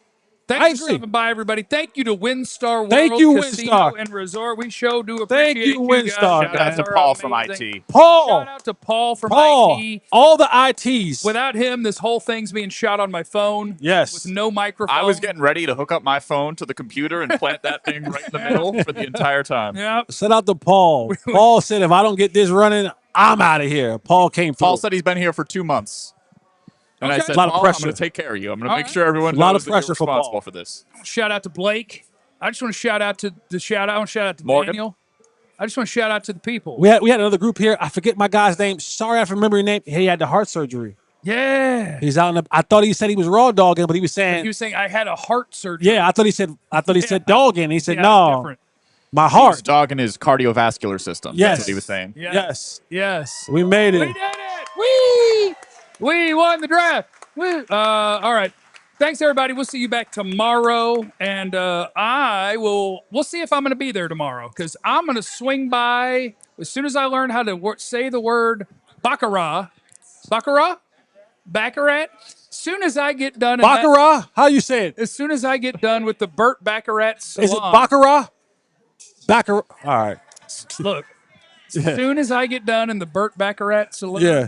[SPEAKER 1] Thanks for stopping by, everybody. Thank you to WinStar World
[SPEAKER 2] Thank you,
[SPEAKER 1] Casino
[SPEAKER 2] WinStar.
[SPEAKER 1] and Resort. We sure do appreciate
[SPEAKER 2] Thank you, WinStar.
[SPEAKER 1] guys.
[SPEAKER 4] Shout out to Paul from IT.
[SPEAKER 2] Paul.
[SPEAKER 1] Shout out to Paul from IT.
[SPEAKER 2] All the ITs.
[SPEAKER 1] Without him, this whole thing's being shot on my phone.
[SPEAKER 2] Yes.
[SPEAKER 1] With no microphone.
[SPEAKER 4] I was getting ready to hook up my phone to the computer and plant that thing right in the middle for the entire time.
[SPEAKER 1] Yep.
[SPEAKER 2] Shout out to Paul. Paul said, if I don't get this running, I'm out of here. Paul came through.
[SPEAKER 4] Paul said he's been here for 2 months. And I said,
[SPEAKER 2] a lot of
[SPEAKER 4] Paul,
[SPEAKER 2] pressure.
[SPEAKER 4] I'm going to take care of you. I'm going to make
[SPEAKER 1] right.
[SPEAKER 4] sure everyone
[SPEAKER 2] A lot
[SPEAKER 4] knows
[SPEAKER 2] of
[SPEAKER 4] that you're
[SPEAKER 2] pressure for
[SPEAKER 4] responsible
[SPEAKER 2] Paul.
[SPEAKER 4] for this.
[SPEAKER 1] Shout out to Blake. I just want to shout out to I want to shout out to
[SPEAKER 4] Morgan.
[SPEAKER 1] Daniel. I just want to shout out to the people.
[SPEAKER 2] We had another group here. I forget my guy's name. Sorry, I remember your name. He had the heart surgery.
[SPEAKER 1] Yeah.
[SPEAKER 2] He's out in the, I thought he said he was raw dogging, but he was saying,
[SPEAKER 1] He was saying I had a heart surgery.
[SPEAKER 2] yeah, I thought he said dogging. He said,
[SPEAKER 1] Yeah,
[SPEAKER 2] no,
[SPEAKER 1] different.
[SPEAKER 2] my
[SPEAKER 4] He's
[SPEAKER 2] heart.
[SPEAKER 4] dogging his cardiovascular system.
[SPEAKER 2] Yes.
[SPEAKER 4] That's what he was saying.
[SPEAKER 2] Yes.
[SPEAKER 1] Yes.
[SPEAKER 2] We made
[SPEAKER 1] We
[SPEAKER 2] it.
[SPEAKER 1] did it. We won the draft. All right. Thanks, everybody. We'll see you back tomorrow. And we'll see if I'm going to be there tomorrow because I'm going to swing by as soon as I learn how to say the word Baccarat. Baccarat? As soon as I get done.
[SPEAKER 2] Baccarat? How you say it?
[SPEAKER 1] As soon as I get done with the Burt Baccarat salon.
[SPEAKER 2] Is it Baccarat? Baccarat. All right.
[SPEAKER 1] Look. As soon as I get done in the Burt Baccarat salon.
[SPEAKER 2] Yeah.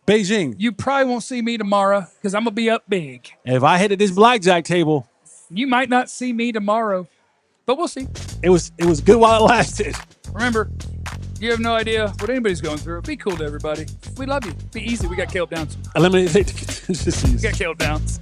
[SPEAKER 2] Beijing.
[SPEAKER 1] You probably won't see me tomorrow because I'm going to be up big.
[SPEAKER 2] If I hit at this blackjack table,
[SPEAKER 1] You might not see me tomorrow, but we'll see.
[SPEAKER 2] it was good while it lasted.
[SPEAKER 1] Remember, you have no idea what anybody's going through. Be cool to everybody. We love you. Be easy. We got Caleb Downs.
[SPEAKER 2] Eliminate.
[SPEAKER 1] We got Caleb Downs.